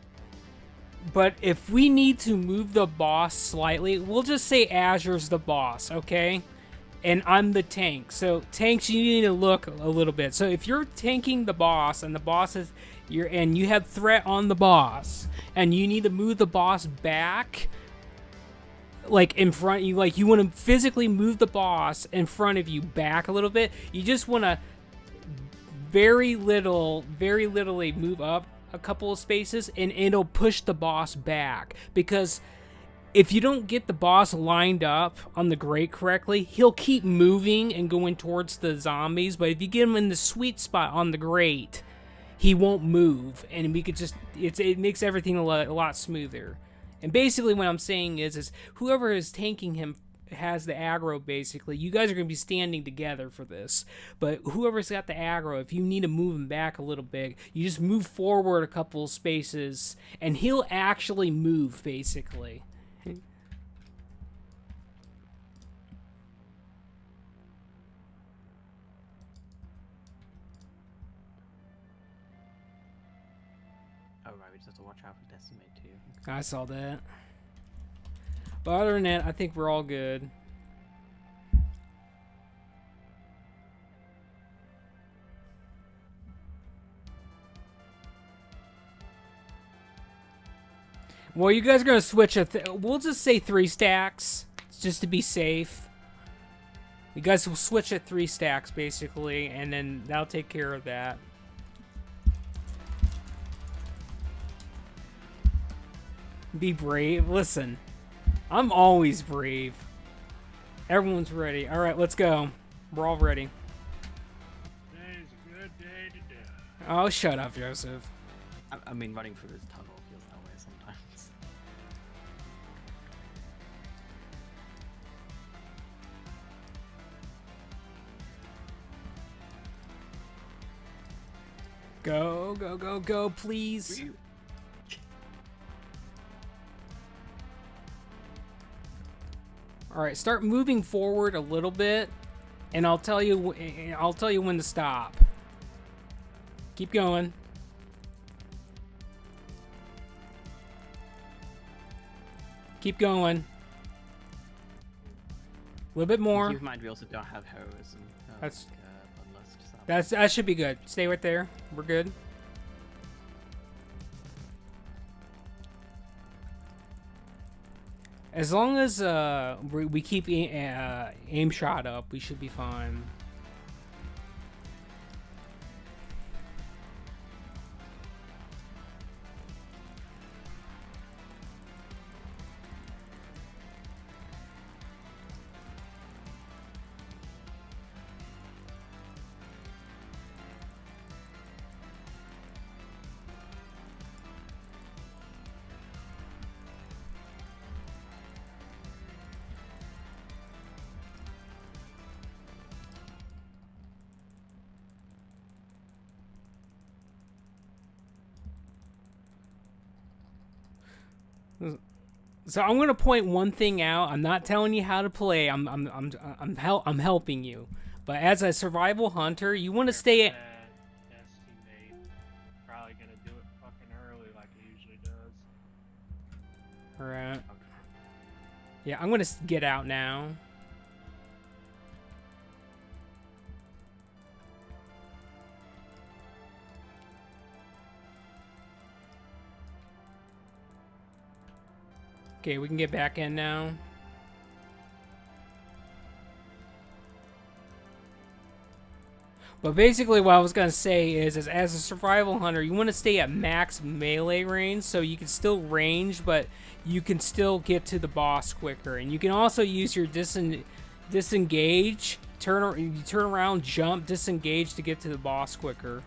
Speaker 1: but if we need to move the boss slightly, we'll just say Azure's the boss. Okay. And I'm the tank. So tanks, you need to look a little bit. So if you're tanking the boss and the boss is you have threat on the boss and you need to move the boss back, like in front you, like you want to physically move the boss in front of you back a little bit. You just want to very littly move up a couple of spaces and it'll push the boss back, because if you don't get the boss lined up on the grate correctly, he'll keep moving and going towards the zombies. But if you get him in the sweet spot on the grate, he won't move, and we could just it makes everything a lot smoother. And basically, what I'm saying is whoever is tanking him has the aggro. Basically, you guys are going to be standing together for this. But whoever's got the aggro, if you need to move him back a little bit, you just move forward a couple of spaces, and he'll actually move basically.
Speaker 4: Oh right, we just have to watch out for Decimate too.
Speaker 1: I saw that. But other than that, I think we're all good. Well, you guys are going to switch we'll just say 3 stacks, just to be safe. You guys will switch at 3 stacks, basically, and then that'll take care of that. Be brave. Listen, I'm always brave. Everyone's ready. All right, let's go. We're all ready.
Speaker 5: Today's a good day to die.
Speaker 1: Oh, shut up, Joseph.
Speaker 4: I mean, running through this tunnel feels that way sometimes.
Speaker 1: Go, go, go, go, please. All right, start moving forward a little bit, and I'll tell you when to stop. Keep going. Keep going. A little bit more.
Speaker 4: Keep in mind we also don't have heroism.
Speaker 1: That's-
Speaker 4: bloodlust. So.
Speaker 1: That should be good. Stay right there. We're good. As long as we keep aim shot up, we should be fine. So I'm gonna point one thing out. I'm not telling you how to play. I'm helping you. But as a survival hunter, you want to stay at.
Speaker 5: Estimate. Probably gonna do it fucking early like he usually does.
Speaker 1: All right. Yeah, I'm gonna get out now. Okay, we can get back in now. But basically what I was going to say is as a survival hunter, you want to stay at max melee range so you can still range, but you can still get to the boss quicker. And you can also use your disengage, you turn around, jump, disengage to get to the boss quicker.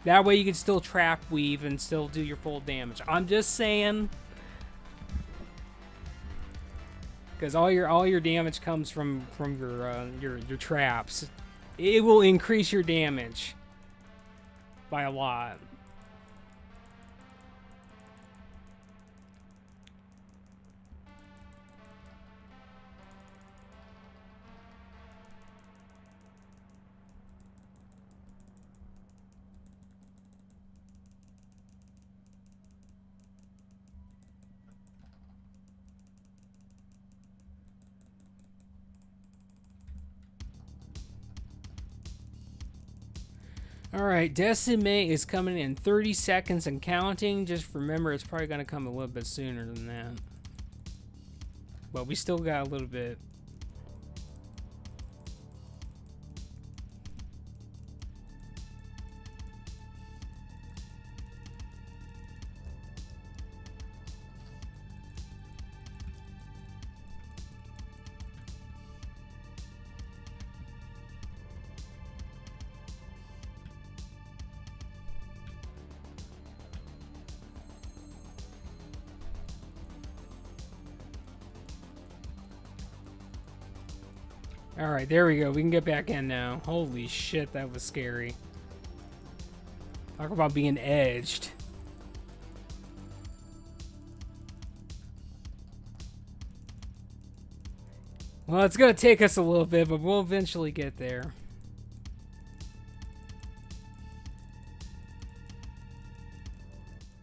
Speaker 1: That way you can still trap weave and still do your full damage. I'm just saying, because all your damage comes from your traps. It will increase your damage by a lot. Alright, Decimate is coming in 30 seconds and counting. Just remember, it's probably going to come a little bit sooner than that. But we still got a little bit. Alright, there we go. We can get back in now. Holy shit, that was scary. Talk about being edged. Well, it's going to take us a little bit, but we'll eventually get there.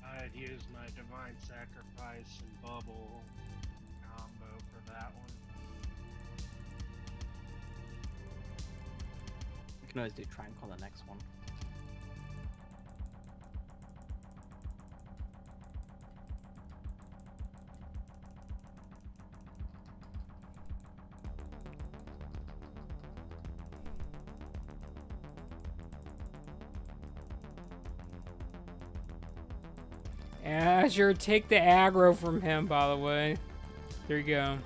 Speaker 5: I'd use my Divine Sacrifice and Bubble combo for that one.
Speaker 4: You can always do try and call the next one.
Speaker 1: Azure, take the aggro from him, by the way. There you go.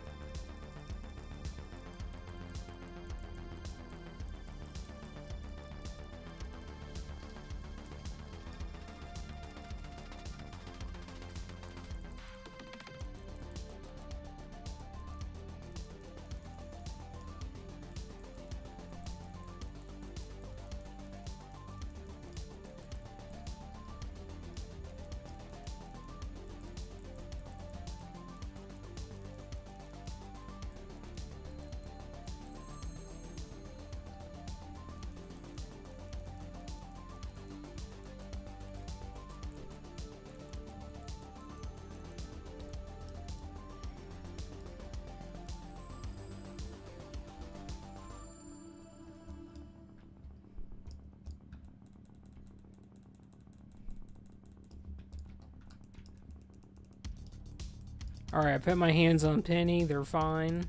Speaker 1: Alright, I put my hands on Penny. They're fine.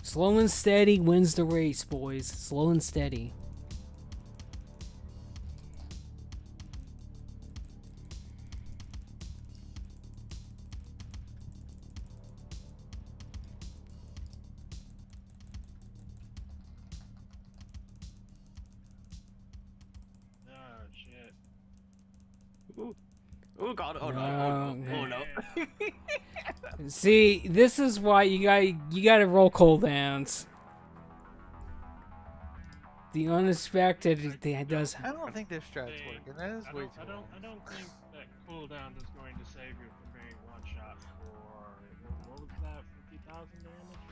Speaker 1: Slow and steady wins the race, boys. Slow and steady.
Speaker 5: Oh shit.
Speaker 4: Oh god, oh no,
Speaker 1: No,
Speaker 4: oh no, oh no.
Speaker 1: See, this is why you gotta roll cooldowns. The unexpected that does.
Speaker 2: I don't think their strats
Speaker 5: Hey,
Speaker 2: work, and that is way too
Speaker 5: I
Speaker 2: long.
Speaker 5: don't think that cooldown is going to save you from being one shot for what was that, 50,000 damage?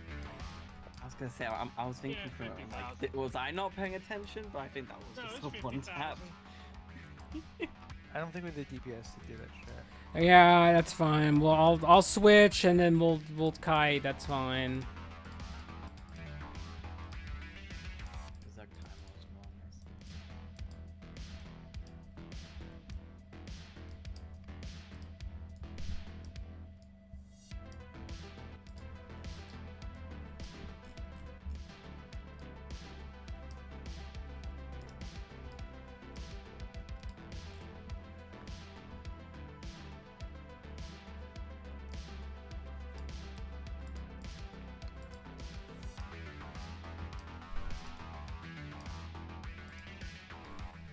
Speaker 4: I was gonna say, I was thinking
Speaker 5: Yeah,
Speaker 4: for
Speaker 5: 50,000.
Speaker 4: like, was I not paying attention? But I think that was
Speaker 5: No,
Speaker 4: just
Speaker 5: it's
Speaker 4: a one tap.
Speaker 5: 50,000.
Speaker 2: I don't think we did DPS to do that strat.
Speaker 1: Yeah, that's fine. Well, I'll switch and then we'll kite. That's fine.
Speaker 4: That time was enormous.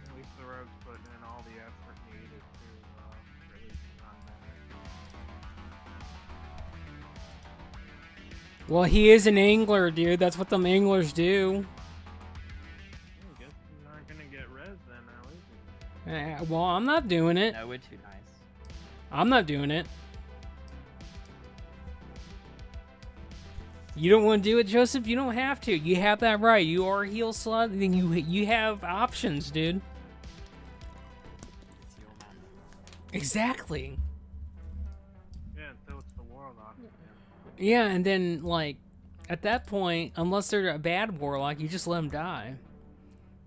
Speaker 5: At least the rogue's putting in all the effort needed to release the non-medic.
Speaker 1: Well, he is an angler, dude. That's what them anglers do.
Speaker 5: I guess you're not gonna get res then now, is he?
Speaker 1: Well, I'm not doing it.
Speaker 4: No, we're too nice.
Speaker 1: I'm not doing it. You don't want to do it, Joseph? You don't have to. You have that right. You are a heal slot, then you have options, dude.
Speaker 4: It's your man.
Speaker 1: Exactly.
Speaker 5: Yeah, until it's the warlock.
Speaker 1: Yeah, and then, like, at that point, unless they're a bad warlock, you just let them die.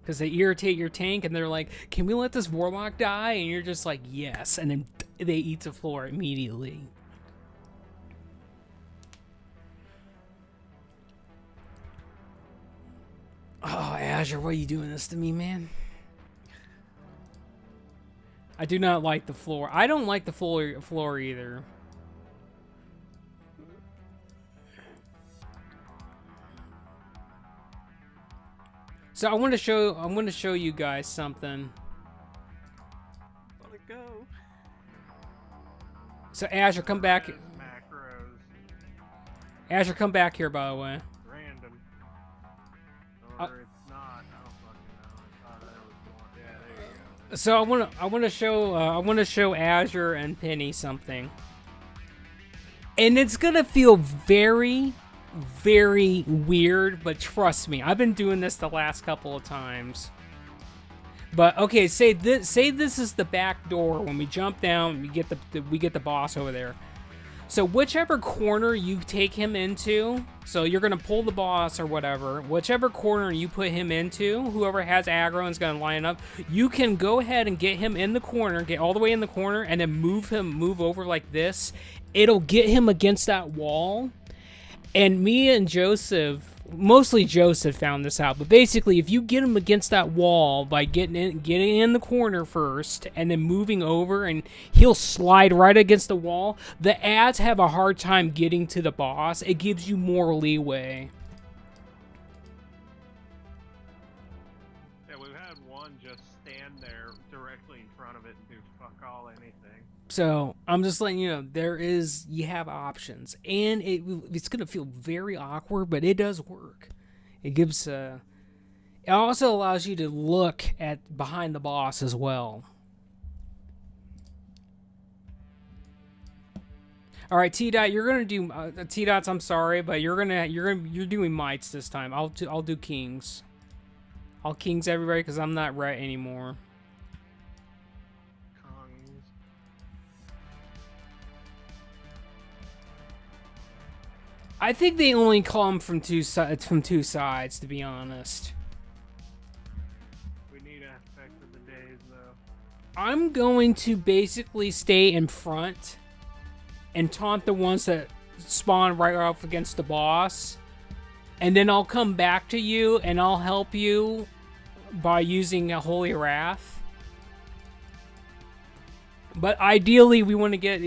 Speaker 1: Because they irritate your tank, and they're like, can we let this warlock die? And you're just like, yes. And then they eat the floor immediately. Oh, Azure, what are you doing this to me, man? I do not like the floor. I don't like the floor either. So I want to show you guys something.
Speaker 4: Let it go.
Speaker 1: So Azure, come back.
Speaker 5: Res macros,
Speaker 1: Azure, come back here, by the way.
Speaker 5: random. Or it's not. I don't fucking know. I thought there was more. Yeah, there you go.
Speaker 1: So I want to show Azure and Penny something. And it's going to feel very, very weird, but trust me, I've been doing this the last couple of times. But okay, say this is the back door. When we jump down, we get the boss over there. So whichever corner you take him into, so you're gonna pull the boss or whatever, whichever corner you put him into, whoever has aggro is gonna line up. You can go ahead and get him in the corner, get all the way in the corner, and then move over like this. It'll get him against that wall. And me and Joseph, mostly Joseph, found this out. But basically, if you get him against that wall by getting in the corner first and then moving over, and he'll slide right against the wall, the ads have a hard time getting to the boss. It gives you more leeway.
Speaker 5: Yeah, we've had one just stand there directly in front of it and do fuck all anything.
Speaker 1: So I'm just letting you know, you have options, and it's gonna feel very awkward, but it does work. It gives it also allows you to look at behind the boss as well. All right, T-Dot, you're gonna do T-Dots. I'm sorry, but you're doing mites this time. I'll do kings. I'll kings everybody because I'm not right anymore.
Speaker 5: Kongs.
Speaker 1: I think they only come from two sides, to be honest.
Speaker 5: We need aspect of the days though.
Speaker 1: I'm going to basically stay in front and taunt the ones that spawn right off against the boss. And then I'll come back to you and I'll help you by using a Holy Wrath. But ideally, we want to get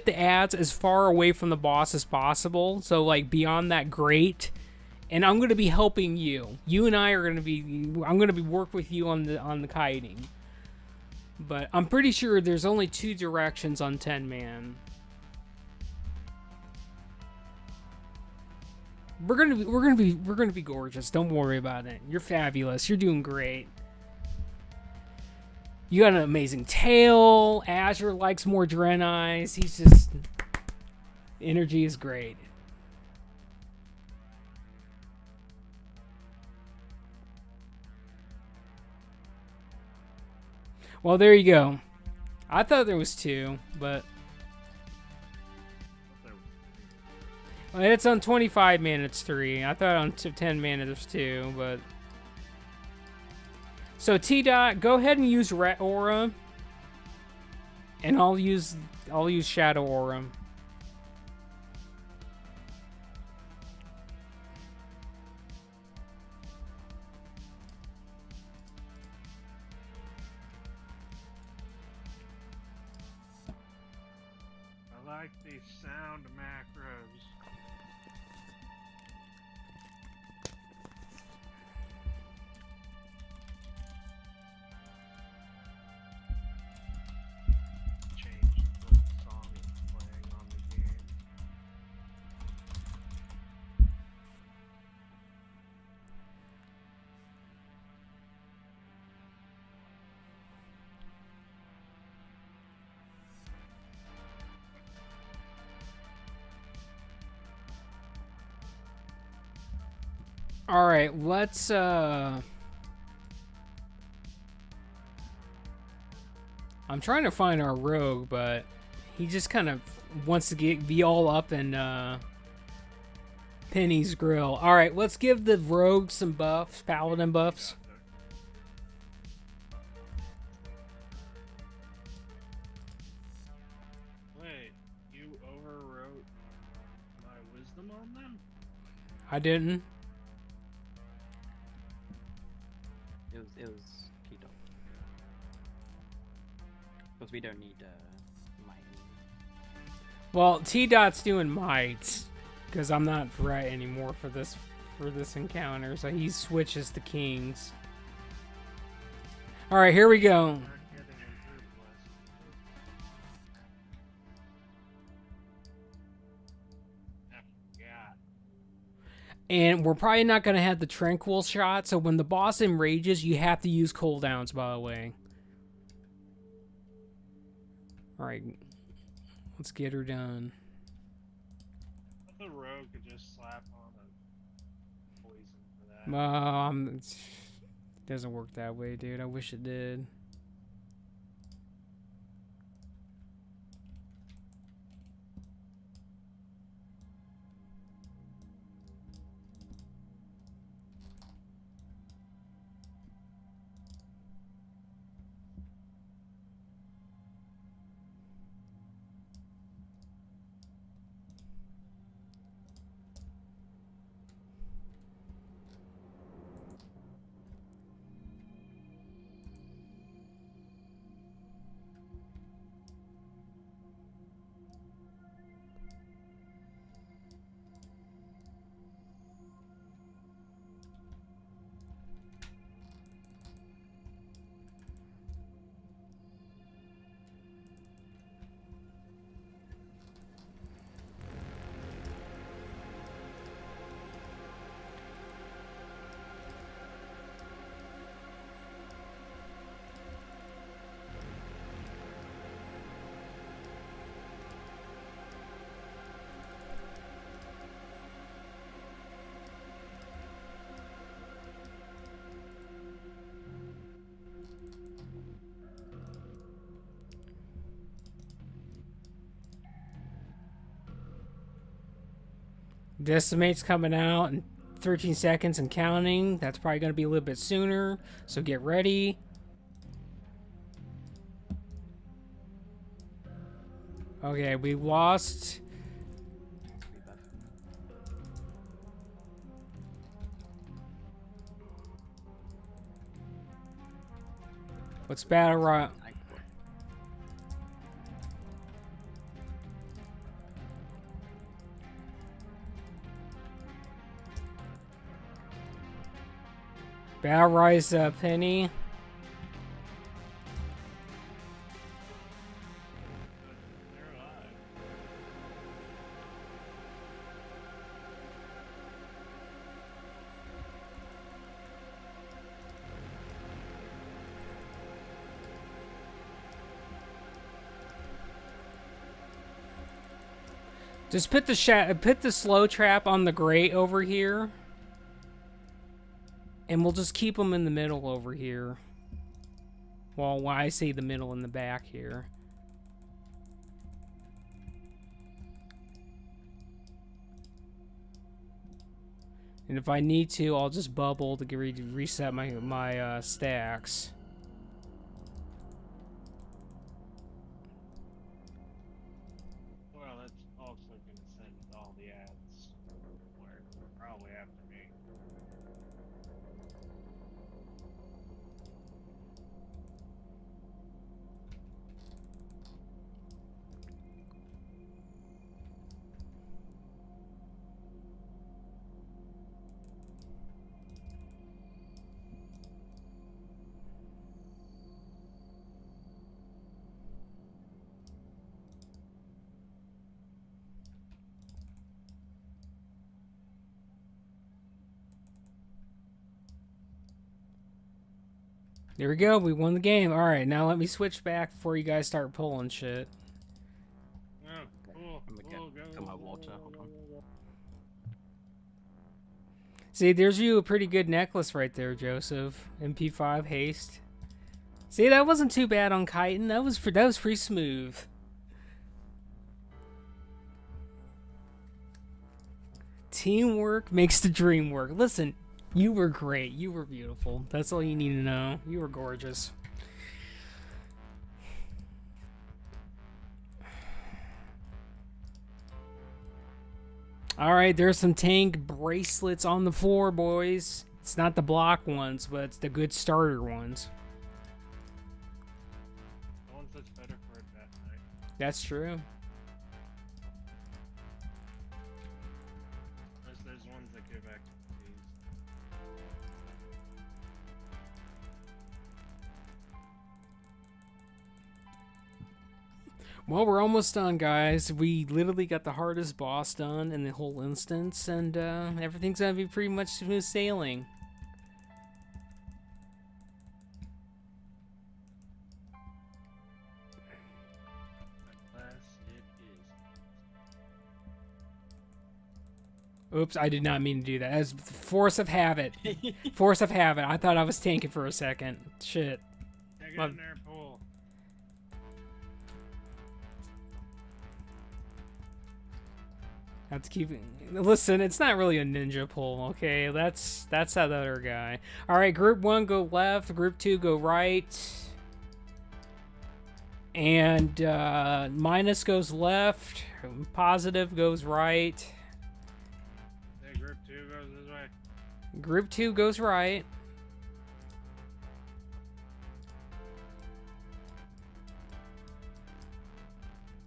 Speaker 1: the ads as far away from the boss as possible. So like beyond that grate, and I'm going to be helping you. You and I are going to be. I'm going to be work with you on the kiting. But I'm pretty sure there's only 2 directions on 10 man. We're gonna be gorgeous. Don't worry about it. You're fabulous. You're doing great. You got an amazing tail. Azure likes more Draenei's. He's just... Energy is great. Well, there you go. I thought there was 2, but... Well, it's on 25 man, it's 3. I thought on 10 man there's 2, but... So T-Dot, go ahead and use Ret Aura, and I'll use Shadow Aura.
Speaker 5: I like these sound macros. Change what song is playing on the game.
Speaker 1: All right, let's I'm trying to find our rogue, but he just kind of wants to be all up in Penny's grill. All right, let's give the rogue some buffs, paladin buffs.
Speaker 5: Wait, you overwrote my wisdom on them?
Speaker 1: I didn't.
Speaker 4: It was Tito. Because we don't need might.
Speaker 1: Well, T-Dot's doing might, because I'm not right anymore for this encounter, so he switches to kings. All right, here we go.
Speaker 5: Start getting improved less. I forgot.
Speaker 1: And we're probably not going to have the Tranquil shot, so when the boss enrages, you have to use cooldowns, by the way. Alright, let's get her done.
Speaker 5: The rogue could just slap on a poison for that.
Speaker 1: It doesn't work that way, dude. I wish it did. Decimate's coming out in 13 seconds and counting. That's probably going to be a little bit sooner, so get ready. Okay, we lost.
Speaker 4: Be better.
Speaker 1: What's battle royale?
Speaker 4: I-
Speaker 1: Battle Rise Penny.
Speaker 5: They're alive.
Speaker 1: Just put the slow trap on the grate over here. And we'll just keep them in the middle over here. Well, when I say the middle, in the back here. And if I need to, I'll just bubble to reset my stacks.
Speaker 5: Well, that's also gonna send all the ads somewhere. Probably after me.
Speaker 1: There we go. We won the game. All right, now let me switch back before you guys start pulling shit.
Speaker 5: Oh, cool.
Speaker 4: I'm gonna
Speaker 5: Cool,
Speaker 4: get my water. Hold on.
Speaker 1: See, there's you a pretty good necklace right there, Joseph. MP5 haste. See, that wasn't too bad on chitin. That was pretty smooth. Teamwork makes the dream work. Listen, you were great. You were beautiful. That's all you need to know. You were gorgeous. All right, there's some tank bracelets on the floor, boys. It's not the block ones, but it's the good starter ones.
Speaker 5: The ones that's better for it that night.
Speaker 1: That's true.
Speaker 5: There's ones that give XPs.
Speaker 1: Well, we're almost done, guys. We literally got the hardest boss done in the whole instance, and everything's gonna be pretty much smooth sailing.
Speaker 5: Unless it is.
Speaker 1: Oops, I did not mean to do that. As force of habit. Force of habit. I thought I was tanking for a second. Shit.
Speaker 5: Take it
Speaker 1: My-
Speaker 5: in there, pool.
Speaker 1: Have to keep. Listen, it's not really a ninja pull, okay? That's that other guy. All right, group 1 go left, group 2 go right, and minus goes left, positive goes right,
Speaker 5: Hey, group 2 goes this way.
Speaker 1: group 2 goes right.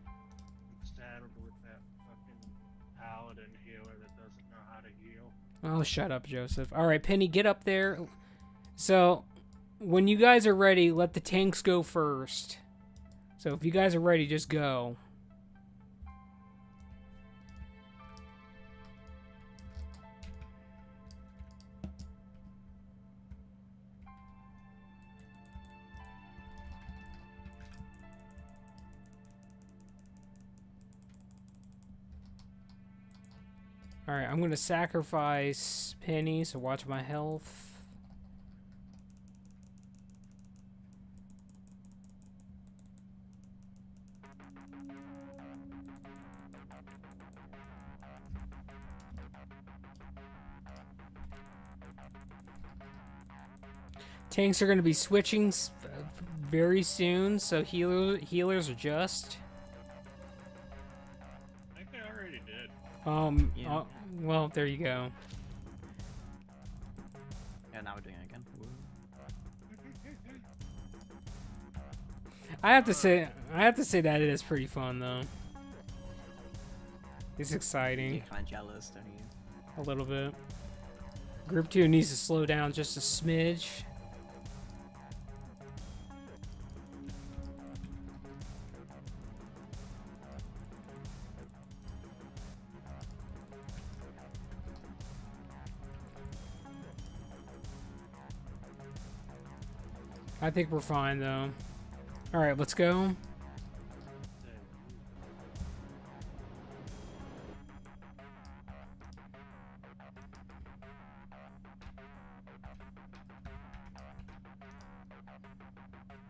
Speaker 5: I'm saddled with that fucking paladin healer that doesn't know how to heal.
Speaker 1: Oh, shut up, Joseph. All right, Penny, get up there. So, when you guys are ready, let the tanks go first. So, if you guys are ready, just go. All right, I'm going to sacrifice Penny, so watch my health. Tanks are going to be switching very soon, so healers adjust.
Speaker 4: Yeah.
Speaker 1: Well, there you go.
Speaker 4: Yeah, now we're doing it again. Woo.
Speaker 1: I have to say that it is pretty fun though. It's exciting.
Speaker 4: You're kind of jealous, don't you?
Speaker 1: A little bit. Group 2 needs to slow down just a smidge. I think we're fine though. All right, let's go.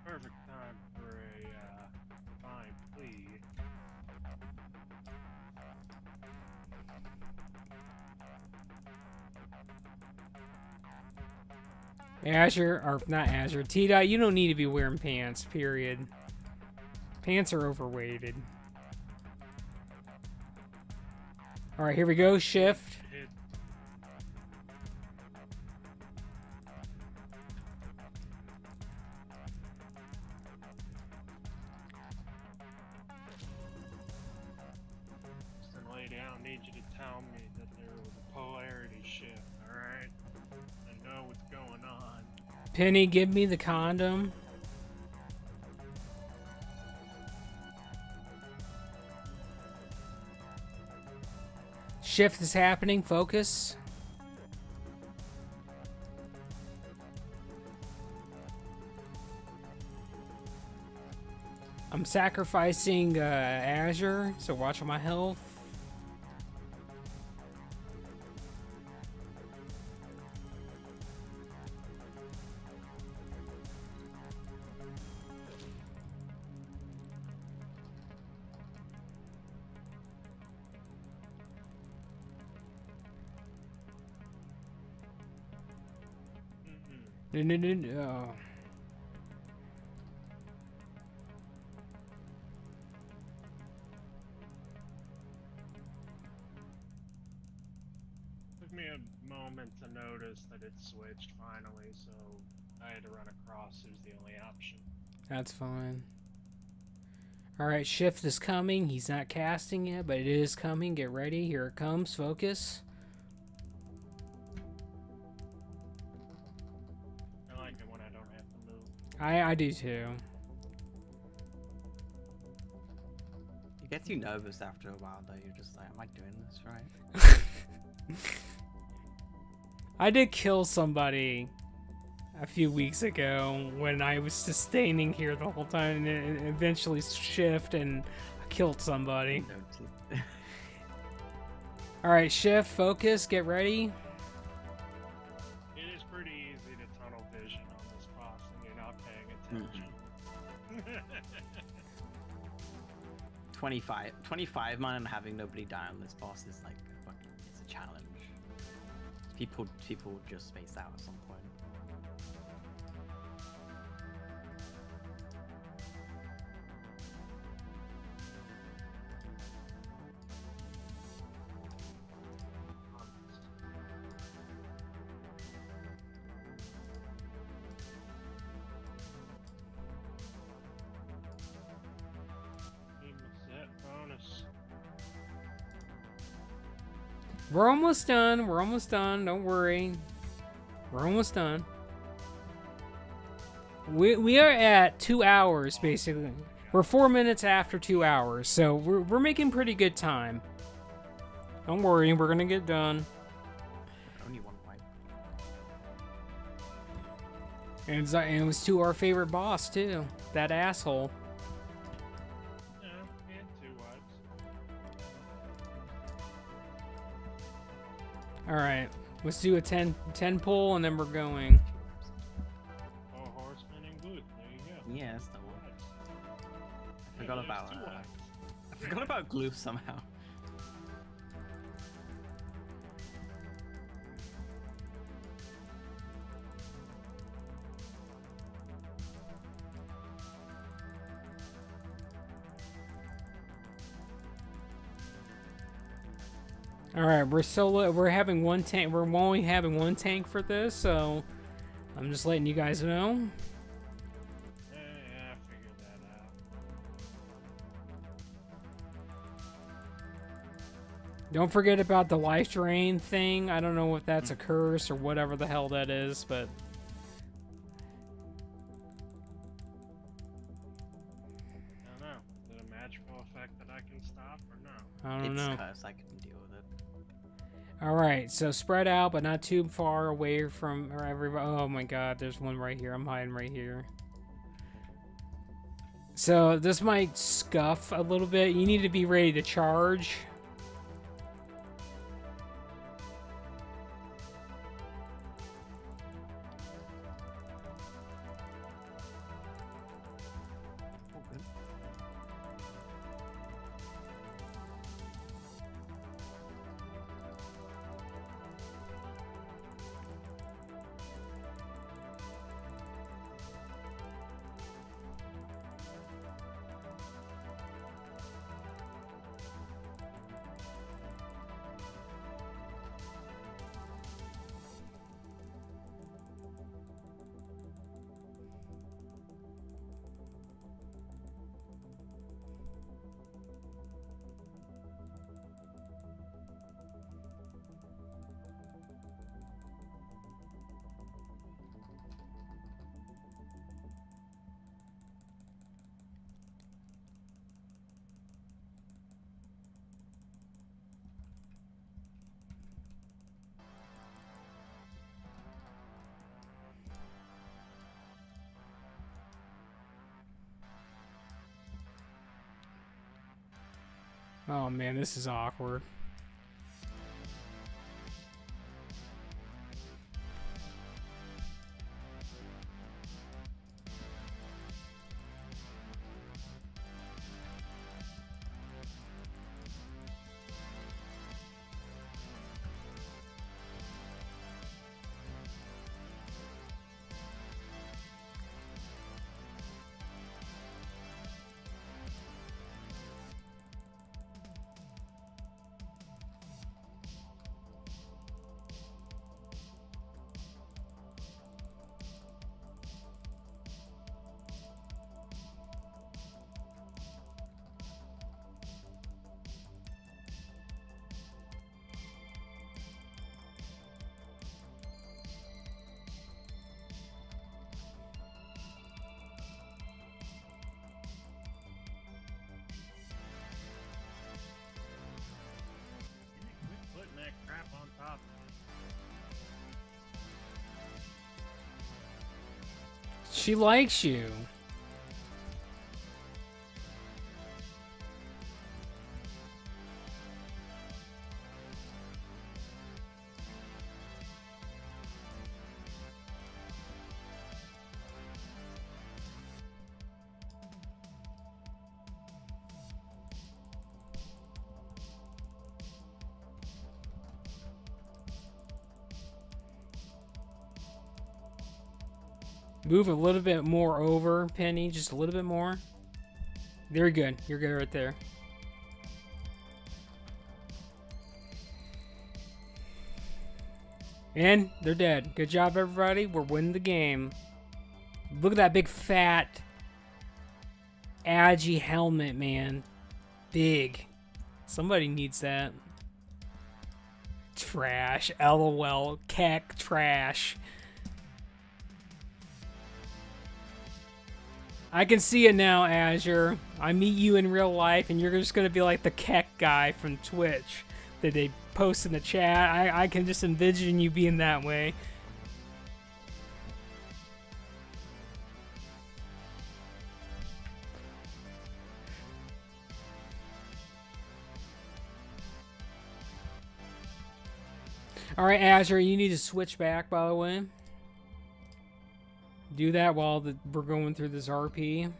Speaker 5: Perfect time for a divine plea.
Speaker 1: Azure, or not Azure, T-Dot, you don't need to be wearing pants, period. Pants are overweighted. Alright, here we go, shift.
Speaker 5: Hit. Listen, lady, I don't need you to tell me that there was a polarity shift, alright? I know what's going on.
Speaker 1: Penny, give me the condom. Shift is happening, focus. I'm sacrificing Azure, so watch on my health. No.
Speaker 5: Took me a moment to notice that it switched finally, so I had to run across. It was the only option.
Speaker 1: That's fine. Alright, shift is coming. He's not casting yet, but it is coming. Get ready. Here it comes. Focus.
Speaker 5: I like it when I don't have to move.
Speaker 1: I do too.
Speaker 4: It gets you nervous after a while, though. You're just like, am I doing this right?
Speaker 1: I did kill somebody a few weeks ago when I was just standing here the whole time, and it eventually shift and I killed somebody. Alright, shift, focus, get ready.
Speaker 5: It is pretty easy to tunnel vision on this boss when you're not paying attention.
Speaker 4: 25 man and having nobody die on this boss is like fucking, it's a challenge. People just space out at some point.
Speaker 5: Set bonus.
Speaker 1: We're almost done. We're almost done. Don't worry. We're almost done. We are at 2 hours basically. We're 4 minutes after 2 hours, so we're making pretty good time. Don't worry, we're gonna get done.
Speaker 4: Only one fight.
Speaker 1: And it was to our favorite boss too. That asshole.
Speaker 5: Yeah, and 2 wipes.
Speaker 1: All right, let's do a 10 pull and then we're going.
Speaker 5: Oh, horseman and good. There you go.
Speaker 4: Yeah, that's the one.
Speaker 5: Wipes.
Speaker 4: I forgot
Speaker 5: Yeah,
Speaker 4: about
Speaker 5: there's 2 wipes.
Speaker 4: I forgot about glue somehow.
Speaker 1: All right, we're solo. We're having one tank. We're only having one tank for this, so I'm just letting you guys know.
Speaker 5: Yeah, I figured that out.
Speaker 1: Don't forget about the life drain thing. I don't know if that's a curse or whatever the hell that is, but
Speaker 5: I don't know. Is it a magical effect that I can stop or no?
Speaker 1: I don't know.
Speaker 4: It's cursed, I can deal with it.
Speaker 1: All right, so spread out, but not too far away from everybody. Oh my God, there's one right here. I'm hiding right here. So this might scuff a little bit. You need to be ready to charge. Oh man, this is awkward.
Speaker 5: Quit putting that crap on top.
Speaker 1: She likes you. Move a little bit more over, Penny. Just a little bit more. Very good. You're good right there. And they're dead. Good job, everybody. We're winning the game. Look at that big fat Agi helmet, man. Big. Somebody needs that. Trash. LOL. Keck. Trash. I can see it now, Azure. I meet you in real life, and you're just going to be like the Keck guy from Twitch that they post in the chat. I can just envision you being that way. All right, Azure, you need to switch back, by the way. Do that while we're going through this RP.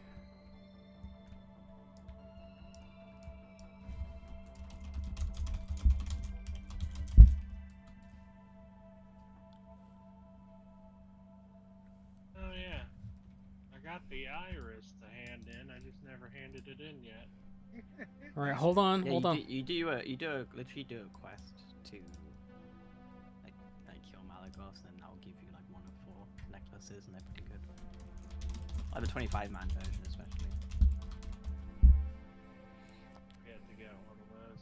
Speaker 5: Oh yeah. I got the iris to hand in, I just never handed it in yet.
Speaker 1: All right, hold on,
Speaker 4: Yeah,
Speaker 1: hold on.
Speaker 4: literally do a quest to like kill Malagos, and that'll give you like 1 of 4 necklaces and everything good. Like the 25-man version, especially.
Speaker 5: We have to get one of those.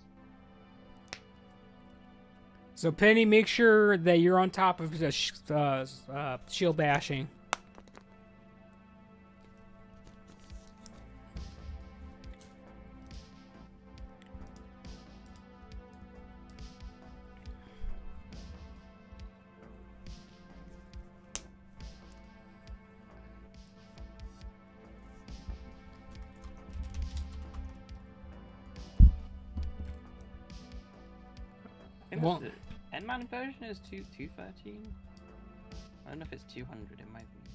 Speaker 1: So Penny, make sure that you're on top of the shield bashing. Well,
Speaker 4: The N-man version is 213. I don't know if it's 200. It might be.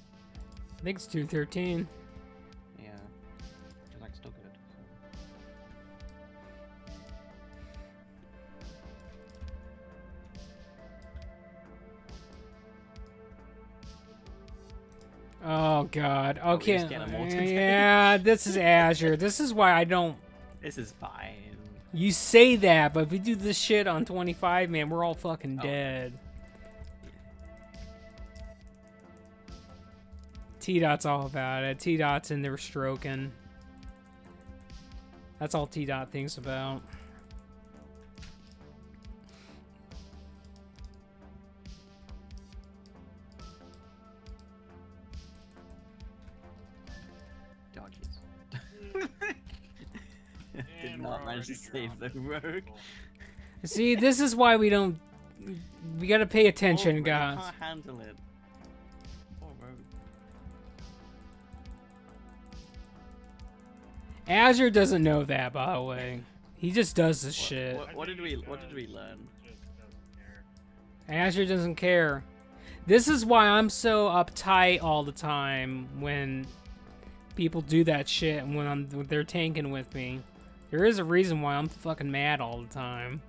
Speaker 1: I think it's 213.
Speaker 4: Yeah, which is like still good.
Speaker 1: Oh God.
Speaker 4: we
Speaker 1: Okay.
Speaker 4: just get 'em all today?
Speaker 1: Yeah, this is Azure. This is why I don't.
Speaker 4: This is fine.
Speaker 1: You say that, but if we do this shit on 25, man, we're all fucking
Speaker 4: Oh.
Speaker 1: dead. T-Dot's all about it. T-Dot's in there stroking. That's all T-Dot thinks about.
Speaker 4: Dodges. Did
Speaker 5: And
Speaker 4: not
Speaker 5: we're
Speaker 4: manage to
Speaker 5: already
Speaker 4: save the
Speaker 5: dropping
Speaker 4: rogue.
Speaker 5: people.
Speaker 1: See, this is why we don't. We gotta pay attention,
Speaker 4: Poor rogue
Speaker 1: guys.
Speaker 4: can't handle it. Poor rogue.
Speaker 1: Azure doesn't know that, by the way. He just does this
Speaker 4: What-
Speaker 1: shit.
Speaker 4: what-
Speaker 5: I think
Speaker 4: did
Speaker 5: he
Speaker 4: we
Speaker 5: does,
Speaker 4: learn?
Speaker 5: Just doesn't care.
Speaker 1: Azure doesn't care. This is why I'm so uptight all the time when people do that shit and when they're tanking with me. There is a reason why I'm fucking mad all the time.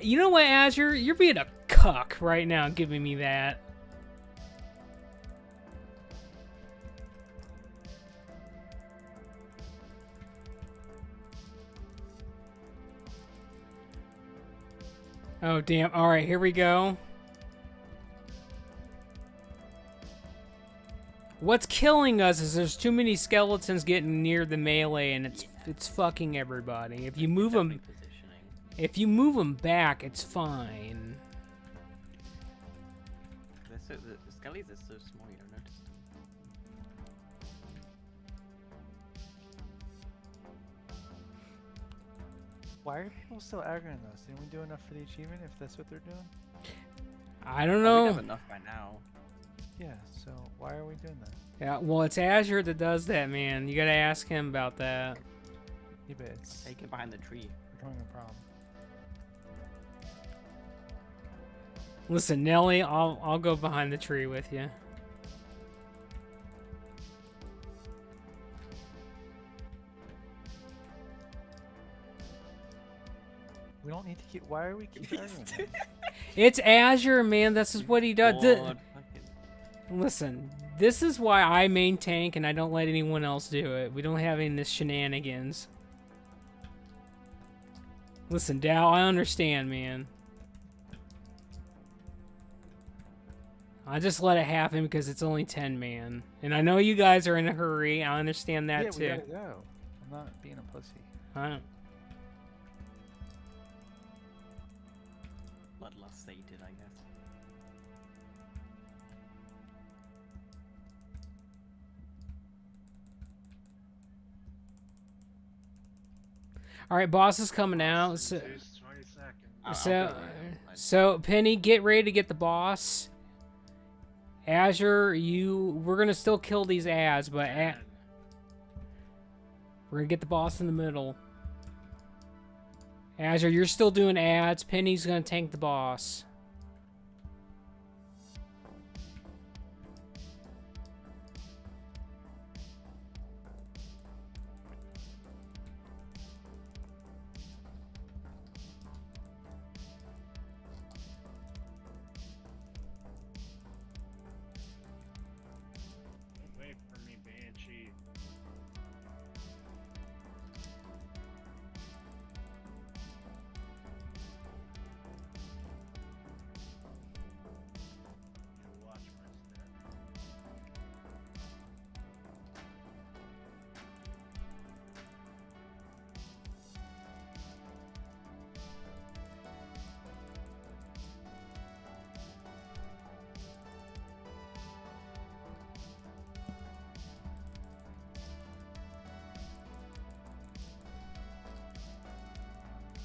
Speaker 1: You know what, Azure? You're being a cuck right now giving me that. Oh, damn. All right, here we go. What's killing us is there's too many skeletons getting near the melee, and it's fucking everybody. If you move them,
Speaker 4: Definitely positioning.
Speaker 1: if you move them back, it's fine.
Speaker 4: The skellies are so small, you don't notice them.
Speaker 2: Why are people still aggroing us? Didn't we do enough for the achievement if that's what they're doing?
Speaker 1: I don't
Speaker 4: Oh, we
Speaker 1: know.
Speaker 4: have enough by now.
Speaker 2: Yeah, so why are we doing that?
Speaker 1: Yeah, well, it's Azure that does that, man. You gotta ask him about that.
Speaker 2: Yeah, but it's
Speaker 4: Take it behind the tree.
Speaker 2: becoming a problem.
Speaker 1: Listen, Nelly, I'll go behind the tree with you.
Speaker 2: We don't need to keep. Why are we keep arguing? this?
Speaker 1: It's Azure, man. This is what he does.
Speaker 4: Lord, fucking-
Speaker 1: Listen, this is why I main tank and I don't let anyone else do it. We don't have any of this shenanigans. Listen, Dow, I understand, man. I just let it happen because it's only 10 man. And I know you guys are in a hurry. I understand that
Speaker 2: Yeah, we
Speaker 1: too.
Speaker 2: gotta go. I'm not being a pussy.
Speaker 4: Bloodlust sated, I guess.
Speaker 1: All right, boss is coming out. So,
Speaker 5: Just 20 seconds.
Speaker 4: I'll
Speaker 1: so,
Speaker 4: go right.
Speaker 1: so Penny, get ready to get the boss. Azure, we're gonna still kill these ads, but we're gonna get the boss in the middle. Azure, you're still doing ads. Penny's gonna tank the boss.
Speaker 5: Wait for me, Banshee.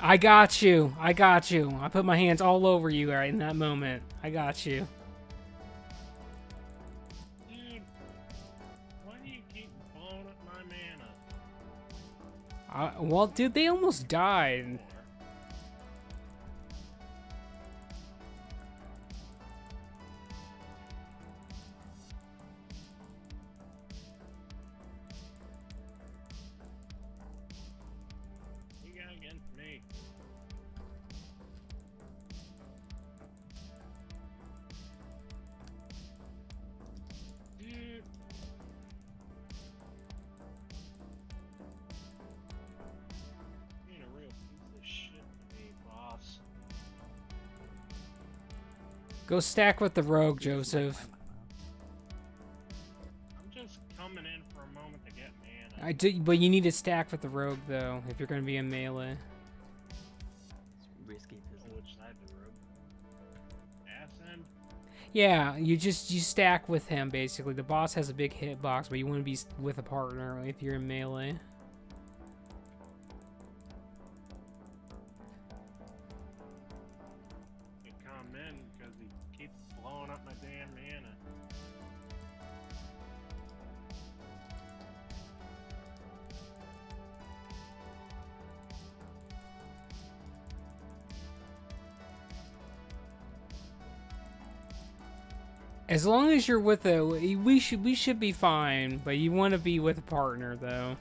Speaker 1: I got you. I got you. I put my hands all over you right in that moment. I got you.
Speaker 5: Dude, why do you keep blowing up my mana?
Speaker 1: Well, dude, they almost died.
Speaker 5: You got against me. Dude. Being a real piece of shit to me, boss.
Speaker 1: Go stack with the rogue, Joseph.
Speaker 5: I'm just coming in for a moment to get mana.
Speaker 1: I do, but you need to stack with the rogue though if you're gonna be in melee.
Speaker 4: It's risky business.
Speaker 5: Which side the road? Ass end?
Speaker 1: Yeah, you stack with him basically. The boss has a big hitbox, but you want to be with a partner if you're in melee.
Speaker 5: You come in because he keeps blowing up my damn mana.
Speaker 1: As long as you're with a, we should be fine. But you want to be with a partner though.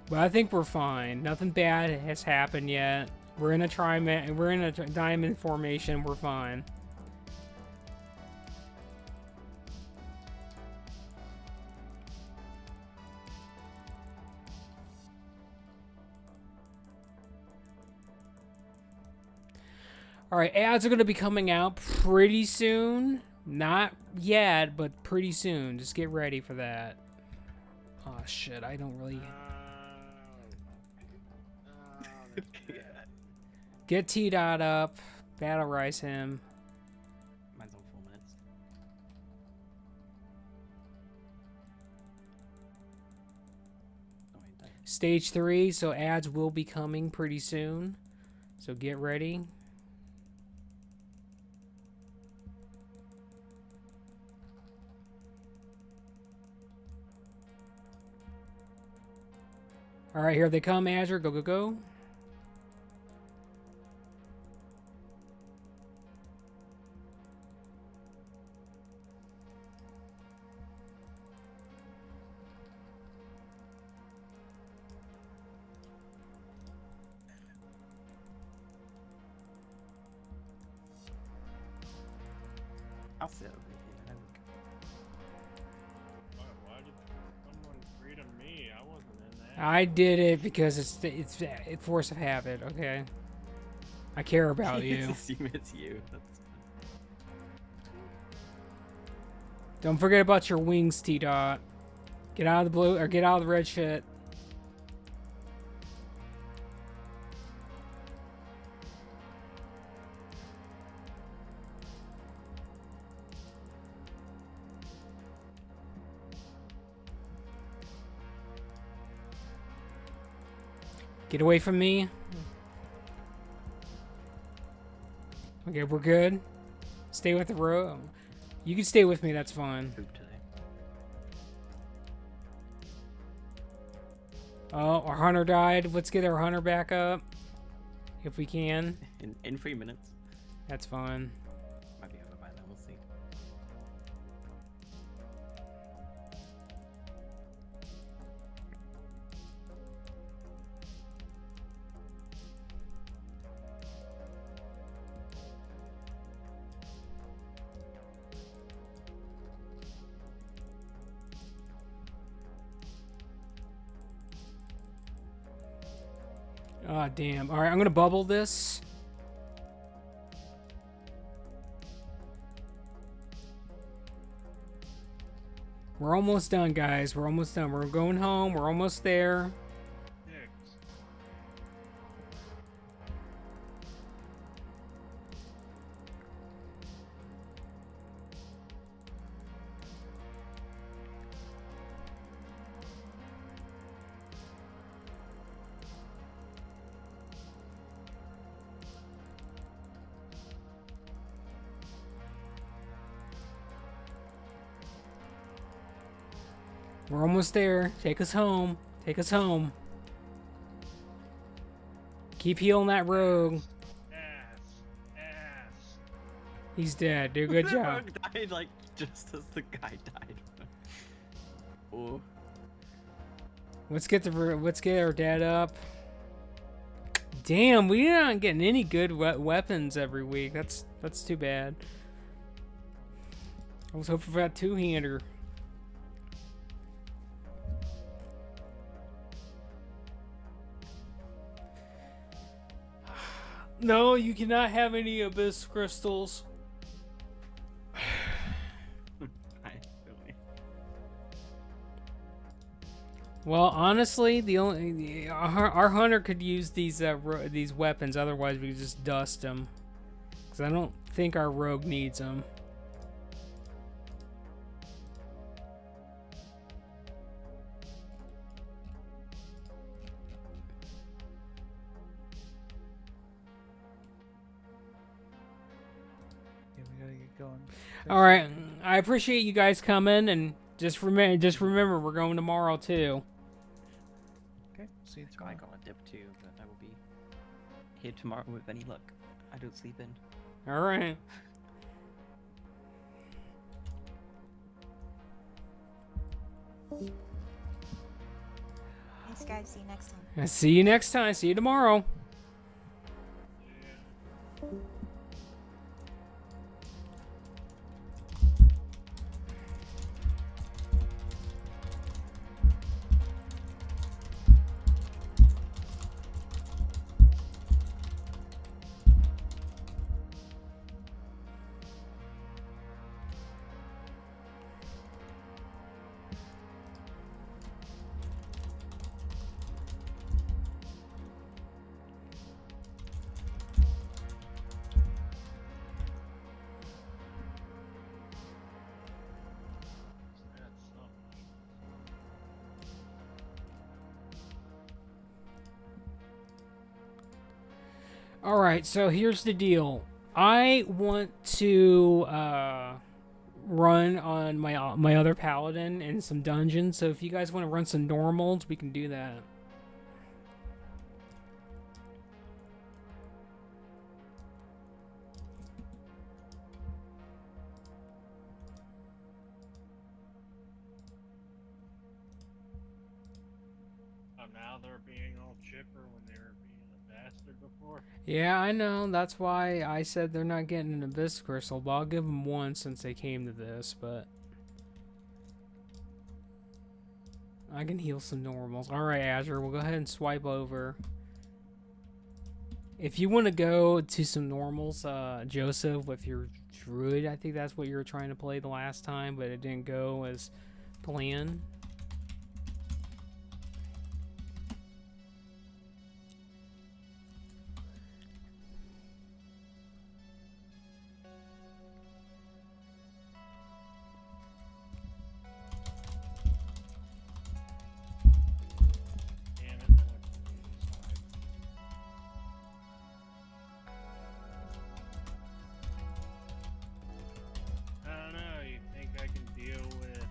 Speaker 1: But I think we're fine. Nothing bad has happened yet. We're in a diamond formation. We're fine. All right, ads are going to be coming out pretty soon. Not yet, but pretty soon. Just get ready for that. Oh shit, I don't really. Get T-Dot up. Battle Rise him.
Speaker 4: Mine's on 4 minutes. Oh, ain't that?
Speaker 1: Stage 3, so ads will be coming pretty soon. So get ready. All right, here they come, Azure. Go, go, go.
Speaker 4: I'll sit over here. There we go.
Speaker 5: Why did someone freedom me? I wasn't in that.
Speaker 1: I did it because it's force of habit. Okay. I care about you.
Speaker 4: Just assume it's you. That's
Speaker 1: Don't forget about your wings, T-Dot. Get out of the blue or get out of the red shit. Get away from me. Okay, we're good. Stay with the row. You can stay with me, that's fine.
Speaker 4: poop today.
Speaker 1: Oh, our hunter died. Let's get our hunter back up. If we can.
Speaker 4: In 3 minutes.
Speaker 1: That's fine.
Speaker 4: Might be over by then, we'll see.
Speaker 1: Oh, damn. Alright, I'm gonna bubble this. We're almost done, guys. We're almost done. We're going home. We're almost there.
Speaker 5: Dicks.
Speaker 1: We're almost there. Take us home. Take us home. Keep healing that rogue.
Speaker 5: Ass.
Speaker 1: He's dead. Do a good
Speaker 4: The
Speaker 1: job.
Speaker 4: rogue died like just as the guy died. Oh.
Speaker 1: Let's get our dad up. Damn, we're not getting any good weapons every week. That's too bad. I was hoping for that two-hander. No, you cannot have any abyss crystals. Well, honestly, our hunter could use these weapons. Otherwise, we could just dust them. Because I don't think our rogue needs them.
Speaker 2: Yeah, we gotta get going.
Speaker 1: All right, I appreciate you guys coming, and just remember we're going tomorrow too.
Speaker 2: Okay, see you
Speaker 4: I
Speaker 2: tomorrow.
Speaker 4: got a dip too, but I will be here tomorrow with any luck. I don't sleep in.
Speaker 1: All right.
Speaker 3: Thanks, guys. See you next time.
Speaker 1: See you next time. See you tomorrow. All right, so here's the deal. I want to run on my other paladin in some dungeons. So if you guys want to run some normals, we can do that.
Speaker 5: Oh, now they're being all chipper when they were being a bastard before.
Speaker 1: Yeah, I know. That's why I said they're not getting an abyss crystal, but I'll give them one since they came to this. But I can heal some normals. All right, Azure, we'll go ahead and swipe over. If you want to go to some normals, Joseph, with your druid, I think that's what you were trying to play the last time, but it didn't go as planned.
Speaker 5: Damn it, I went to the other side. I don't know, you think I can deal with,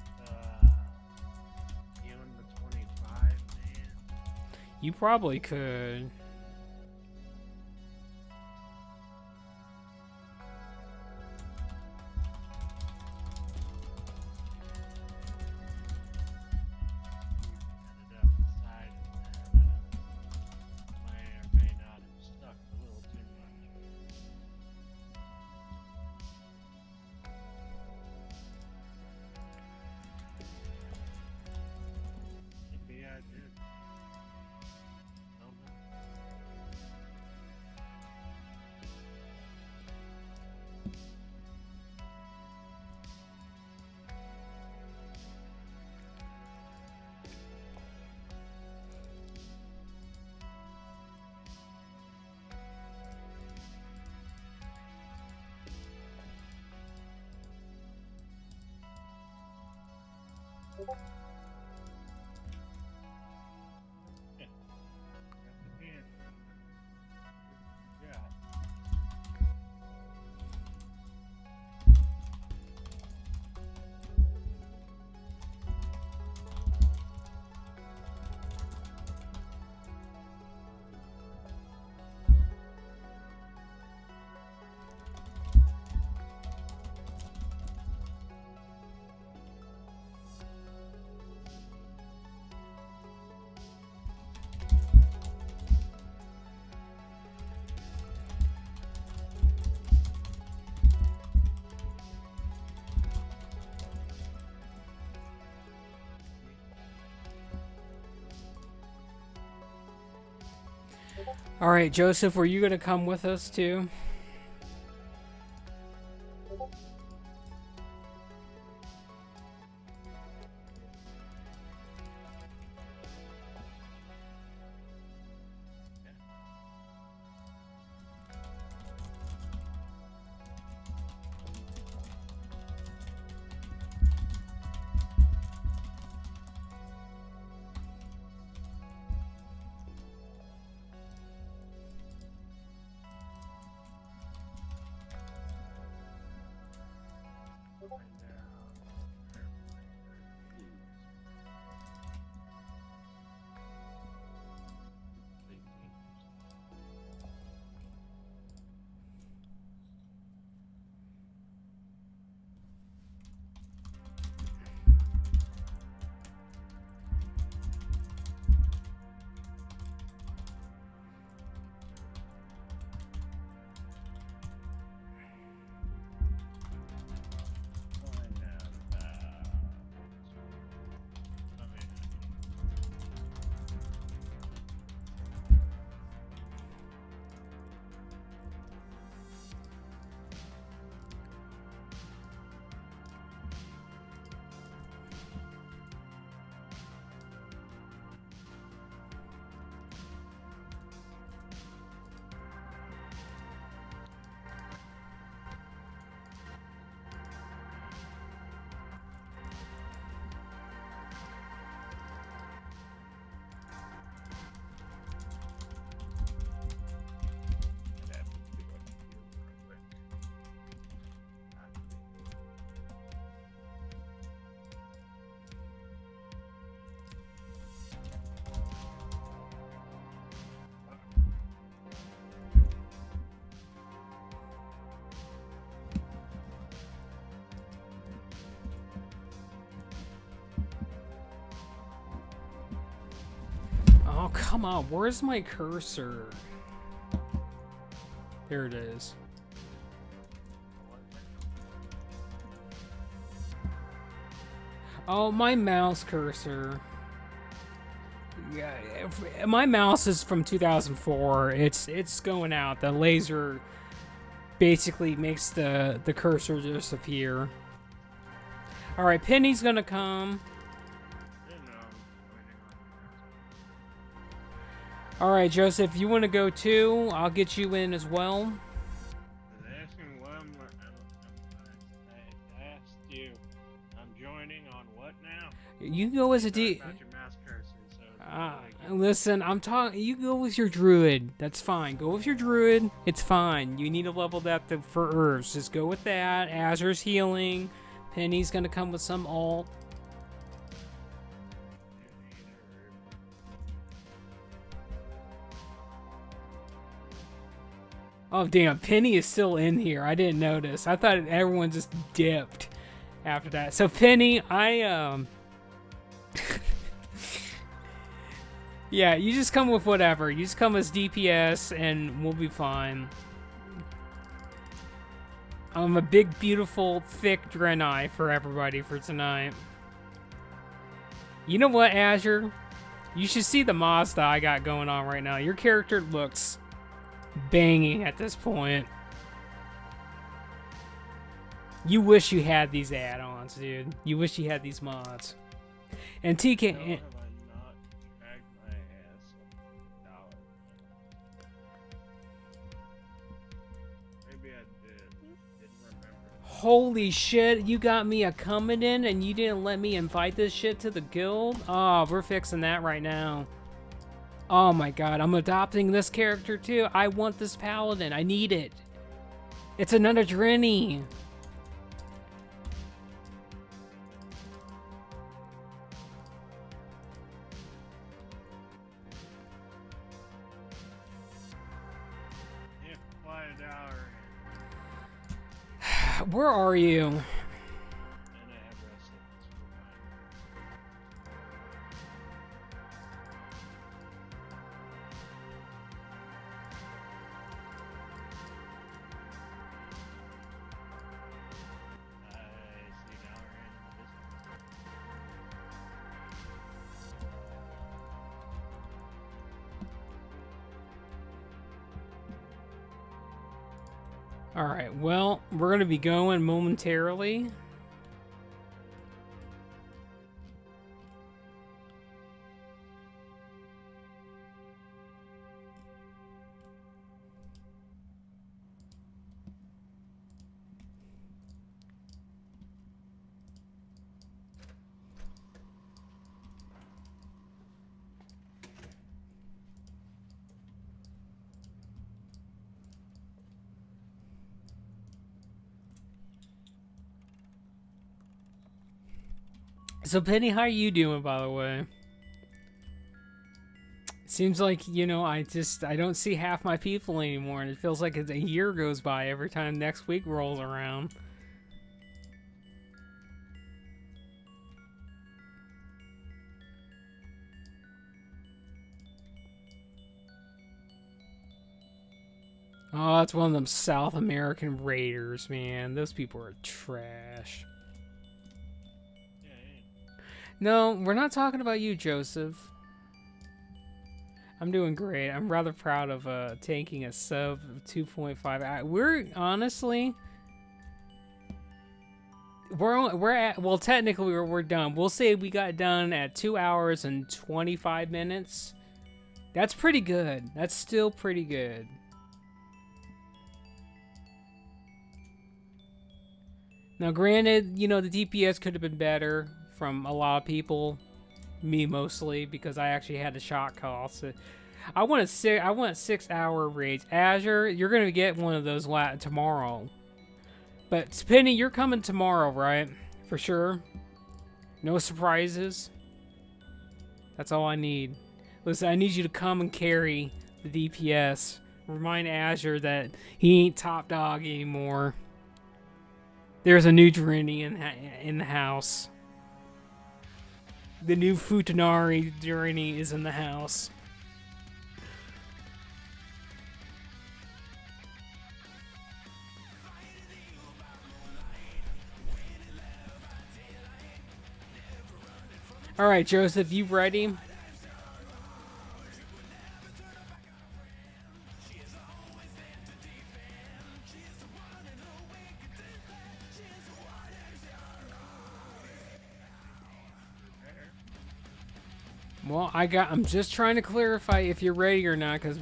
Speaker 5: healing the 25, man?
Speaker 1: You probably could.
Speaker 5: Ended up deciding that, may or may not have stuck a little too much. Maybe I did. Don't know. Yeah. Got the hand. Yeah.
Speaker 1: All right, Joseph, were you gonna come with us too? Oh, come on. Where's my cursor? There it is. Oh, my mouse cursor. Yeah, my mouse is from 2004. It's going out. The laser basically makes the cursor disappear. All right, Penny's gonna come. All right, Joseph, you want to go too? I'll get you in as well.
Speaker 5: I asked you. I'm joining on what now?
Speaker 1: You go as a D.
Speaker 5: About your mouse cursor, so
Speaker 1: Listen, I'm talking. You go with your druid. That's fine. Go with your druid. It's fine. You need a level that for herbs. Just go with that. Azur's healing. Penny's gonna come with some ult. Oh damn, Penny is still in here. I didn't notice. I thought everyone just dipped after that. So Penny, yeah, you just come with whatever. You just come as DPS and we'll be fine. I'm a big, beautiful, thick Draenei for everybody for tonight. You know what, Azure? You should see the Mazda I got going on right now. Your character looks banging at this point. You wish you had these add-ons, dude. You wish you had these mods. And TK...
Speaker 5: have I not dragged my ass $1? Maybe I did. Didn't remember.
Speaker 1: Holy shit, you got me a coming in and you didn't let me invite this shit to the guild? Oh, we're fixing that right now. Oh my god, I'm adopting this character too. I want this paladin. I need it. It's another Drenny.
Speaker 5: Yeah, fly a dollar.
Speaker 1: Where are you?
Speaker 5: And I have wrestling.
Speaker 1: All right. Well, we're gonna be going momentarily. So Penny, how are you doing, by the way? Seems like, you know, I don't see half my people anymore, and it feels like a year goes by every time next week rolls around. Oh, that's one of them South American raiders, man. Those people are trash. No, we're not talking about you, Joseph. I'm doing great. I'm rather proud of taking a sub 2.5. We're honestly, we're at, well, technically we're done. We'll say we got done at 2 hours and 25 minutes. That's pretty good. That's still pretty good. Now, granted, you know, the DPS could have been better from a lot of people, me mostly, because I actually had the shot cost. I want a 6-hour raids. Azure, you're gonna get one of those tomorrow. But Penny, you're coming tomorrow, right? For sure. No surprises. That's all I need. Listen, I need you to come and carry the DPS. Remind Azure that he ain't top dog anymore. There's a new Drini in the house. The new Futanari Drini is in the house. All right, Joseph, you ready? Well, I'm just trying to clarify if you're ready or not, because...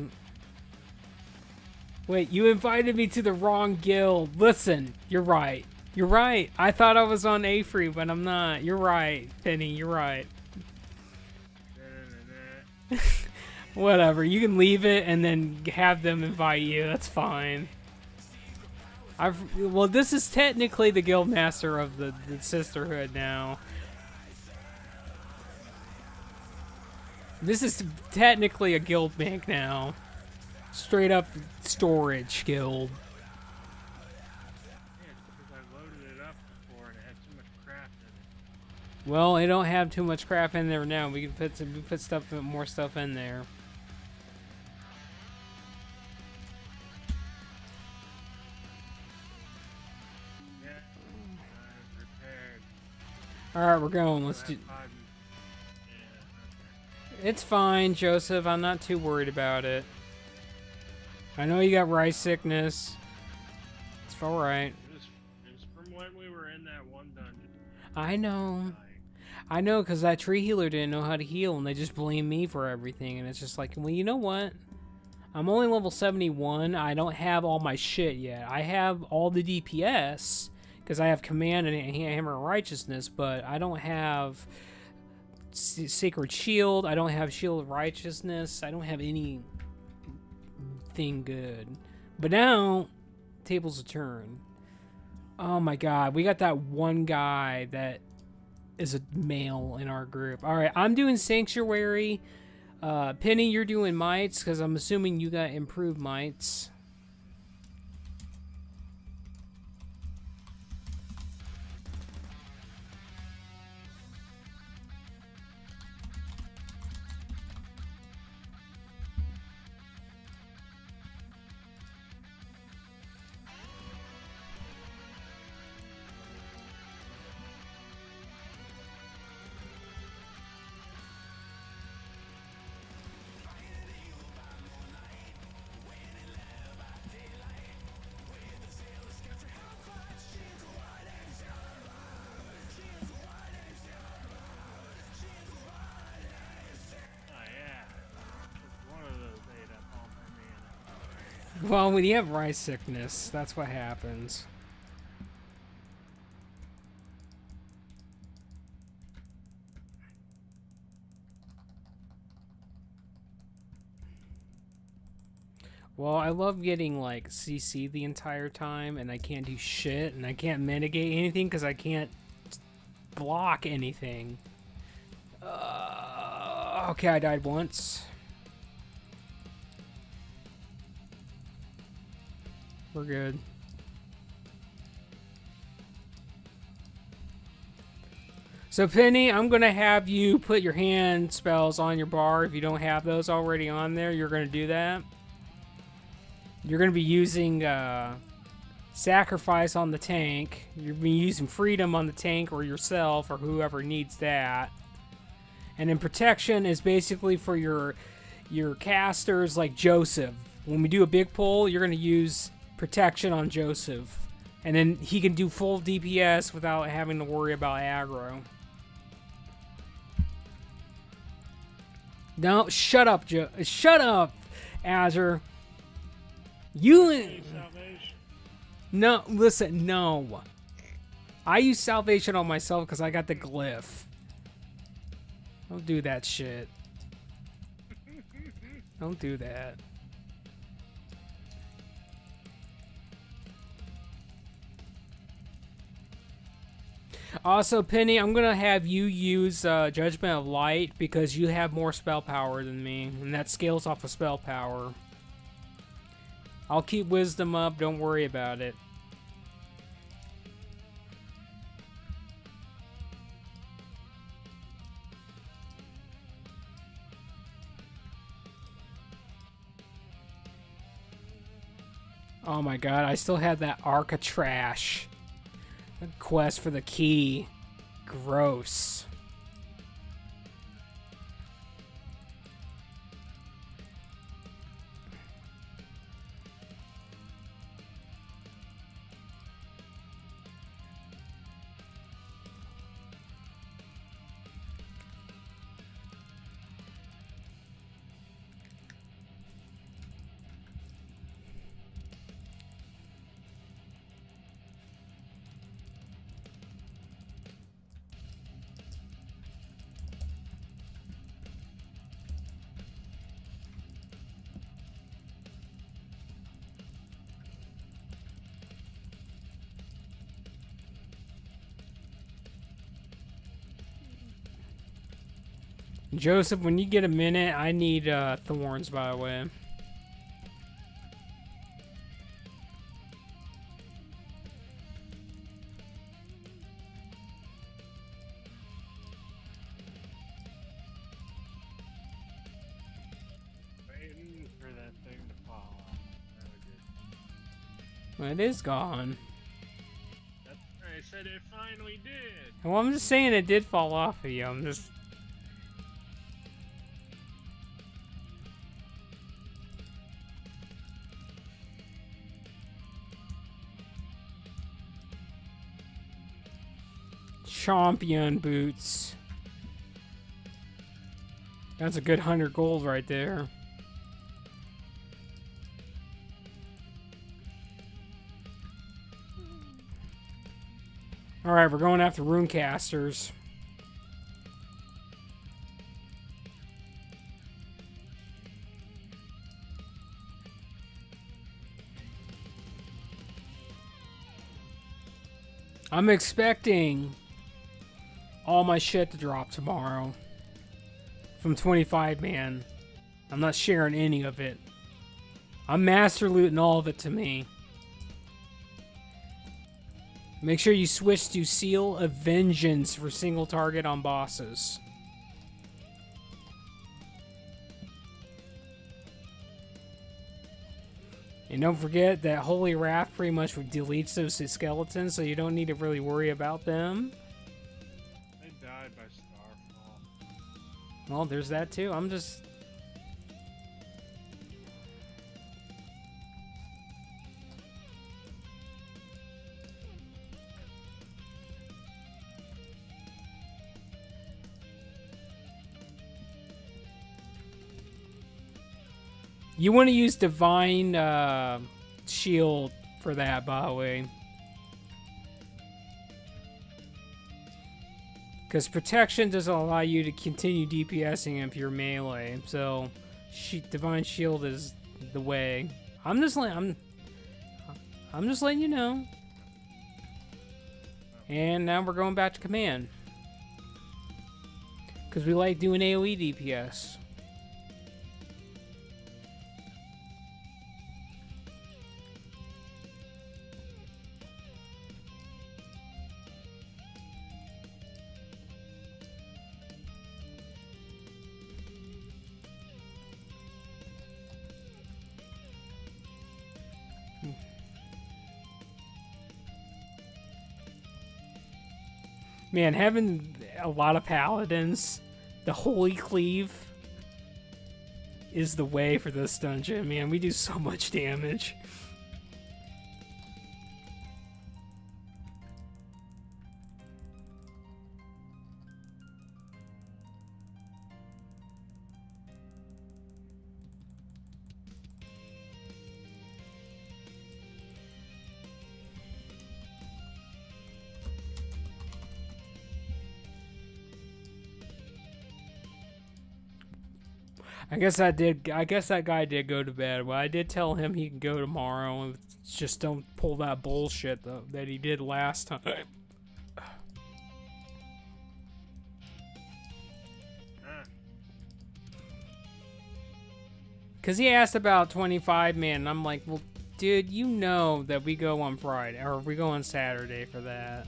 Speaker 1: Wait, you invited me to the wrong guild. Listen, you're right. You're right. I thought I was on A-Free, but I'm not. You're right, Penny. You're right. Whatever. You can leave it and then have them invite you. That's fine. Well, this is technically the guild master of the sisterhood now. This is technically a guild bank now. Straight up storage guild.
Speaker 5: Yeah, because I loaded it up before and it had too much crap in it.
Speaker 1: Well, it don't have too much crap in there now. We can put stuff, more stuff in there.
Speaker 5: Yeah, repaired.
Speaker 1: All right, we're going. Let's do. It's fine, Joseph. I'm not too worried about it. I know you got rice sickness. It's all right.
Speaker 5: It was from when we were in that one dungeon.
Speaker 1: I know, because that tree healer didn't know how to heal, and they just blame me for everything. And it's just like, well, you know what? I'm only level 71. I don't have all my shit yet. I have all the DPS, because I have Command and Hammer of Righteousness, but I don't have Sacred Shield. I don't have Shield of Righteousness. I don't have anything good. But now, tables have turned. Oh my god, we got that one guy that is a male in our group. Alright, I'm doing Sanctuary. Penny, you're doing Mites, because I'm assuming you got improved Mites. Well, when you have rice sickness, that's what happens. Well, I love getting like CC the entire time, and I can't do shit, and I can't mitigate anything because I can't block anything. Okay, I died once. We're good. So Penny, I'm gonna have you put your hand spells on your bar. If you don't have those already on there, you're gonna do that. You're gonna be using sacrifice on the tank. You're gonna be using freedom on the tank or yourself or whoever needs that. And then protection is basically for your casters like Joseph. When we do a big pull, you're gonna use protection on Joseph, and then he can do full DPS without having to worry about aggro. No, shut up, shut up, Azure. You
Speaker 5: Salvation.
Speaker 1: no, listen, no. I use salvation on myself because I got the glyph. Don't do that shit. Don't do that. Also, Penny, I'm gonna have you use Judgment of Light because you have more spell power than me, and that scales off of spell power. I'll keep Wisdom up, don't worry about it. Oh my god, I still had that Arc of Trash. The quest for the key. Gross. Joseph, when you get a minute, I need thorns, by the way.
Speaker 5: Waiting for that thing to fall off. Really good.
Speaker 1: Well, it is gone.
Speaker 5: That's right, I said it finally did.
Speaker 1: Well, I'm just saying it did fall off of you. I'm just... Champion boots. That's a good 100 gold right there. Alright, we're going after runecasters. I'm expecting all my shit to drop tomorrow from 25 man. I'm not sharing any of it. I'm master looting all of it to me. Make sure you switch to Seal of Vengeance for single target on bosses. And don't forget that Holy Wrath pretty much deletes those skeletons, so you don't need to really worry about them.
Speaker 5: They died by Starfall.
Speaker 1: Well, there's that too. I'm just... You want to use Divine Shield for that, by the way. Because Protection doesn't allow you to continue DPSing if you're melee. So, Divine Shield is the way. I'm just letting you know. And now we're going back to command. Because we like doing AoE DPS. Man, having a lot of paladins, the Holy Cleave is the way for this dungeon. Man, we do so much damage. I guess that guy did go to bed. Well, I did tell him he can go tomorrow, and just don't pull that bullshit though that he did last time. Cause he asked about 25 man, and I'm like, well, dude, you know that we go on Friday or we go on Saturday for that.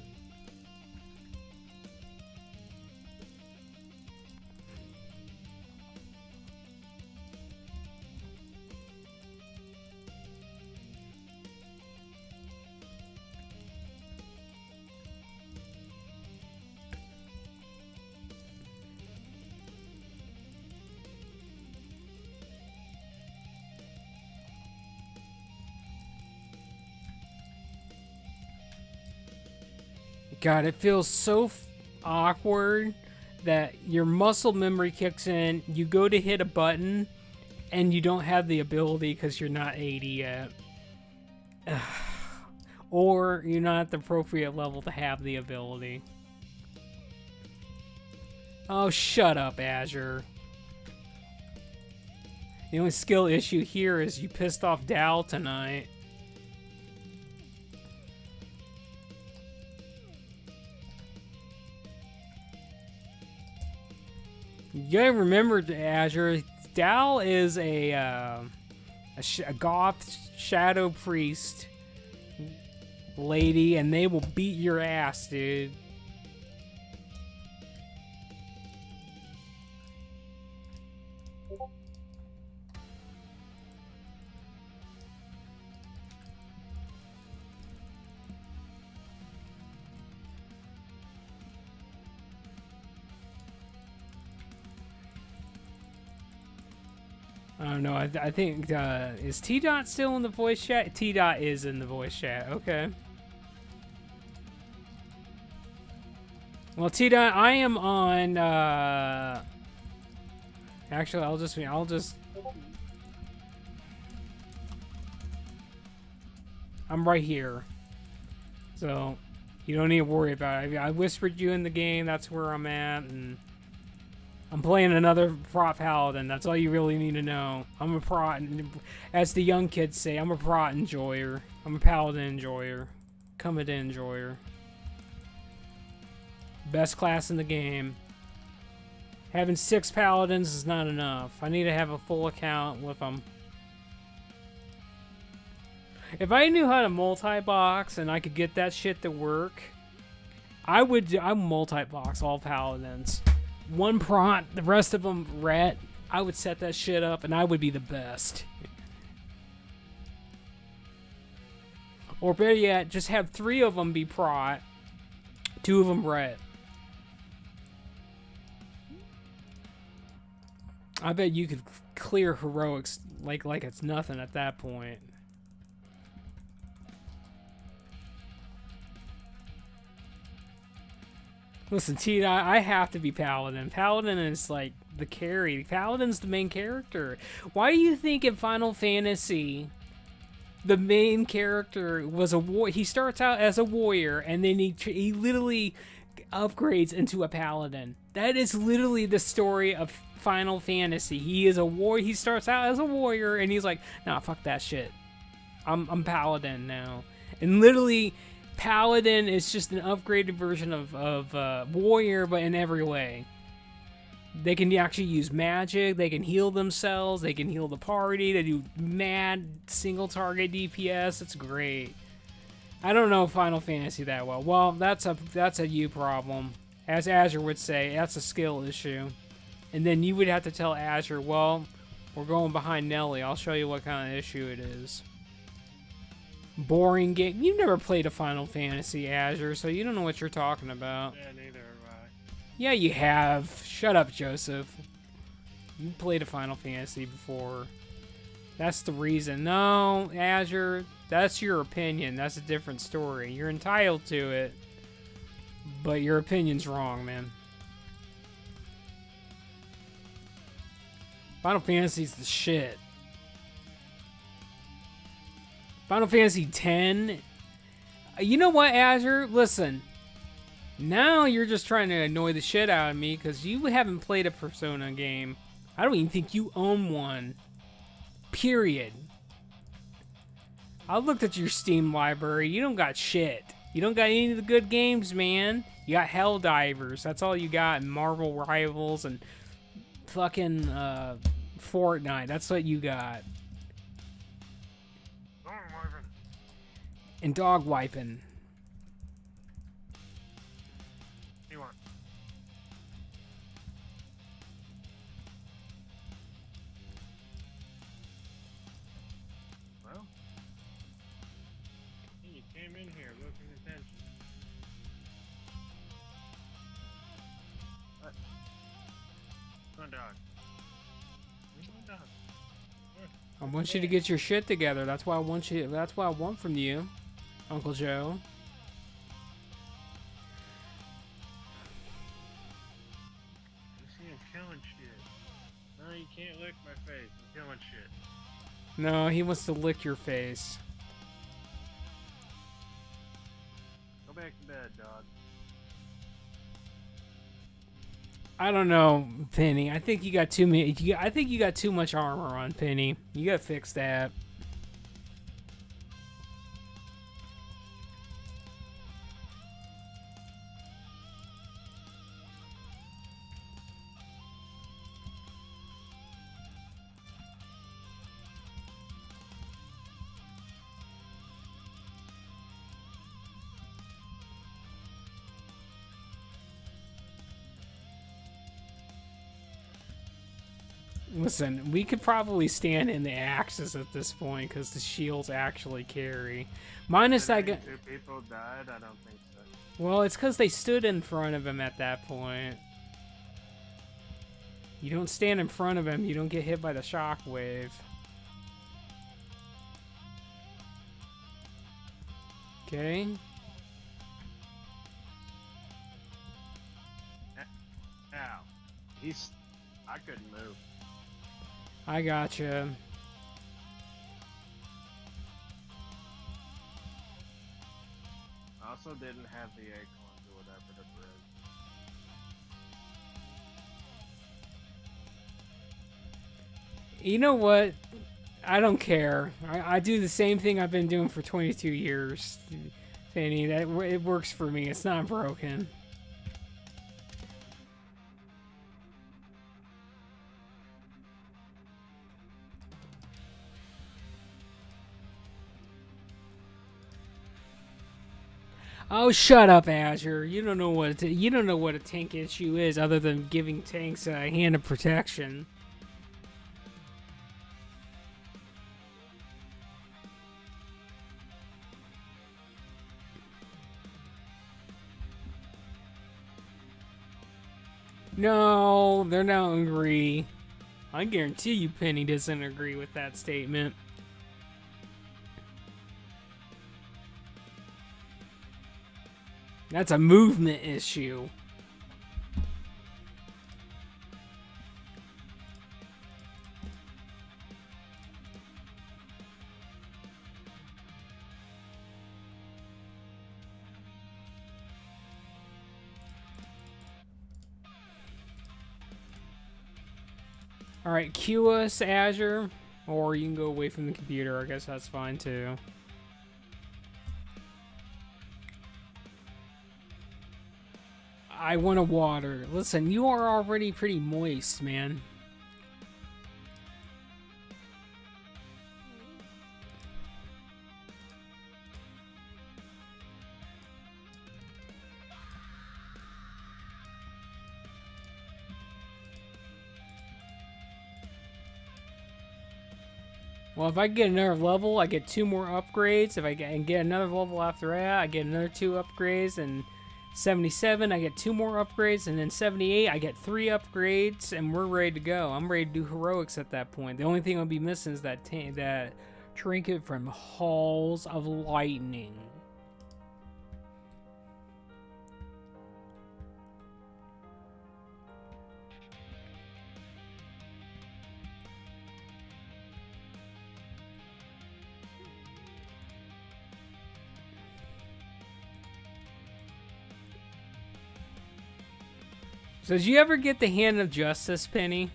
Speaker 1: God, it feels so awkward that your muscle memory kicks in, you go to hit a button, and you don't have the ability because you're not 80 yet. Or you're not at the appropriate level to have the ability. Oh, shut up, Azure. The only skill issue here is you pissed off Dal tonight. You gotta remember, Azure, Dal is a goth shadow priest lady, and they will beat your ass, dude. I don't know. I think is T-Dot still in the voice chat? T-Dot is in the voice chat. Okay. Well, T-Dot, I am on. Actually, I'll just. I'm right here, so you don't need to worry about it. I whispered you in the game. That's where I'm at, and I'm playing another prot paladin. That's all you really need to know. I'm a prot, as the young kids say, I'm a prot enjoyer. I'm a paladin enjoyer. Coming enjoyer. Best class in the game. Having 6 paladins is not enough. I need to have a full account with them. If I knew how to multi-box and I could get that shit to work, I multi-box all paladins. One prot, the rest of them ret. I would set that shit up and I would be the best. Or better yet, just have 3 of them be prot, 2 of them ret. I bet you could clear heroics like it's nothing at that point. Listen, T, I have to be Paladin. Paladin is like the carry. Paladin's the main character. Why do you think in Final Fantasy the main character was a he starts out as a warrior and then he literally upgrades into a paladin? That is literally the story of Final Fantasy. He is a he starts out as a warrior and he's like, nah, fuck that shit. I'm paladin now. And literally paladin is just an upgraded version of warrior, but in every way. They can actually use magic, they can heal themselves, they can heal the party, they do mad single target DPS. It's great. I don't know Final Fantasy that well. Well, that's a you problem. As Azure would say, that's a skill issue. And then you would have to tell Azure, well, we're going behind Nelly. I'll show you what kind of issue it is. Boring game. You've never played a Final Fantasy, Azure, so you don't know what you're talking about.
Speaker 5: Yeah, neither have I.
Speaker 1: Yeah, you have. Shut up, Joseph. You played a Final Fantasy before. That's the reason. No, Azure, that's your opinion. That's a different story. You're entitled to it, but your opinion's wrong, man. Final Fantasy's the shit. Final Fantasy X. You know what, Azure? Listen. Now you're just trying to annoy the shit out of me because you haven't played a Persona game. I don't even think you own one. Period. I looked at your Steam library. You don't got shit. You don't got any of the good games, man. You got Helldivers. That's all you got. And Marvel Rivals and fucking Fortnite. That's what you got. And dog wiping.
Speaker 5: You want? Well, you came in here looking attention. What? Come on, dog. Come on, dog.
Speaker 1: I want you to get your shit together. That's why I want you. That's what I want from you, Uncle Joe.
Speaker 5: You see him killing shit. No, you can't lick my face. I'm killing shit.
Speaker 1: No, he wants to lick your face.
Speaker 5: Go back to bed, dog.
Speaker 1: I don't know, Penny. I think you got too many. I think you got too much armor on, Penny. You gotta fix that. Listen, we could probably stand in the axes at this point because the shields actually carry. Minus that guy.
Speaker 5: Two people died? I don't think so.
Speaker 1: Well, it's because they stood in front of him at that point. You don't stand in front of him, you don't get hit by the shockwave. Okay.
Speaker 5: Ow. I couldn't move.
Speaker 1: I gotcha.
Speaker 5: I also didn't have the acorns or whatever to break.
Speaker 1: You know what? I don't care. I do the same thing I've been doing for 22 years, Fanny. It works for me. It's not broken. Oh, shut up, Azure. You don't know what a tank issue is other than giving tanks a hand of protection. No, they're not agree. I guarantee you Penny doesn't agree with that statement. That's a movement issue. All right, cue us, Azure, or you can go away from the computer. I guess that's fine too. I want a water. Listen, you are already pretty moist, man. Well, if I get another level, I get 2 more upgrades. If I get another level after that, I get another 2 upgrades. And 77, I get 2 more upgrades. And then 78, I get 3 upgrades. And we're ready to go. I'm ready to do heroics at that point. The only thing I'll be missing is that trinket from Halls of Lightning. So did you ever get the Hand of Justice, Penny?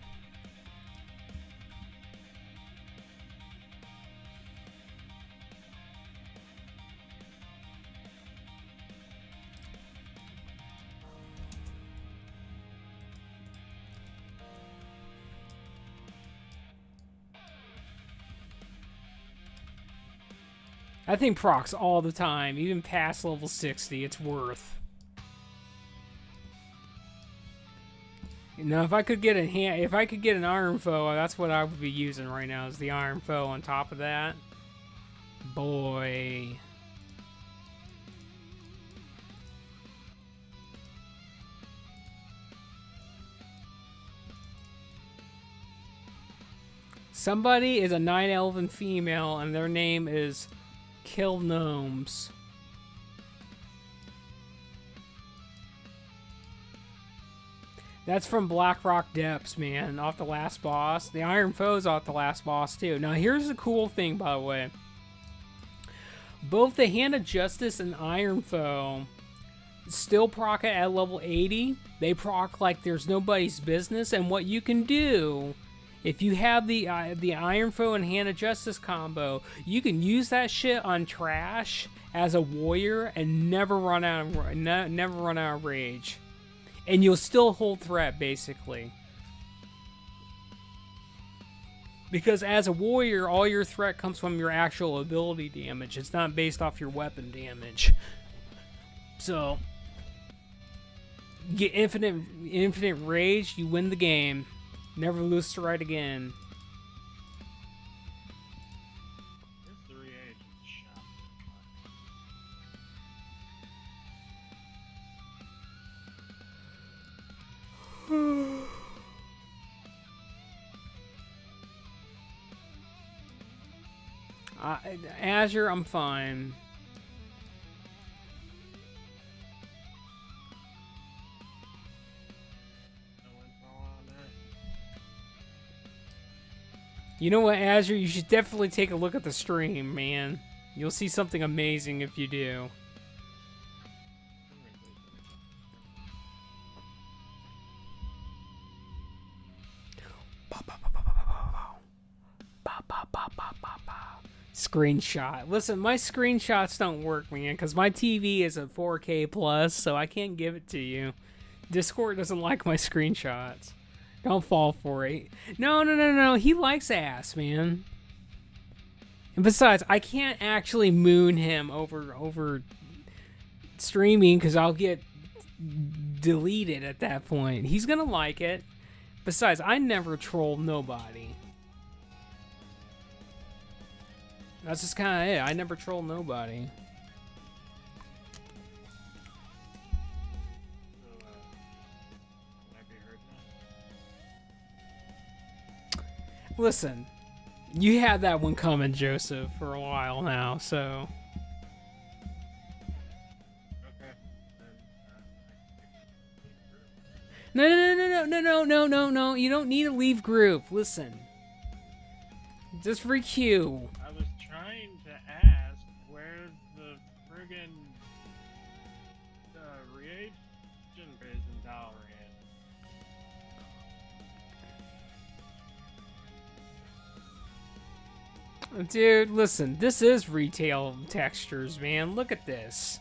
Speaker 1: I think procs all the time, even past level 60, it's worth. Now, if I could get an Iron Foe, that's what I would be using right now, is the Iron Foe on top of that. Boy. Somebody is a 9 elven female, and their name is Kill Gnomes. That's from Blackrock Depths, man, off the last boss. The Iron Foe's off the last boss, too. Now, here's the cool thing, by the way. Both the Hand of Justice and Iron Foe still proc it at level 80. They proc like there's nobody's business, and what you can do, if you have the Iron Foe and Hand of Justice combo, you can use that shit on trash as a warrior and never run out of rage. And you'll still hold threat, basically. Because as a warrior, all your threat comes from your actual ability damage. It's not based off your weapon damage. So, you get infinite rage, you win the game. Never lose to right again.
Speaker 5: There's 3 agents shot.
Speaker 1: Azure, I'm fine.
Speaker 5: No info on that.
Speaker 1: You know what, Azure? You should definitely take a look at the stream, man. You'll see something amazing if you do. Screenshot. Listen, my screenshots don't work, man, because my TV is a 4K plus, so I can't give it to you. Discord doesn't like my screenshots. Don't fall for it. No. He likes ass, man. And besides, I can't actually moon him over streaming because I'll get deleted at that point. He's gonna like it. Besides, I never troll nobody. That's just kind of it. I never troll nobody.
Speaker 5: Might be hurt now.
Speaker 1: Listen, you had that one coming, Joseph, for a while now, so.
Speaker 5: Okay.
Speaker 1: No. You don't need to leave group. Listen. Just requeue.
Speaker 5: I was trying to ask where the friggin' reagent is in Dalaran.
Speaker 1: Dude, listen, this is retail textures, man. Look at this.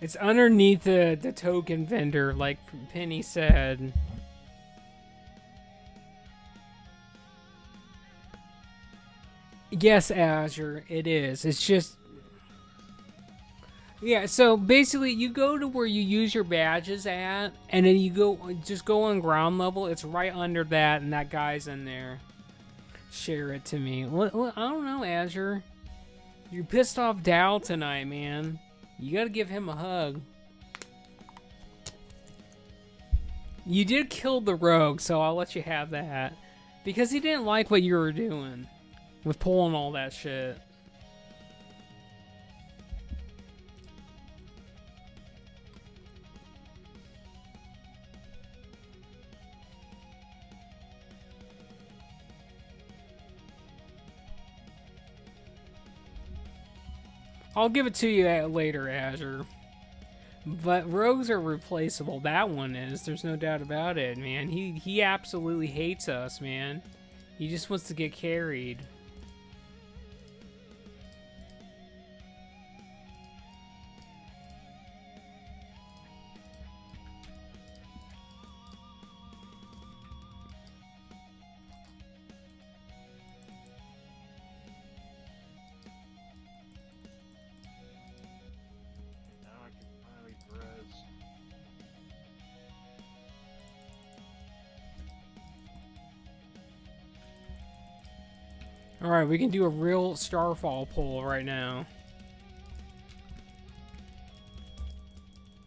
Speaker 1: It's underneath the token vendor, like Penny said. Yes, Azure, it is. It's just... Yeah, so basically you go to where you use your badges at, and then you just go on ground level. It's right under that, and that guy's in there. Share it to me. I don't know, Azure. You pissed off Dow tonight, man. You gotta give him a hug. You did kill the rogue, so I'll let you have that. Because he didn't like what you were doing with pulling all that shit. I'll give it to you later, Azure. But rogues are replaceable. That one is. There's no doubt about it, man. He absolutely hates us, man. He just wants to get carried.
Speaker 5: Now I can finally browse.
Speaker 1: Alright, we can do a real Starfall pull right now.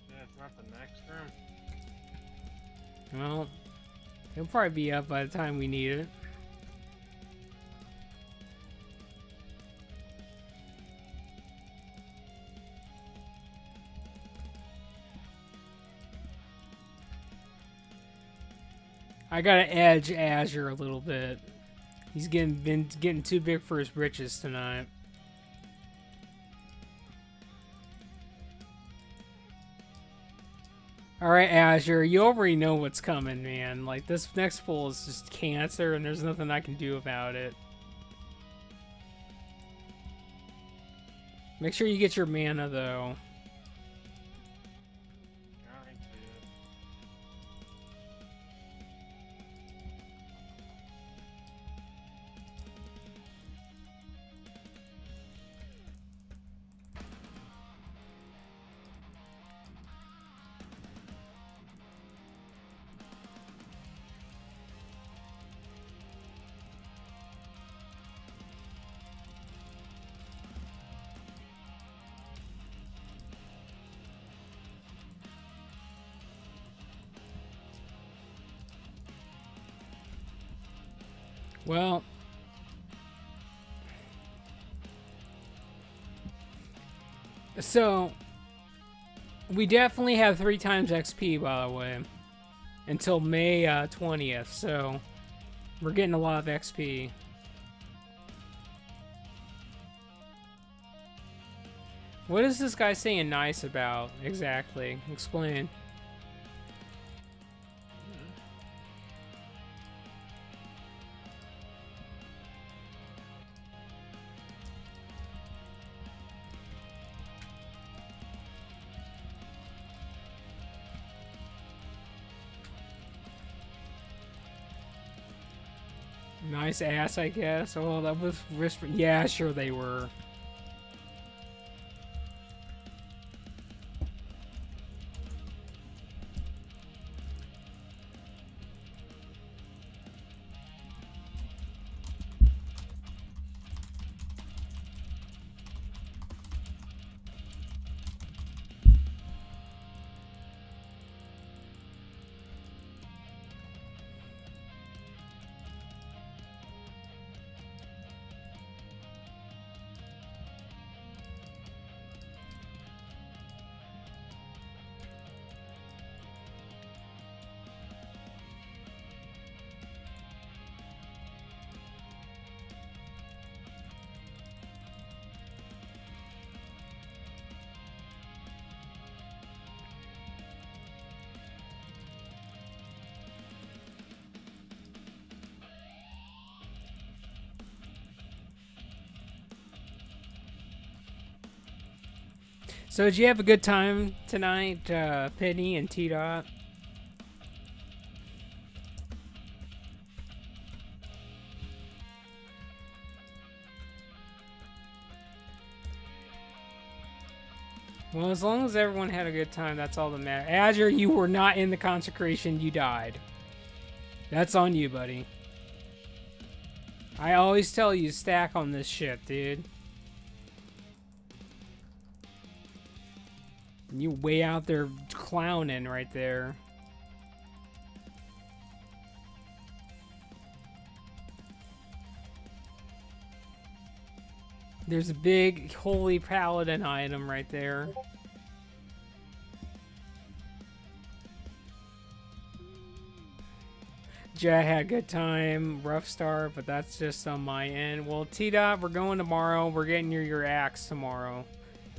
Speaker 5: Yeah, it's not the next room.
Speaker 1: Well, he'll probably be up by the time we need it. I gotta edge Azure a little bit. He's been getting too big for his britches tonight. Alright, Azure, you already know what's coming, man. Like, this next pull is just cancer, and there's nothing I can do about it. Make sure you get your mana, though.
Speaker 5: Trying to.
Speaker 1: Well, so we definitely have 3 times XP, by the way, until May 20th. So we're getting a lot of XP. What is this guy saying nice about exactly? Explain. Nice ass, I guess. Oh, that was wrist. Yeah, sure they were. So did you have a good time tonight, Penny and T-Dot? Well, as long as everyone had a good time, that's all that matters. Azure, you were not in the consecration, you died. That's on you, buddy. I always tell you, stack on this shit, dude. You way out there clowning right there. There's a big holy paladin item right there. Jay had a good time, rough start, but that's just on my end. Well, T-Dot, we're going tomorrow. We're getting your axe tomorrow.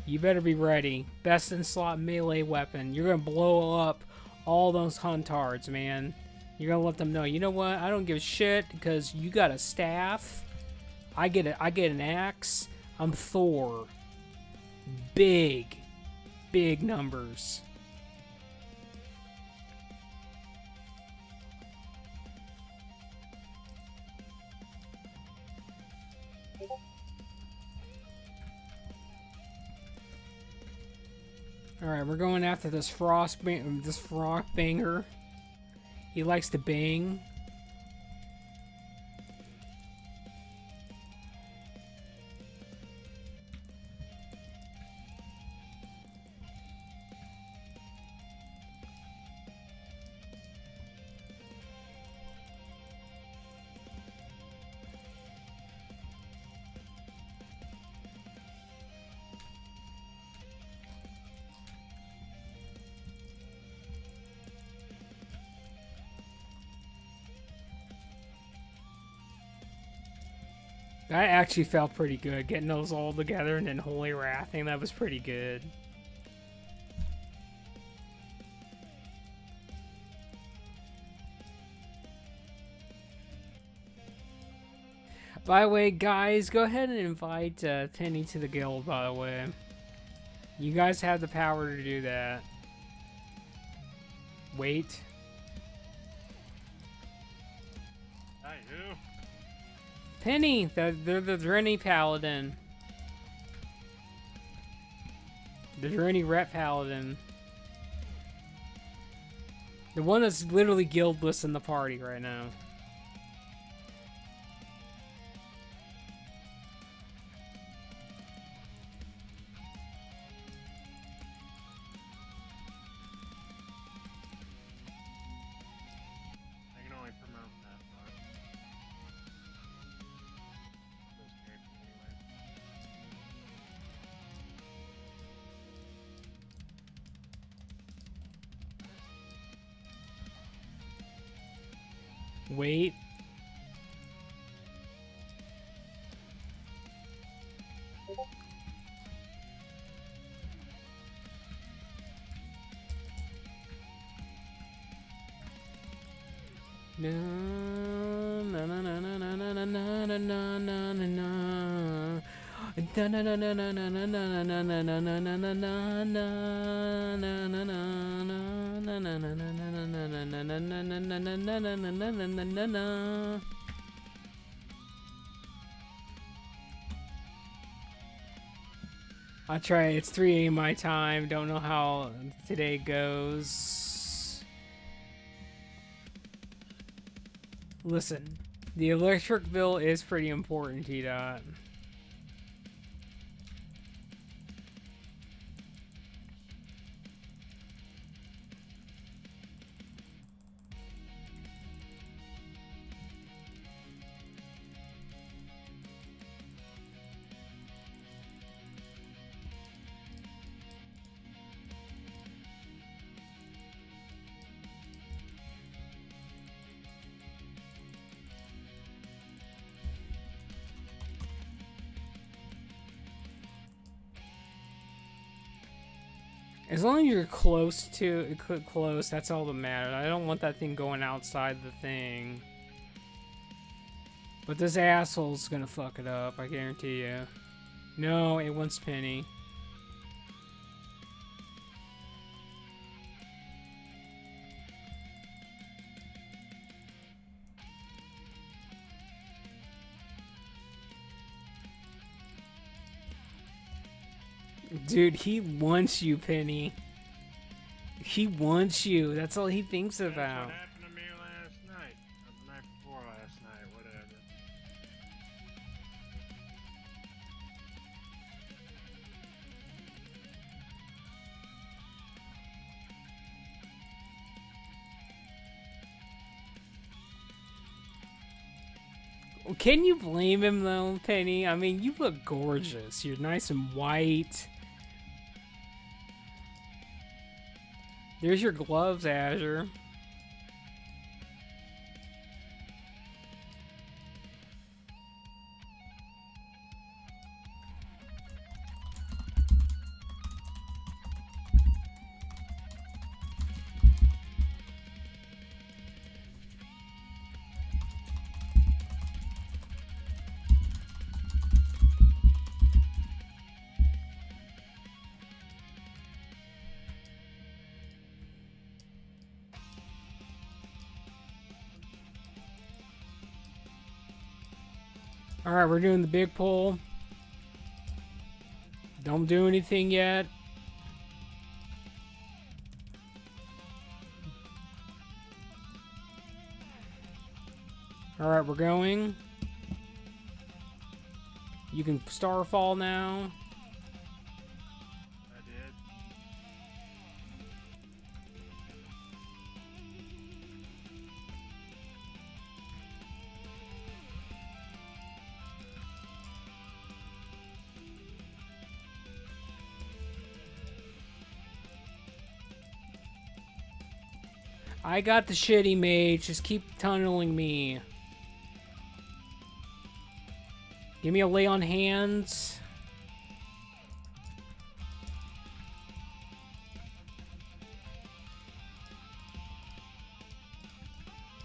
Speaker 1: You better be ready. Best in slot melee weapon. You're gonna blow up all those huntards, man. You're gonna let them know. You know what? I don't give a shit because you got a staff. I get an axe. I'm Thor. Big numbers. All right, we're going after this frost banger. He likes to bang. That actually felt pretty good, getting those all together and then Holy Wrathing. That was pretty good. By the way, guys, go ahead and invite Penny to the guild, by the way. You guys have the power to do that. Wait.
Speaker 5: Hi, who?
Speaker 1: Penny, they're the Drenny Paladin. The Drenny Rep Paladin. The one that's literally guildless in the party right now.
Speaker 5: I can only promote that part. Those characters anyway.
Speaker 1: Wait. Na na na na na na na na na na na na na. Da na na na na na na na na na na na na na na na na na na na. I'll try. It's 3 a.m. my time. Don't know how today goes. Listen, the electric bill is pretty important, T-Dot. As long as you're close, that's all that matters. I don't want that thing going outside the thing. But this asshole's gonna fuck it up, I guarantee you. No, it wants Penny. Dude, he wants you, Penny. He wants you. That's all he thinks
Speaker 5: That's
Speaker 1: about.
Speaker 5: what happened to me last night. Or the night before last night, whatever.
Speaker 1: Can you blame him though, Penny? I mean, you look gorgeous. You're nice and white. There's your gloves, Azure. Alright, we're doing the big pull. Don't do anything yet. Alright, we're going. You can starfall now.
Speaker 5: I did.
Speaker 1: I got the shitty mage. Just keep tunneling me. Give me a lay on hands.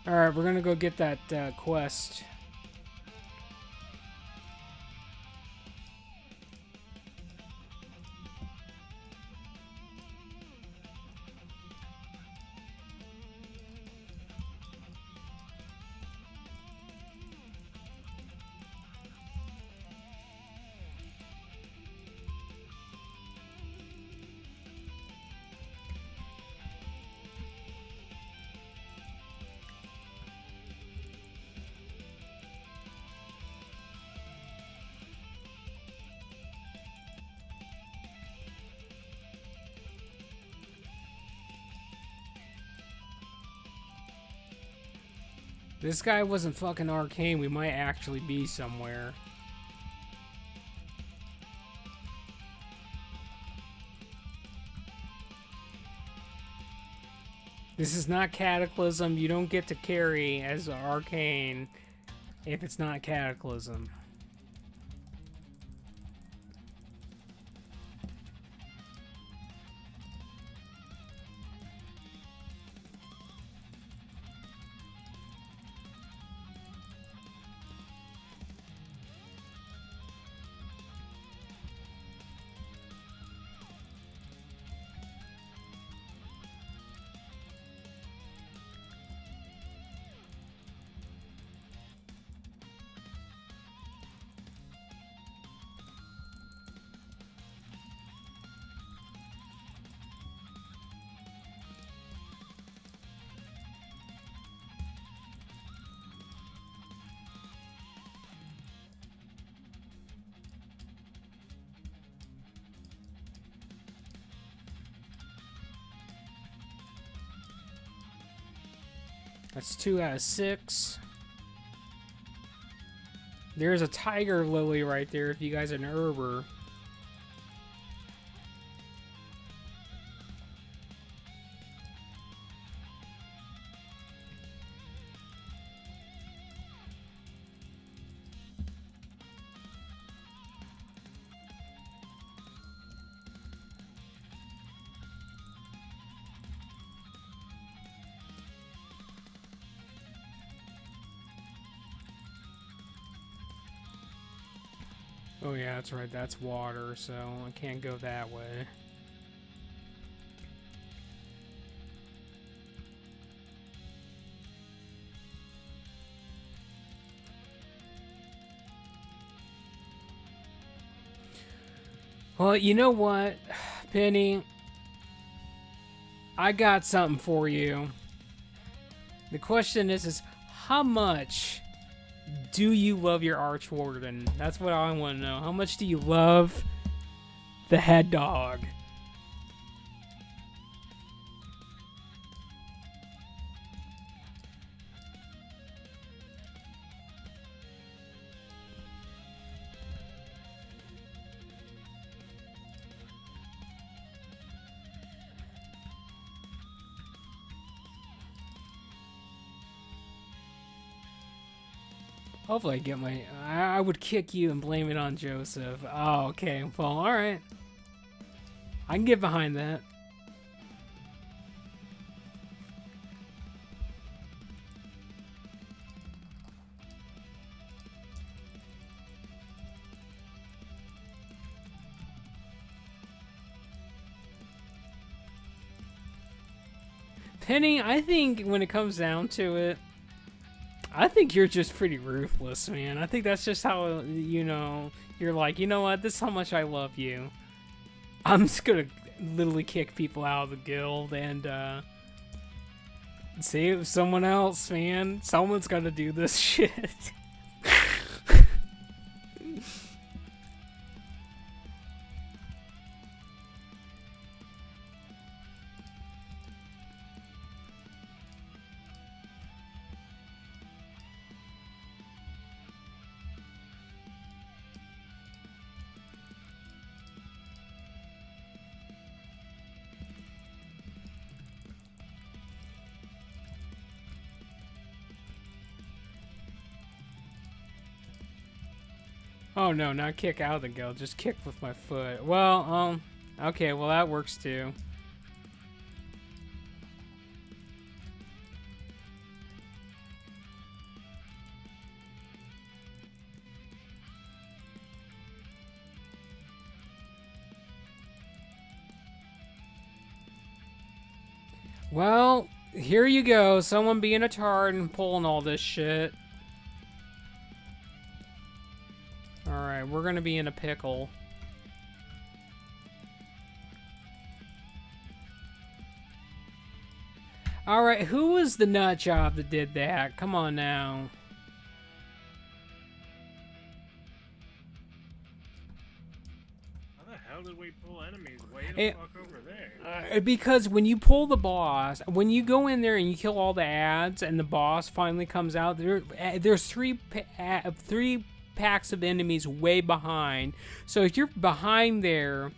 Speaker 1: Alright, we're gonna go get that quest. This guy wasn't fucking arcane. We might actually be somewhere. This is not Cataclysm. You don't get to carry as an arcane if it's not Cataclysm. That's 2 out of 6. There's a tiger lily right there if you guys are an herber. Oh yeah, that's right, that's water, so I can't go that way. Well, you know what, Penny? I got something for you. The question is how much do you love your Archwarden? That's what I want to know. How much do you love the head dog? Hopefully I get my... I would kick you and blame it on Joseph. Oh, okay. Well, alright. I can get behind that. Penny, I think when it comes down to it, I think you're just pretty ruthless, man. I think that's just how, you know, you're like, you know what, this is how much I love you. I'm just gonna literally kick people out of the guild and, save someone else, man. Someone's gotta do this shit. Oh no, not kick out of the guild, just kick with my foot. Well, okay, well that works too. Well, here you go, someone being a tard and pulling all this shit. Alright, we're gonna be in a pickle. Alright, who was the nut job that did that? Come on now.
Speaker 5: How the hell did we pull enemies way the fuck over there?
Speaker 1: Because when you pull the boss, when you go in there and you kill all the ads and the boss finally comes out, there's three packs of enemies way behind. So if you're behind there,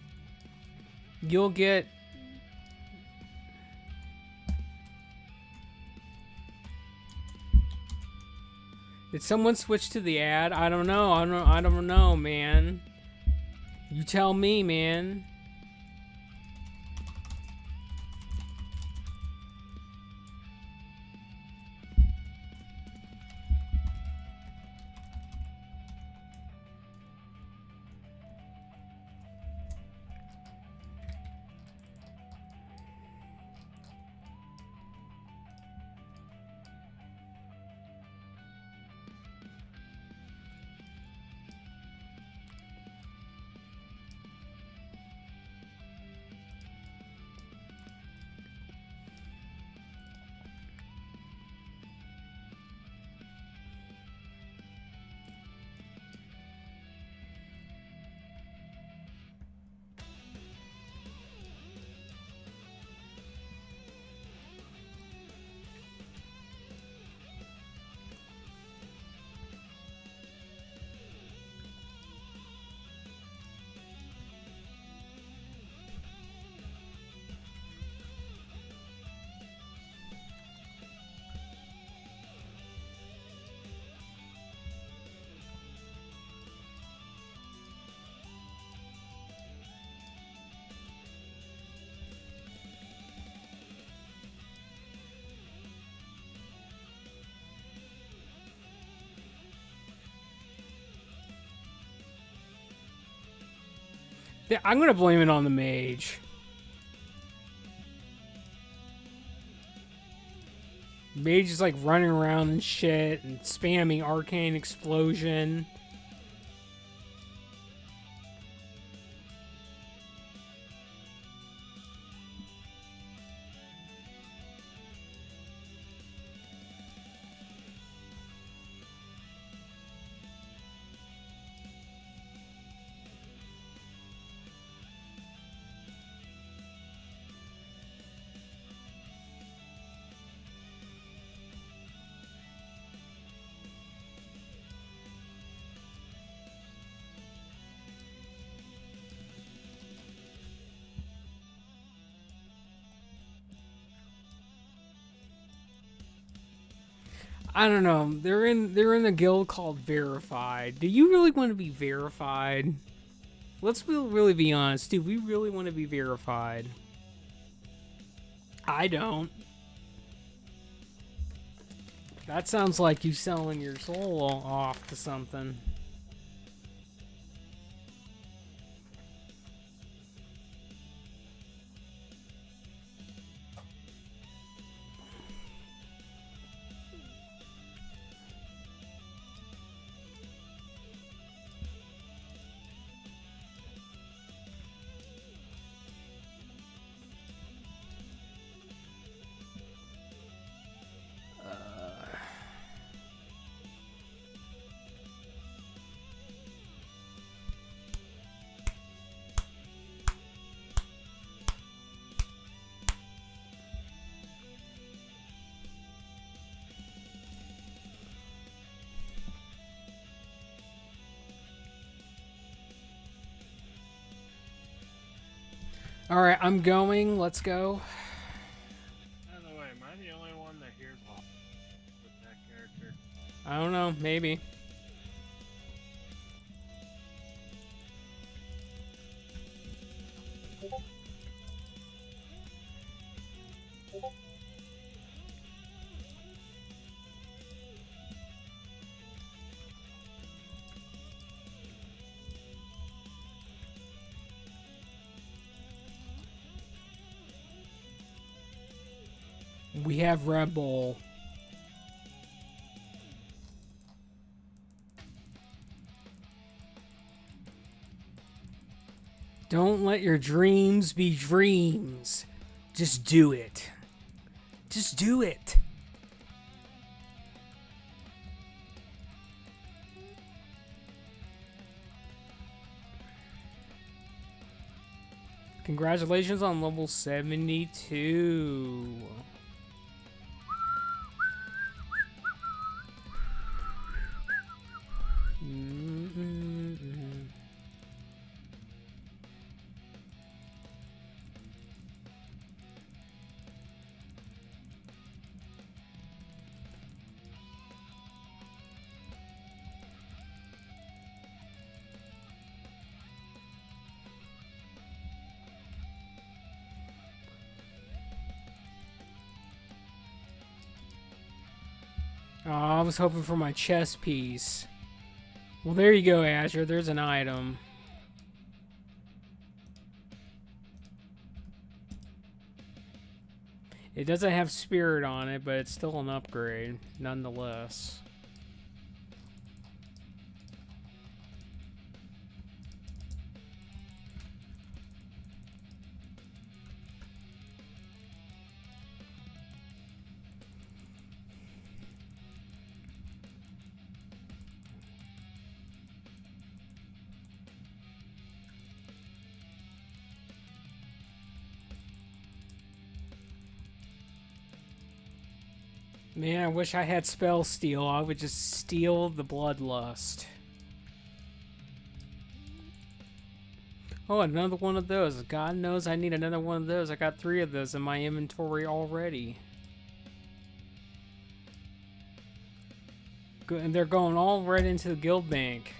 Speaker 1: you'll get... Did someone switch to the ad? I don't know. I don't know, man. You tell me, man. Yeah, I'm gonna blame it on the mage. Mage is like running around and shit and spamming arcane explosion. I don't know. They're in a guild called Verified. Do you really want to be verified? Let's really be honest. Do we really want to be verified? I don't. That sounds like you selling your soul off to something. All right, I'm going. Let's go.
Speaker 5: By the way, am I the only one that hears with that character?
Speaker 1: I don't know. Maybe. We have Red Bull. Don't let your dreams be dreams. Just do it. Just do it. Congratulations on level 72. Oh, I was hoping for my chess piece. Well, there you go, Azure. There's an item. It doesn't have spirit on it, but it's still an upgrade, nonetheless. Man, I wish I had spell steal. I would just steal the bloodlust. Oh, another one of those. God knows I need another one of those. I got 3 of those in my inventory already. Good, and they're going all right into the guild bank.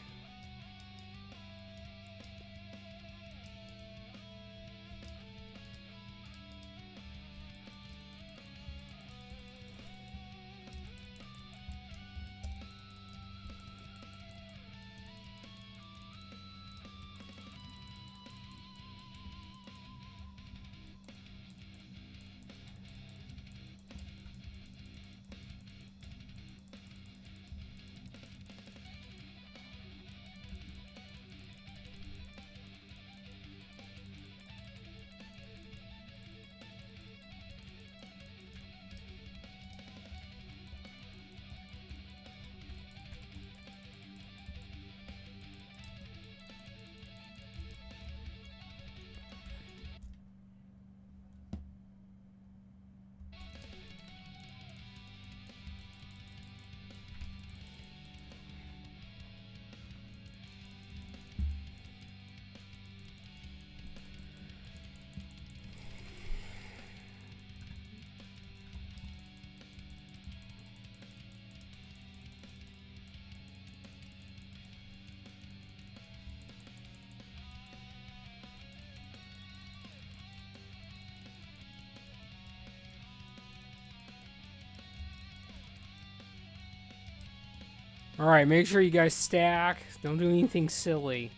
Speaker 1: All right, make sure you guys stack. Don't do anything silly.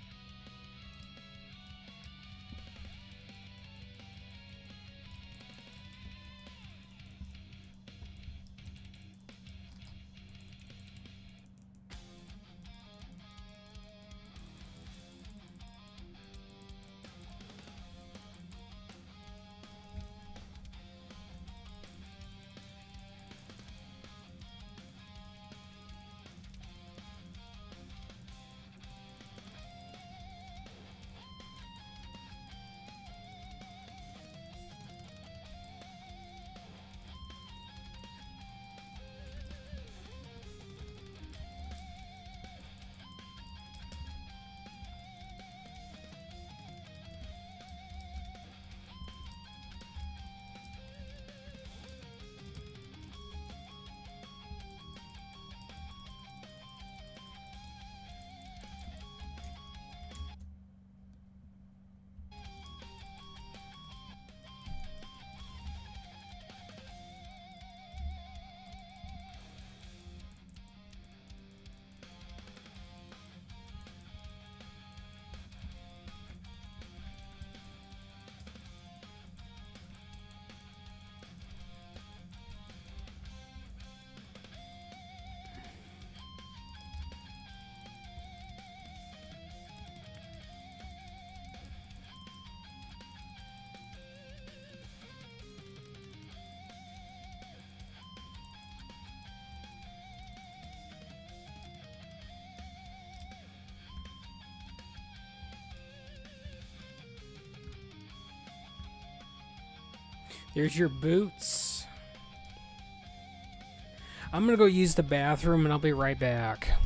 Speaker 1: There's your boots. I'm gonna go use the bathroom and I'll be right back.